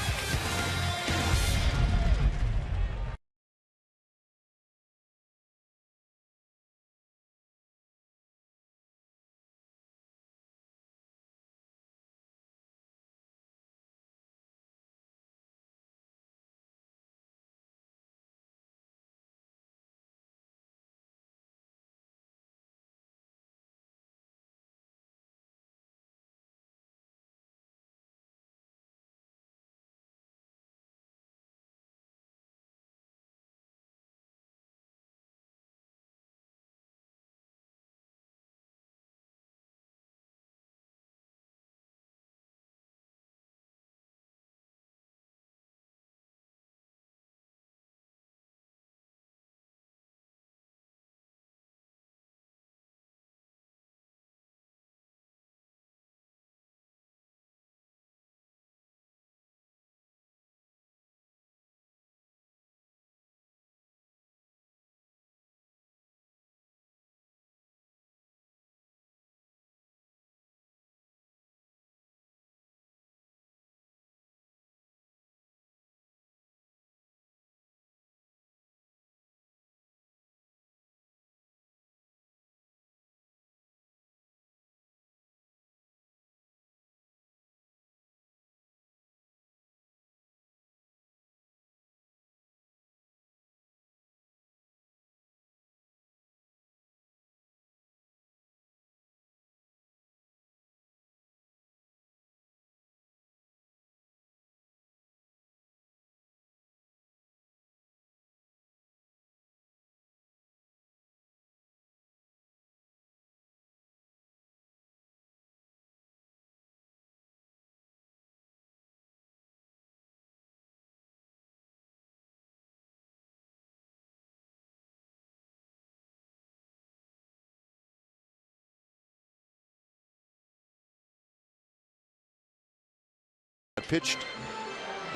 S2: Pitched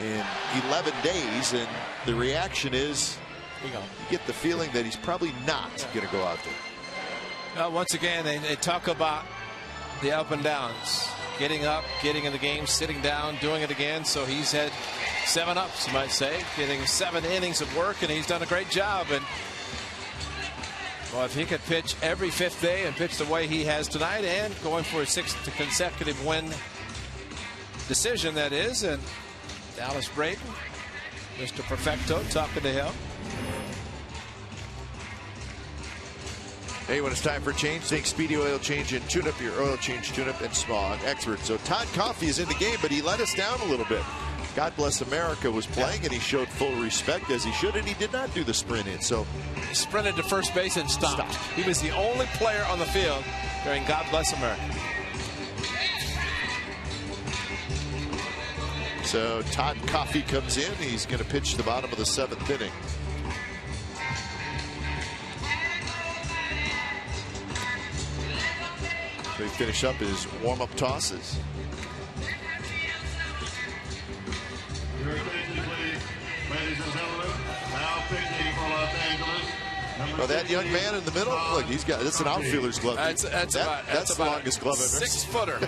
S2: in 11 days, and the reaction is you get the feeling that he's probably not going to go out there.
S3: Once again, they talk about the up and downs, getting up, getting in the game, sitting down, doing it again. So he's had 7 ups, you might say, getting 7 innings of work, and he's done a great job. And well, if he could pitch every 5th day and pitch the way he has tonight, and going for a 6th consecutive win decision, that is. And Dallas Braden, Mr. Perfecto, talking to him.
S2: Hey, when it's time for change, take Speedy Oil Change and tune up your oil change, tune up, and smog expert. So Todd Coffey is in the game, but he let us down a little bit. God Bless America was playing, and he showed full respect as he should, and he did not do the sprint in. So
S3: he sprinted to first base and stopped. He was the only player on the field during God Bless America.
S2: So Todd Coffey comes in. He's going to pitch the bottom of the 7th inning. So he finished up his warm-up tosses.
S4: Ladies and gentlemen, now pitching for Los Angeles.
S2: Oh, that young man in the middle, look, he's got, that's an outfielder's glove.
S3: That's
S2: the longest glove I've ever
S3: seen. 6-footer.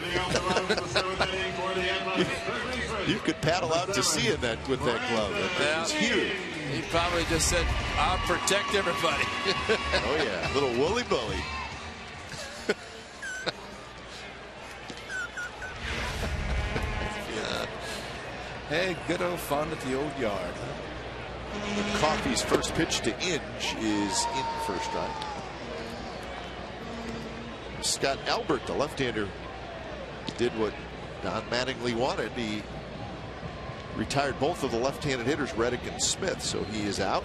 S2: You could paddle out to sea in that with that glove. That was huge.
S3: He probably just said, "I'll protect everybody."
S2: Oh yeah, little woolly bully.
S3: Hey, good old fun at the old yard.
S5: Coffey's first pitch to Inge is in first strike. Scott Albert, the left-hander, did what Don Mattingly wanted. He retired both of the left-handed hitters, Reddick and Smith, so he is out.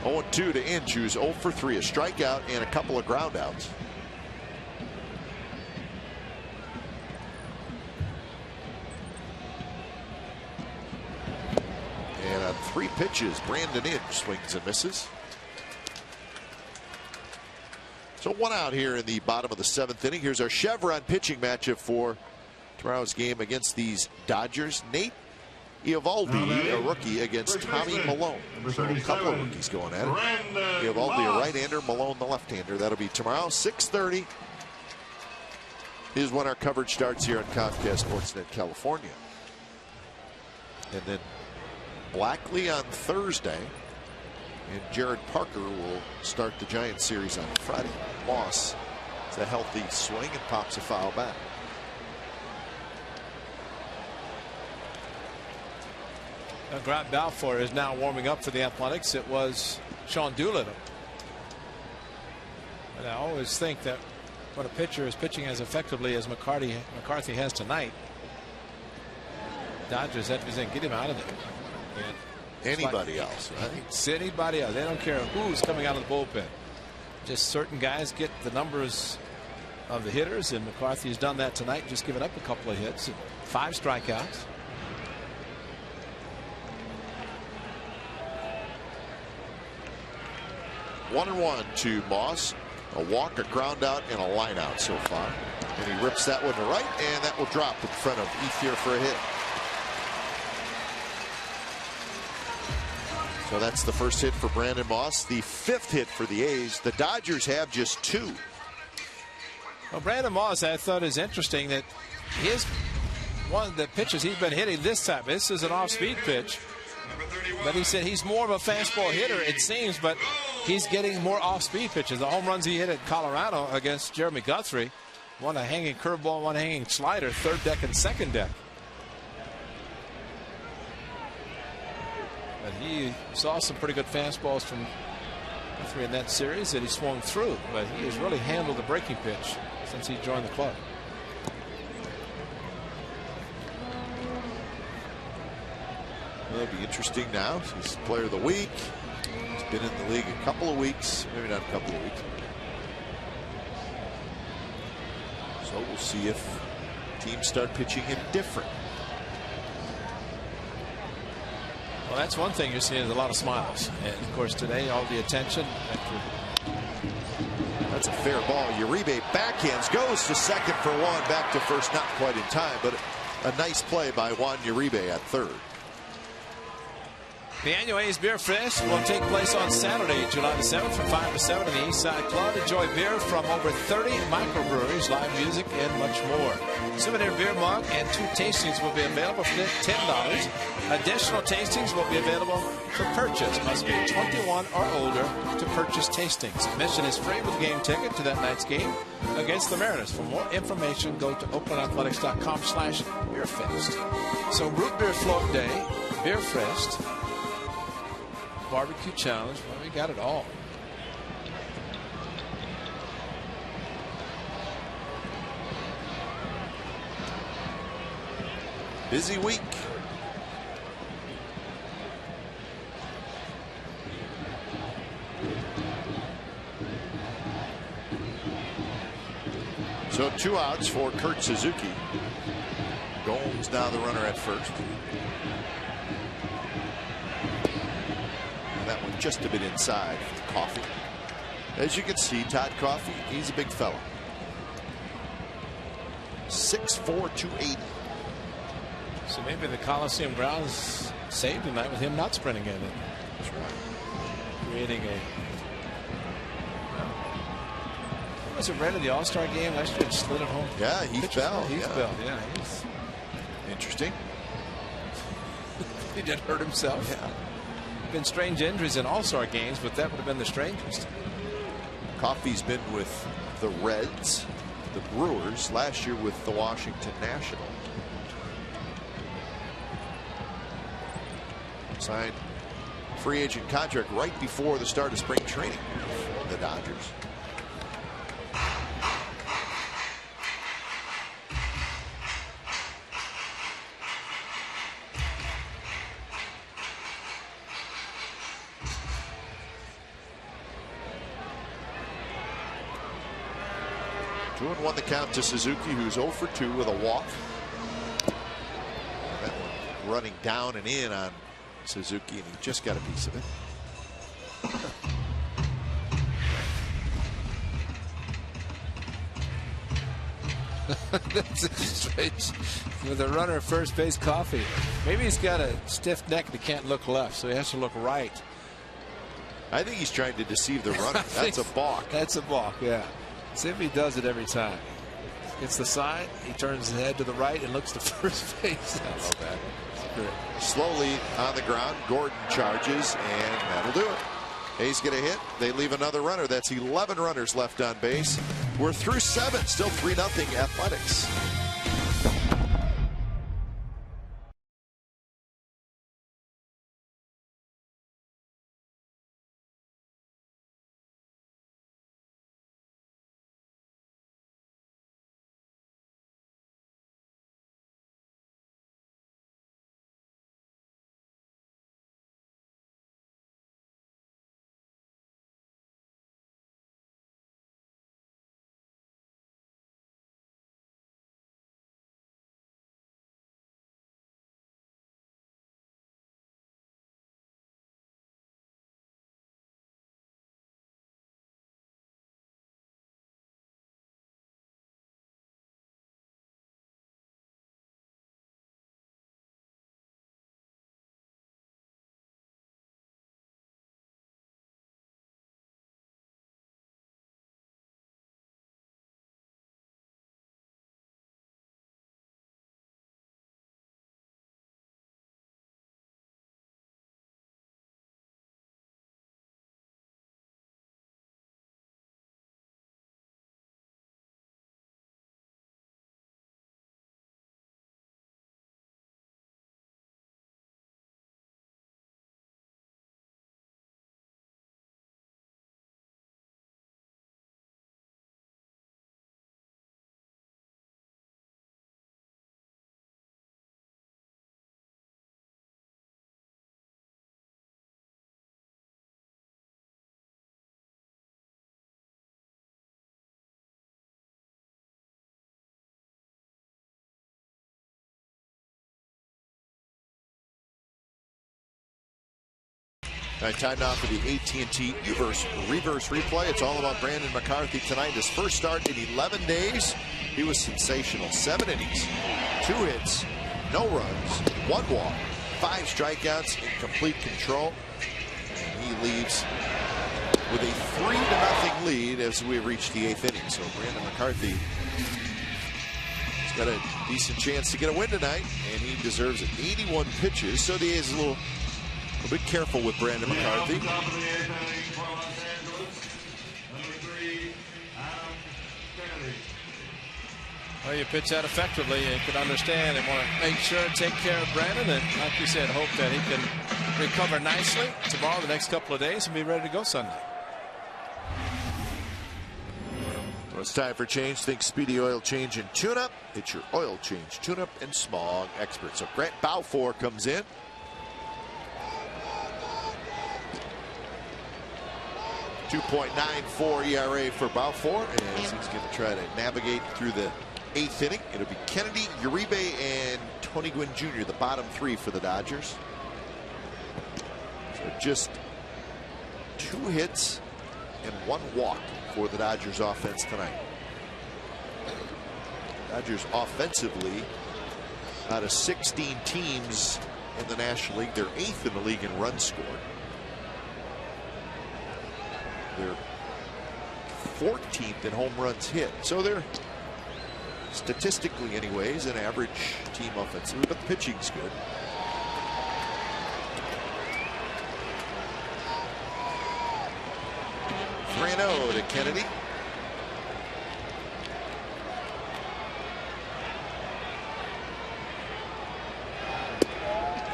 S5: Oh, 2 to Inge, who's 0 for 3, a strikeout and a couple of groundouts. And on 3 pitches, Brandon Inge swings and misses. So 1 out here in the bottom of the 7th inning. Here's our Chevron pitching matchup for tomorrow's game against these Dodgers. Nate Eovaldi, a rookie, against Tommy Malone. So a couple of rookies going at it. Eovaldi, a right-hander, Malone, the left-hander. That'll be tomorrow, 6:30. Is when our coverage starts here on Comcast Sportsnet California. And then Blackley on Thursday. And Jared Parker will start the Giants series on Friday. Moss is a healthy swing and pops a foul back.
S3: Grant Balfour is now warming up for the Athletics. It was Sean Doolittle. And I always think that when a pitcher is pitching as effectively as McCarthy has tonight, Dodgers have to get him out of there. And
S5: anybody else, right?
S3: It's anybody else. They don't care who's coming out of the bullpen. Just certain guys get the numbers of the hitters, and McCarthy has done that tonight, just given up a couple of hits and 5 strikeouts.
S5: 1-1 to Moss. A walk, a ground out, and a line out so far. And he rips that one to right, and that will drop in front of Ethier for a hit. So that's the first hit for Brandon Moss, the 5th hit for the A's. The Dodgers have just 2.
S3: Well, Brandon Moss, I thought, is interesting that one of the pitches he's been hitting this time. This is an off-speed pitch. But he said he's more of a fastball hitter, it seems, but he's getting more off-speed pitches. The home runs he hit at Colorado against Jeremy Guthrie, one a hanging curveball, one hanging slider, 3rd deck and 2nd deck. But he saw some pretty good fastballs from Guthrie in that series that he swung through, but he has really handled the breaking pitch since he joined the club.
S5: It'll be interesting now. He's player of the week. He's been in the league a couple of weeks, maybe not a couple of weeks. So we'll see if teams start pitching him different.
S3: Well, that's one thing you're seeing is a lot of smiles. And of course today all the attention after.
S5: That's a fair ball. Uribe backhands, goes to second for 1, back to first, not quite in time, but a nice play by Juan Uribe at 3rd.
S3: The annual A's Beer Fest will take place on Saturday, July the 7th from 5 to 7 in the East Side Club. Enjoy beer from over 30 microbreweries, live music, and much more. Souvenir beer mug and 2 tastings will be available for $10. Additional tastings will be available for purchase. Must be 21 or older to purchase tastings. Admission is free with a game ticket to that night's game against the Mariners. For more information, go to oaklandathletics.com/beerfest. So root beer float day, Beer Fest, barbecue challenge. Well, we got it all.
S5: Busy week. So 2 outs for Kurt Suzuki. Gomes now the runner at first. That one just a bit inside for Coffey. As you can see, Todd Coffey, he's a big fella. 6'4", 280.
S3: So maybe the Coliseum grounds saved tonight with him not sprinting in it.
S5: That's right.
S3: Creating a. Was it right at the All-Star game last year? Slid it home.
S5: Yeah, Heath Bell.
S3: Yeah, he's
S5: interesting.
S3: He did hurt himself.
S5: Yeah.
S3: been strange injuries in All-Star games, but that would have been the strangest.
S5: Coffey's been with the Reds, the Brewers, last year with the Washington National. Signed free agent contract right before the start of spring training for the Dodgers. Two and one the count to Suzuki, who's 0 for 2 with a walk. That one running down and in on Suzuki, and he just got a piece of it.
S3: That's strange. With a runner at first base, Coffey. Maybe he's got a stiff neck and he can't look left, so he has to look right.
S5: I think he's trying to deceive the runner. That's a balk.
S3: That's a balk, yeah. See if he does it every time. Gets the sign, he turns his head to the right and looks to first base. I love that.
S5: Slowly on the ground, Gordon charges, and that'll do it. Hayes get a hit. They leave another runner. That's 11 runners left on base. We're through 7. Still 3-0 Athletics. All right, time now for the AT&T reverse replay. It's all about Brandon McCarthy tonight. His first start in 11 days. He was sensational. 7 innings, 2 hits, no runs, 1 walk, 5 strikeouts in complete control. And he leaves with a 3-0 lead as we reach the 8th inning. So Brandon McCarthy has got a decent chance to get a win tonight, and he deserves it. 81 pitches, so the A's a bit careful with Brandon McCarthy.
S3: Well, you pitch that effectively, you can understand and want to make sure and take care of Brandon, and like you said, hope that he can recover nicely tomorrow, the next couple of days, and be ready to go Sunday.
S5: Well, it's time for change. Think Speedy Oil Change and Tune-Up. It's your oil change, tune-up, and smog expert. So Grant Balfour comes in. .94 ERA for Balfour, as he's going to try to navigate through the 8th inning. It'll be Kennedy, Uribe, and Tony Gwynn Jr., the bottom 3 for the Dodgers. So just 2 hits and 1 walk for the Dodgers offense tonight. Dodgers offensively, out of 16 teams in the National League, they're 8th in the league in runs scored. They're 14th in home runs hit. So they're statistically anyways an average team offensively, but the pitching's good. 2-0 to Kennedy.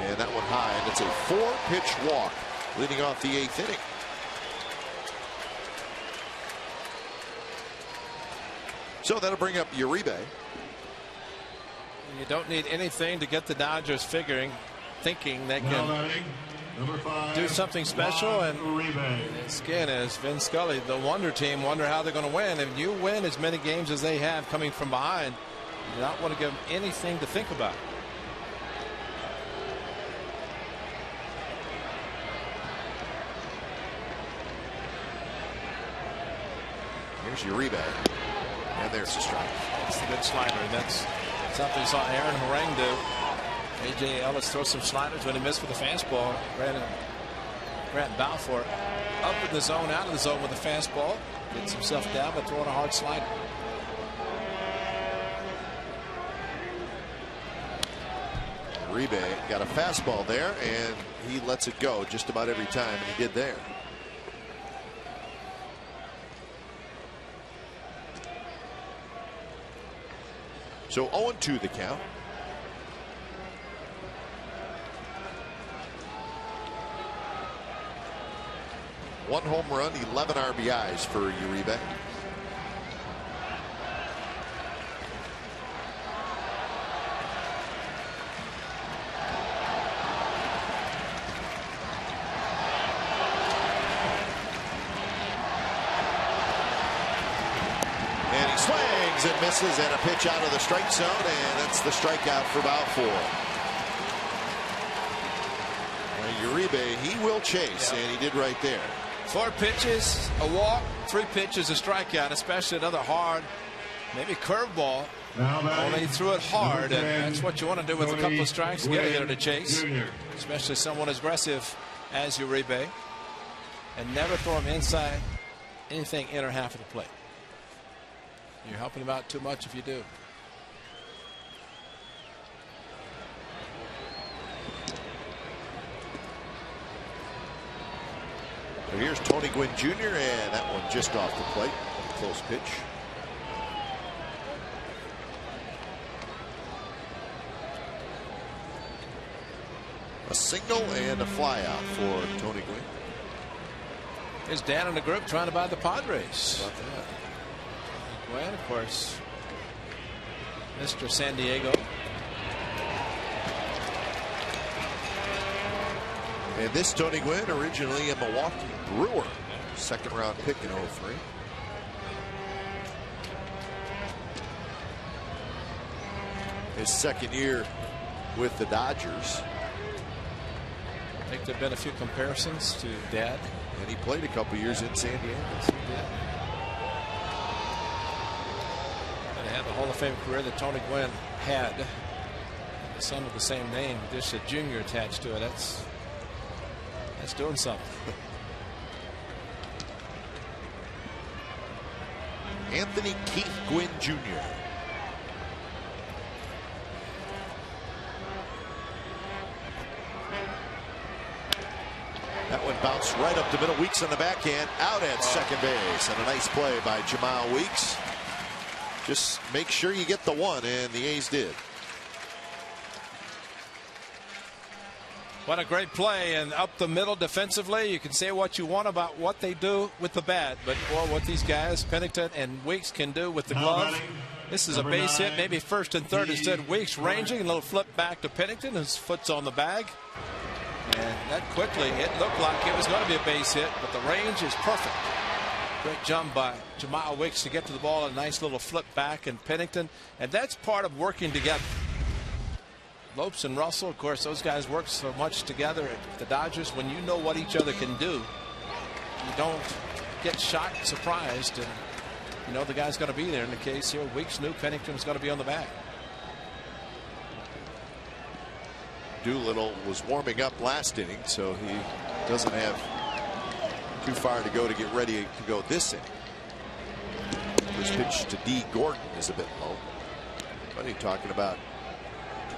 S5: And that one high, and it's a 4-pitch walk leading off the 8th inning. So that'll bring up Uribe.
S3: You don't need anything to get the Dodgers thinking they can do something special. And again, as Vin Scully, the wonder team, wonder how they're going to win. If you win as many games as they have coming from behind, you do not want to give them anything to think about.
S5: Here's Uribe. And there's a strike.
S3: That's a good slider. That's something we saw Aaron Harang do. A.J. Ellis throw some sliders when he missed with a fastball. Grant Balfour up in the zone, out of the zone with a fastball. Gets himself down by throwing a hard slider.
S5: Uribe got a fastball there, and he lets it go just about every time, and he did there. So 0-2 the count. One home run, 11 RBIs for Uribe. And he swings and misses, and a pitch out of the strike zone, and that's the strikeout for Balfour. Uribe, he will chase, and he did right there.
S3: 4 pitches, a walk, 3 pitches, a strikeout, especially another hard, maybe curveball. Only he threw it hard, and that's what you want to do with a couple of strikes. Get a hitter to chase, especially someone as aggressive as Uribe, and never throw him inside anything inner half of the plate. You're helping him out too much if you do.
S5: So here's Tony Gwynn Jr., and that one just off the plate. Close pitch. A single and a fly out for Tony Gwynn.
S3: Here's Dan in the group trying to buy the Padres. Gwynn, of course, Mr. San Diego.
S5: And this Tony Gwynn, originally a Milwaukee Brewer, second round pick in 03. His second year with the Dodgers.
S3: I think there have been a few comparisons to Dad.
S5: And he played a couple years in San Diego.
S3: Yes, he did. And he had the Hall of Fame career that Tony Gwynn had. The son of the same name, just a junior attached to it. That's doing something.
S5: Anthony Keith Gwynn Jr. That one bounced right up the middle. Weeks on the backhand, out at second base, and a nice play by Jamal Weeks. Just make sure you get the one, and the A's did.
S3: What a great play, and up the middle defensively. You can say what you want about what they do with the bat, but boy, what these guys, Pennington and Weeks, can do with the glove. This is a base hit, maybe first and third instead. Weeks ranging, a little flip back to Pennington. His foot's on the bag, and that quickly, it looked like it was going to be a base hit, but the range is perfect. Great jump by Jamal Weeks to get to the ball, a nice little flip back, and Pennington, and that's part of working together. Lopes and Russell, of course, those guys work so much together at the Dodgers. When you know what each other can do, you don't get shocked, surprised, and you know the guy's going to be there. In the case here, Weeks knew Pennington was going to be on the bag.
S5: Doolittle was warming up last inning, so he doesn't have too far to go to get ready to go this inning. First pitch to D. Gordon is a bit low. But he's talking about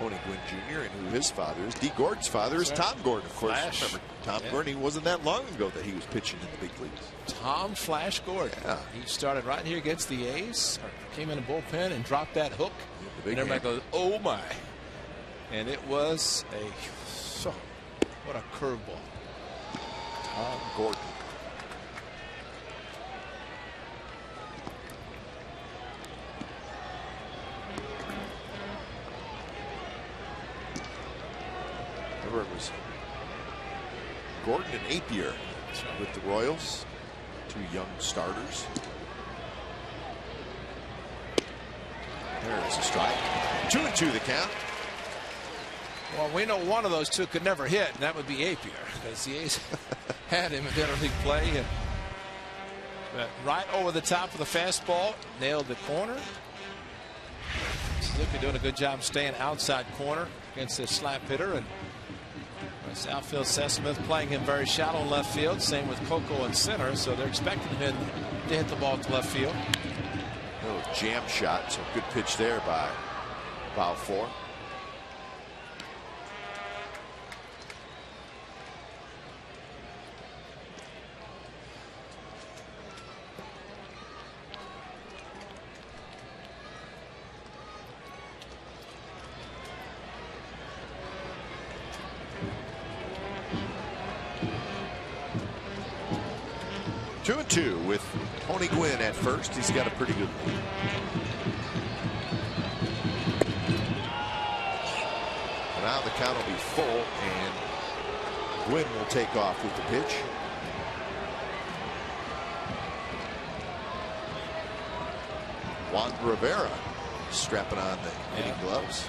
S5: Tony Gwynn Jr. and who his father is. Dee Gordon's father is Tom Gordon, of course.
S3: Flash.
S5: Remember Tom Gordon? He wasn't that long ago that he was pitching in the big leagues.
S3: Tom Flash Gordon.
S5: Yeah.
S3: He started right here against the A's. Came in the bullpen and dropped that hook. And everybody goes, oh my. And it was what a curveball.
S5: Tom Gordon. Remember, it was Gordon and Napier with the Royals, two young starters. There's a strike. 2-2 the count.
S3: Well, we know one of those two could never hit, and that would be Napier, because the A's had him in interleague play. And right over the top of the fastball, nailed the corner. Suzuki doing a good job staying outside corner against this slap hitter. And outfield, Seth Smith playing him very shallow in left field. Same with Coco in center, so they're expecting him to hit the ball to left field.
S5: A little jam shot, so good pitch there by Balfour. Two and two with Tony Gwynn at first. He's got a pretty good lead. Now the count will be full, and Gwynn will take off with the pitch. Juan Rivera strapping on the hitting gloves.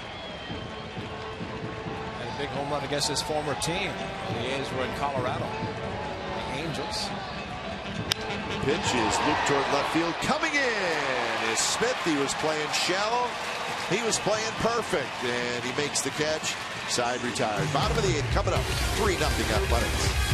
S3: And a big home run against his former team. The A's were in Colorado. The Angels.
S5: Pitch is looped toward left field. Coming in is Smith. He was playing shallow. He was playing perfect, and he makes the catch. Side retired. Bottom of the 8th coming up. 3-0 Athletics.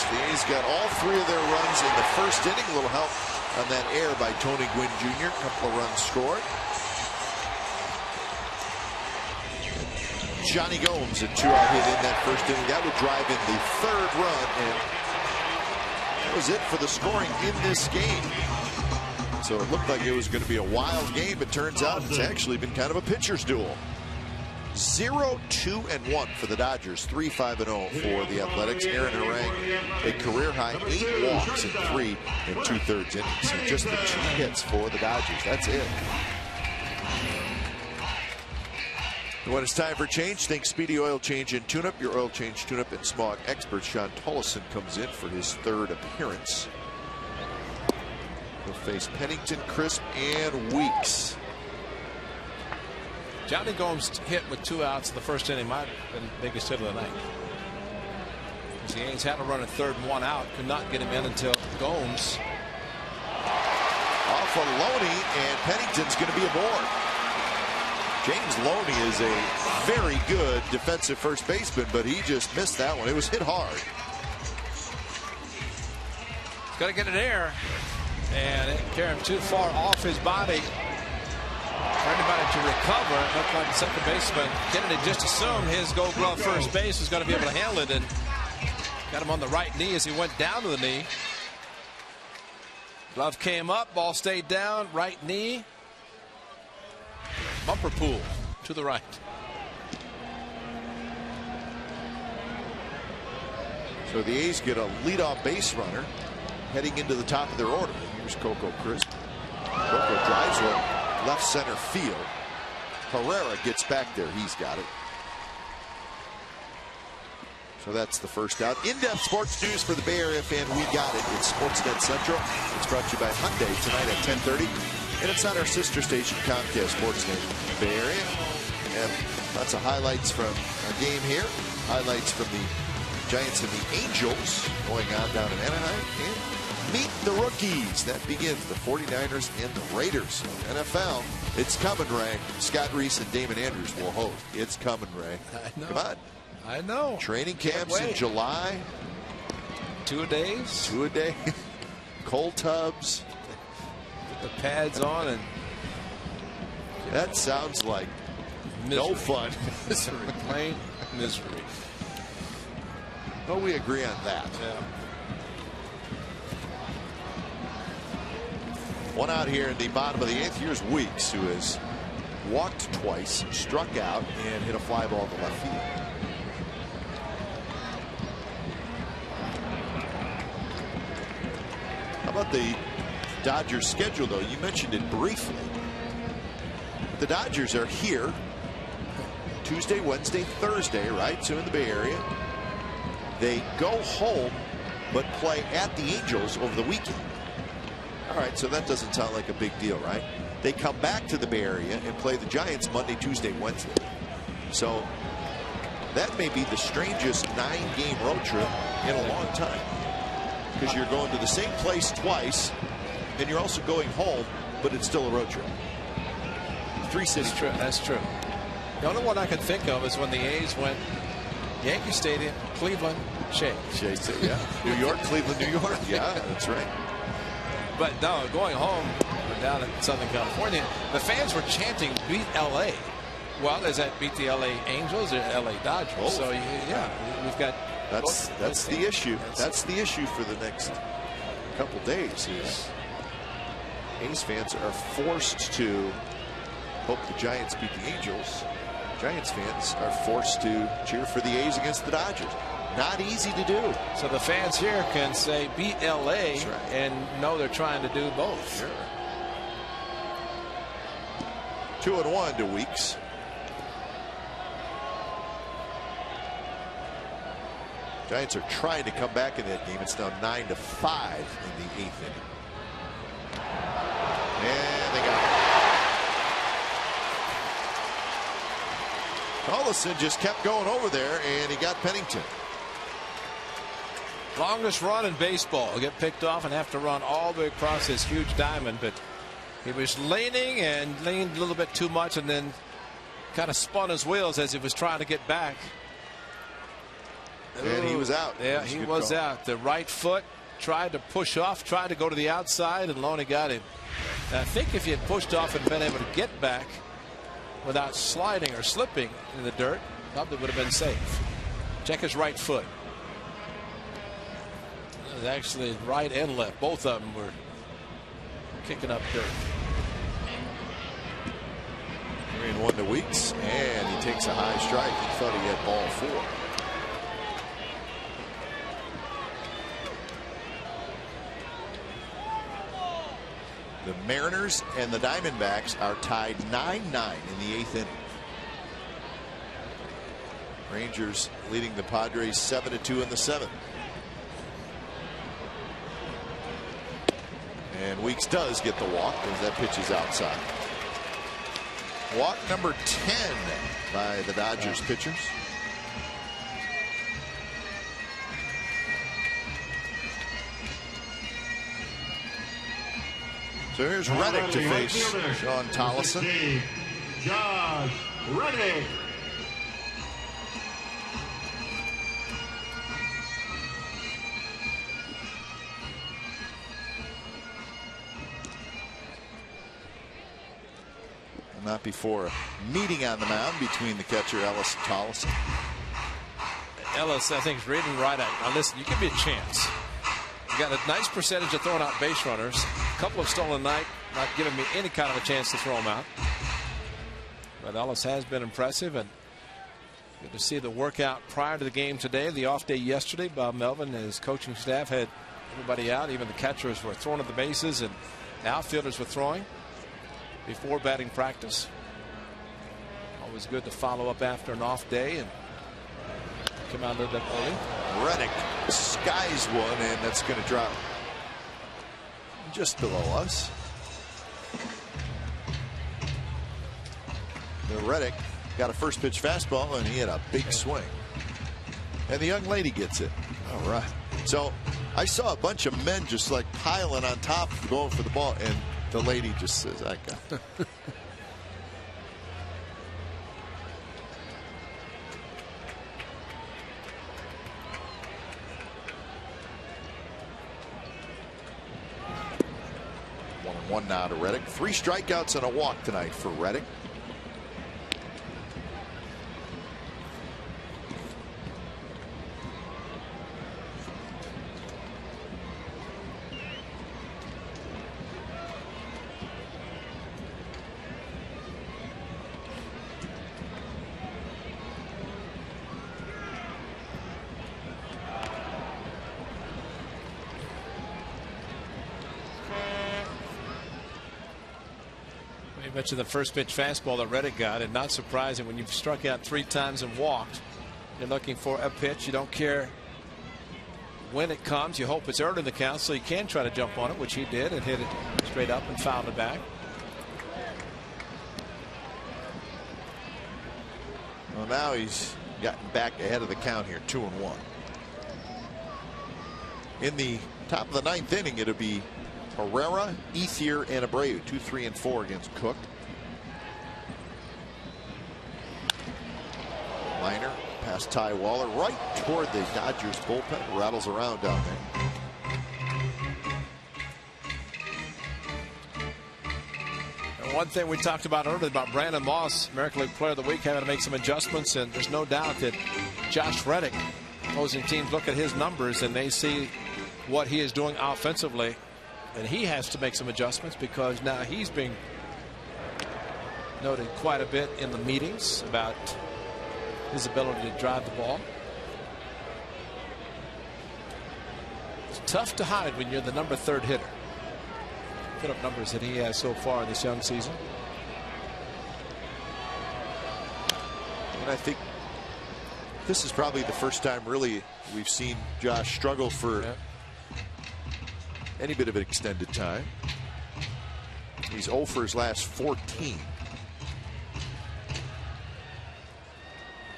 S5: He's got all 3 of their runs in the first inning. A little help on that error by Tony Gwynn Jr. A couple of runs scored. Johnny Gomes, a 2-out hit in that first inning. That would drive in the 3rd run, and that was it for the scoring in this game. So it looked like it was going to be a wild game. It turns out it's actually been kind of a pitcher's duel. 0-2-1 for the Dodgers, 3-5-0 for the Athletics. Aaron Harang, a career high 8 walks in 3 2/3 innings. So just the 2 hits for the Dodgers. That's it. And when it's time for change, think Speedy Oil Change and Tune-Up. Your oil change, tune-up, and smog expert Sean Tollison comes in for his 3rd appearance. He'll face Pennington, Crisp, and Weeks.
S3: Johnny Gomes' hit with 2 outs in the first inning might have been the biggest hit of the night. The A's had to run a 3rd and 1 out, could not get him in until Gomes.
S5: Off of Loney, and Pennington's going to be aboard. James Loney is a very good defensive first baseman, but he just missed that one. It was hit hard.
S3: He's got to get it there, and it carried him too far off his body for anybody to recover. It looked like the second baseman Kennedy just assumed his Gold Glove first base was going to be able to handle it, and got him on the right knee as he went down to the knee. Glove came up, ball stayed down, right knee. Bumper pool to the right.
S5: So the A's get a leadoff base runner heading into the top of their order. Here's Coco Crisp. Coco drives one left center field. Herrera gets back there. He's got it. So that's the first out. In-depth sports news for the Bay Area fan. We got it. It's Sportsnet Central. It's brought to you by Hyundai tonight at 10:30. And it's on our sister station, Comcast Sports Nation Bay Area. And lots of highlights from our game here. Highlights from the Giants and the Angels going on down in Anaheim. And meet the rookies. That begins the 49ers and the Raiders. NFL, it's coming, Ray. Scott Reese and Damon Andrews will host. It's coming, Ray.
S3: I know.
S5: Come on.
S3: I know.
S5: Training camps in July.
S3: 2 days.
S5: 2 a day. Cold tubs.
S3: Put the pads on and.
S5: That sounds like
S3: misery.
S5: no fun.
S3: Misery. Plain misery.
S5: Well, we agree on that.
S3: Yeah.
S5: One out here in the bottom of the 8th. Here's Weeks, who has walked twice, struck out, and hit a fly ball to left field. How about the Dodgers schedule, though? You mentioned it briefly. The Dodgers are here Tuesday, Wednesday, Thursday, right? So in the Bay Area. They go home but play at the Angels over the weekend. All right, so that doesn't sound like a big deal, right? They come back to the Bay Area and play the Giants Monday, Tuesday, Wednesday. So that may be the strangest 9-game road trip in a long time, because you're going to the same place twice and you're also going home, but it's still a road trip. 3 cities.
S3: That's true. That's true. The only one I can think of is when the A's went Yankee Stadium, Cleveland, Shea.
S5: Yeah. New York, Cleveland, New York. Yeah, that's right.
S3: But no, going home, we're down in Southern California, the fans were chanting "Beat LA." Well, is that beat the LA Angels or LA Dodgers?
S5: Oh.
S3: So yeah, we've got.
S5: That's the issue. That's the issue for the next couple days. Is A's fans are forced to hope the Giants beat the Angels. Giants fans are forced to cheer for the A's against the Dodgers. Not easy to do.
S3: So the fans here can say beat LA
S5: right.
S3: and know they're trying to do both.
S5: Sure. 2-1 to Weeks. Giants are trying to come back in that game. It's now 9-5 in the 8th inning. And they got it. Collison just kept going over there, and he got Pennington.
S3: Longest run in baseball. He'll get picked off and have to run all the way across this huge diamond, but he was leaning and leaned a little bit too much and then kind of spun his wheels as he was trying to get back.
S5: And he was out.
S3: Yeah, he was out. The right foot tried to push off, tried to go to the outside, and Loney got him. And I think if he had pushed off and been able to get back without sliding or slipping in the dirt, probably would have been safe. Check his right foot. It was actually right and left. Both of them were kicking up dirt.
S5: 3-1 to Weeks, and he takes a high strike. He thought he had ball 4. The Mariners and the Diamondbacks are tied 9-9 in the 8th inning. Rangers leading the Padres 7-2 in the 7th. And Weeks does get the walk as that pitch is outside. Walk number 10 by the Dodgers pitchers. So here's Reddick to face Sean Tollison.
S4: Josh Reddick.
S5: Not before a meeting on the mound between the catcher Ellis and Tollison.
S3: Ellis, I think, is reading right out. Now listen, you give me a chance. You got a nice percentage of throwing out base runners. A couple of stolen night, not giving me any kind of a chance to throw them out. But Ellis has been impressive, and good to see the workout prior to the game today. The off day yesterday, Bob Melvin and his coaching staff had everybody out. Even the catchers were throwing at the bases, and the outfielders were throwing before batting practice. Always good to follow up after an off day and come out a little bit early.
S5: Reddick skies one, and that's going to drop just below us. Reddick got a first pitch fastball, and he had a big swing. And the young lady gets it. All right. So I saw a bunch of men just like piling on top, going for the ball, and the lady just says, I got it. One now to Reddick. 3 strikeouts and a walk tonight for Reddick.
S3: You mentioned the first pitch fastball that Reddick got, and not surprising when you've struck out 3 times and walked. You're looking for a pitch. You don't care when it comes. You hope it's early in the count so you can try to jump on it, which he did, and hit it straight up and fouled it back.
S5: Well, now he's gotten back ahead of the count here, 2-1. In the top of the 9th inning, it'll be Herrera, Ethier, and Abreu. 2, 3, and 4 against Cook. Minor past Ty Waller right toward the Dodgers bullpen. Rattles around down there.
S3: And one thing we talked about earlier about Brandon Moss, American League Player of the Week, having to make some adjustments, and there's no doubt that Josh Reddick, opposing teams look at his numbers and they see what he is doing offensively. And he has to make some adjustments because now he's being noted quite a bit in the meetings about his ability to drive the ball. It's tough to hide when you're the number 3rd hitter. Put up numbers that he has so far in this young season.
S5: And I think this is probably the first time really we've seen Josh struggle for any bit of an extended time. He's 0 for his last 14.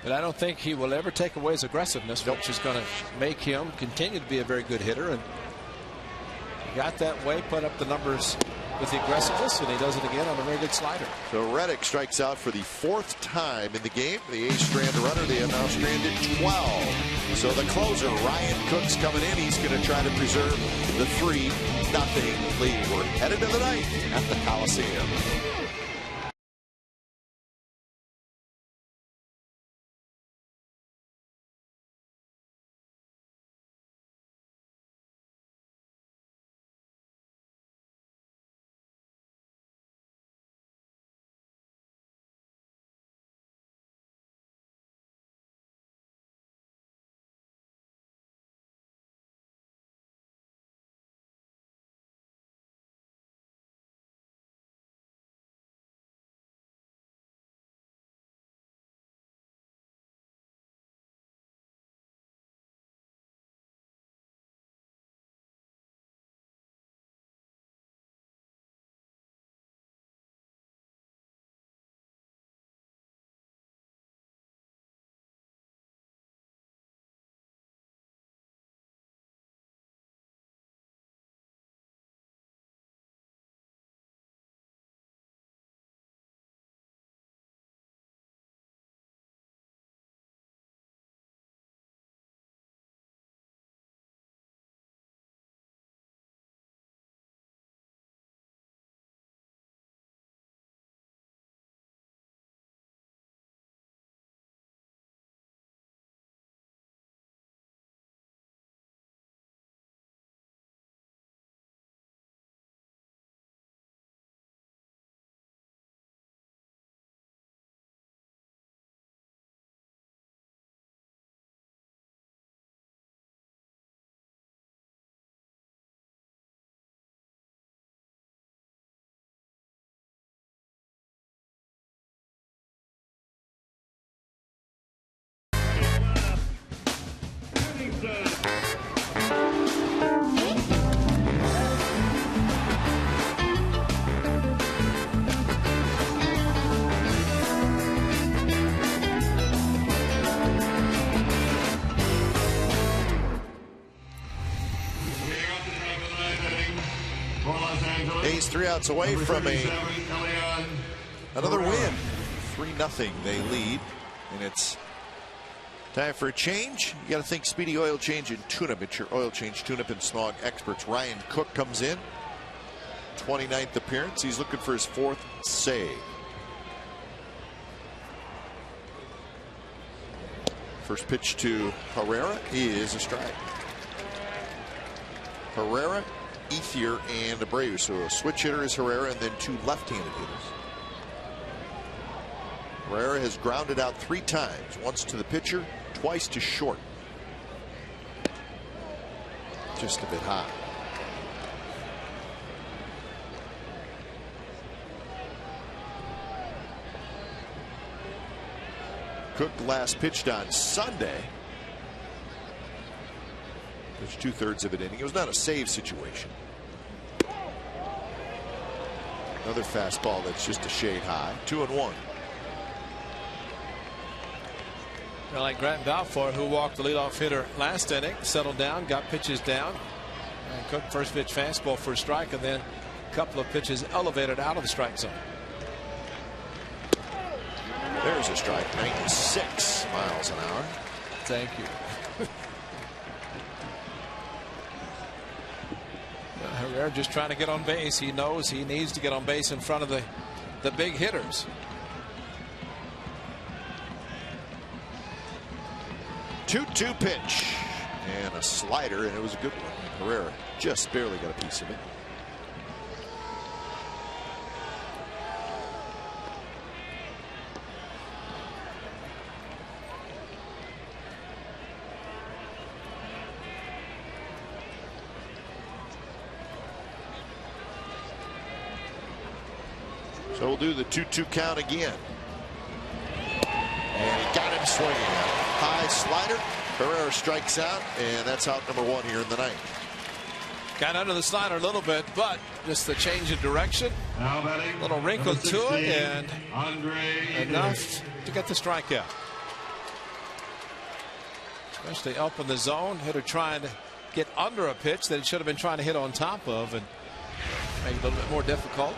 S3: But I don't think he will ever take away his aggressiveness, which is going to make him continue to be a very good hitter. And he got that way, put up the numbers with the aggressiveness, and he does it again on a very good slider.
S5: So Reddick strikes out for the 4th time in the game. The A's strand a runner. They have now stranded 12. So the closer, Ryan Cook's coming in. He's going to try to preserve the 3-0 lead. We're headed to the 9th at the Coliseum. A's 3 outs away from another win. 3-0 they lead, and it's time for a change. You got to think Speedy Oil Change and Tune-Up. It's your oil change, tune-up, and snog experts. Ryan Cook comes in, 29th appearance. He's looking for his 4th save. First pitch to Herrera is a strike. Herrera, Ethier, and Abreu. So a switch hitter is Herrera, and then 2 left-handed hitters. Herrera has grounded out 3 times, once to the pitcher, twice to short. Just a bit high. Cook last pitched on Sunday. There's 2/3 of an inning. It was not a save situation. Another fastball that's just a shade high. 2-1.
S3: Like Grant Balfour, who walked the leadoff hitter last inning, settled down, got pitches down. And Cook first pitch fastball for a strike, and then a couple of pitches elevated out of the strike zone.
S5: There's a strike. 96 miles an hour.
S3: Thank you. Herrera just trying to get on base. He knows he needs to get on base in front of the big hitters.
S5: 2-2 pitch and a slider, and it was a good one. Herrera just barely got a piece of it. So we'll do the 2-2 count again. And he got him swinging. High slider. Herrera strikes out, and that's out number 1 here in the ninth.
S3: Got under the slider a little bit, but just the change of direction. A little wrinkle to it, and enough to get the strikeout. Especially up in the zone. Hitter trying to get under a pitch that he should have been trying to hit on top of, and make it a little bit more difficult.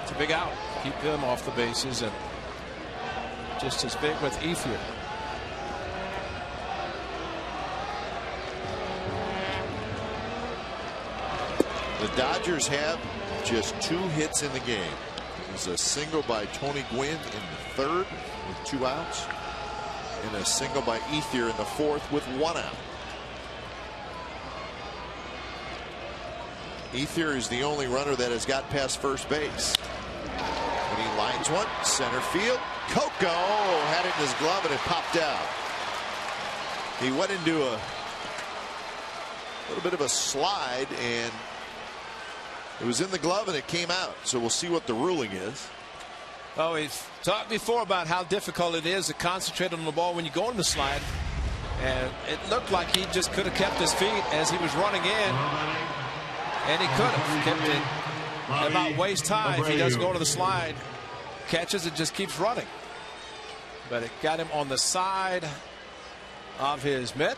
S3: It's a big out. Keep him off the bases, and just as big with Ethier.
S5: The Dodgers have just 2 hits in the game. There's a single by Tony Gwynn in the 3rd with 2 outs, and a single by Ethier in the 4th with 1 out. Ethier is the only runner that has got past first base. And he lines one, center field. Coco had it in his glove, and it popped out. He went into a little bit of a slide, and it was in the glove, and it came out. So we'll see what the ruling is.
S3: Oh, we've talked before about how difficult it is to concentrate on the ball when you go on the slide. And it looked like he just could have kept his feet as he was running in. And he could have kept it about waist high if he doesn't go to the slide. Catches it, just keeps running. But it got him on the side of his mitt,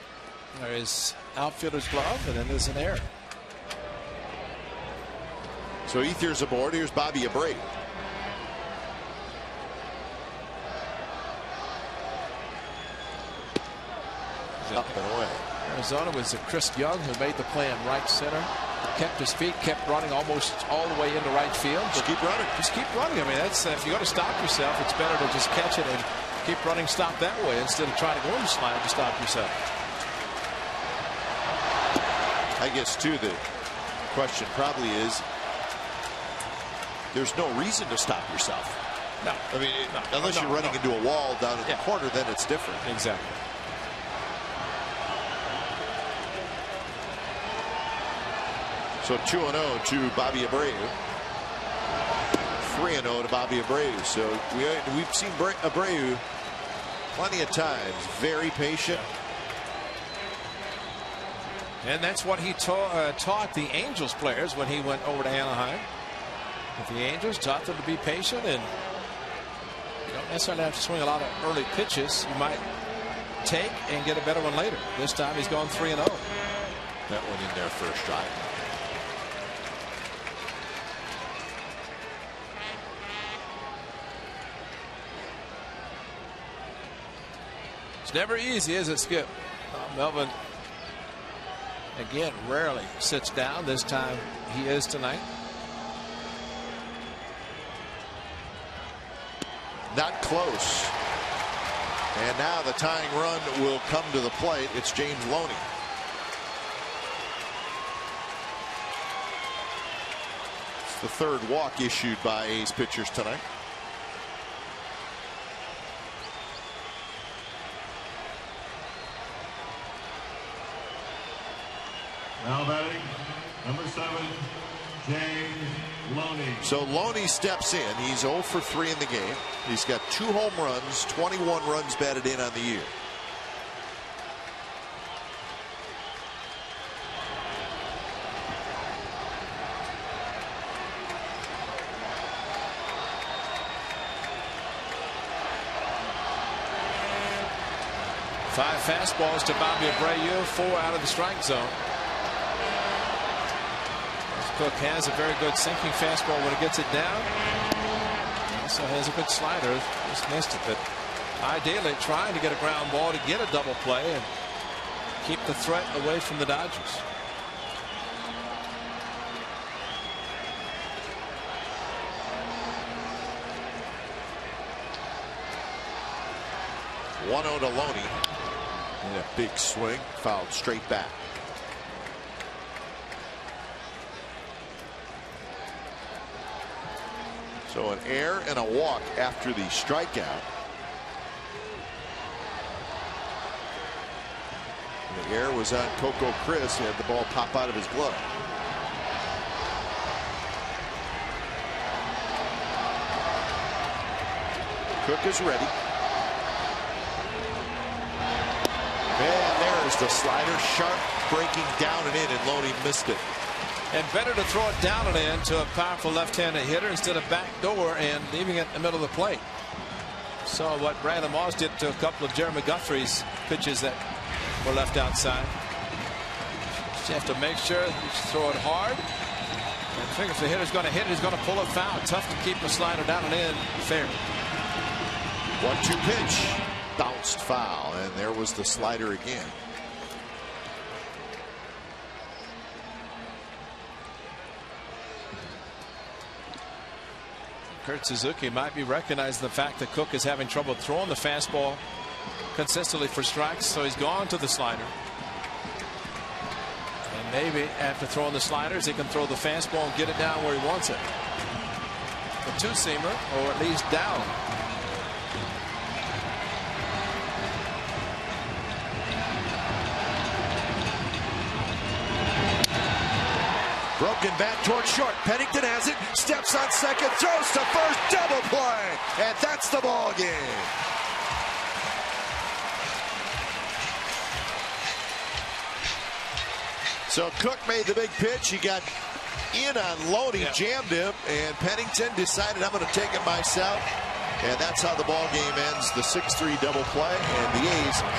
S3: or his outfielder's glove, and then there's an error.
S5: So Ethier's aboard. Here's Bobby Abreu. Up and away.
S3: Arizona was Chris Young who made the play in right center. Kept his feet, kept running almost all the way into right field.
S5: Just keep running.
S3: Just keep running. I mean, that's if you're going to stop yourself, it's better to just catch it and keep running, stop that way instead of trying to go in the slide to stop yourself.
S5: I guess too the question probably is there's no reason to stop yourself.
S3: No.
S5: I mean, unless you're running into a wall down in the corner, then it's different.
S3: Exactly.
S5: So 2-0 to Bobby Abreu. 3-0 to Bobby Abreu. So we've seen Abreu plenty of times. Very patient.
S3: And that's what he taught the Angels players when he went over to Anaheim. With the Angels, taught them to be patient, and you don't necessarily have to swing a lot of early pitches. You might take and get a better one later. This time he's gone 3-0.
S5: That one in there for a strike.
S3: It's never easy, is it, Skip? Melvin, again, rarely sits down. This time he is tonight.
S5: Not close. And now the tying run will come to the plate. It's James Loney. It's the third walk issued by A's pitchers tonight.
S4: Now batting, number 7, James Loney.
S5: So Loney steps in. He's 0 for 3 in the game. He's got 2 home runs, 21 runs batted in on the year.
S3: Five fastballs to Bobby Abreu, 4 out of the strike zone. Cook has a very good sinking fastball when he gets it down. He also has a good slider. Just missed it, but ideally trying to get a ground ball to get a double play and keep the threat away from the Dodgers.
S5: One-0 to Loney. And a big swing, fouled straight back. So an error and a walk after the strikeout. And the error was on Coco Chris. He had the ball pop out of his glove. Cook is ready. And there's the slider, sharp breaking down and in, and Loney missed it.
S3: And better to throw it down and in to a powerful left-handed hitter instead of backdoor and leaving it in the middle of the plate. Saw what Brandon Moss did to a couple of Jeremy Guthrie's pitches that were left outside. You have to make sure you throw it hard. And figure if the hitter's going to hit it, he's going to pull a foul. Tough to keep a slider down and in fair.
S5: 1-2 pitch. Bounced foul, and there was the slider again.
S3: Kurt Suzuki might be recognizing the fact that Cook is having trouble throwing the fastball consistently for strikes, so he's gone to the slider. And maybe after throwing the sliders, he can throw the fastball and get it down where he wants it. A two-seamer, or at least down.
S5: Broken back towards short. Pennington has it. Steps on second. Throws to first. Double play. And that's the ball game. So Cook made the big pitch. He got in on Loney, jammed him, and Pennington decided, I'm going to take it myself. And that's how the ball game ends. The 6-3 double play, and the A's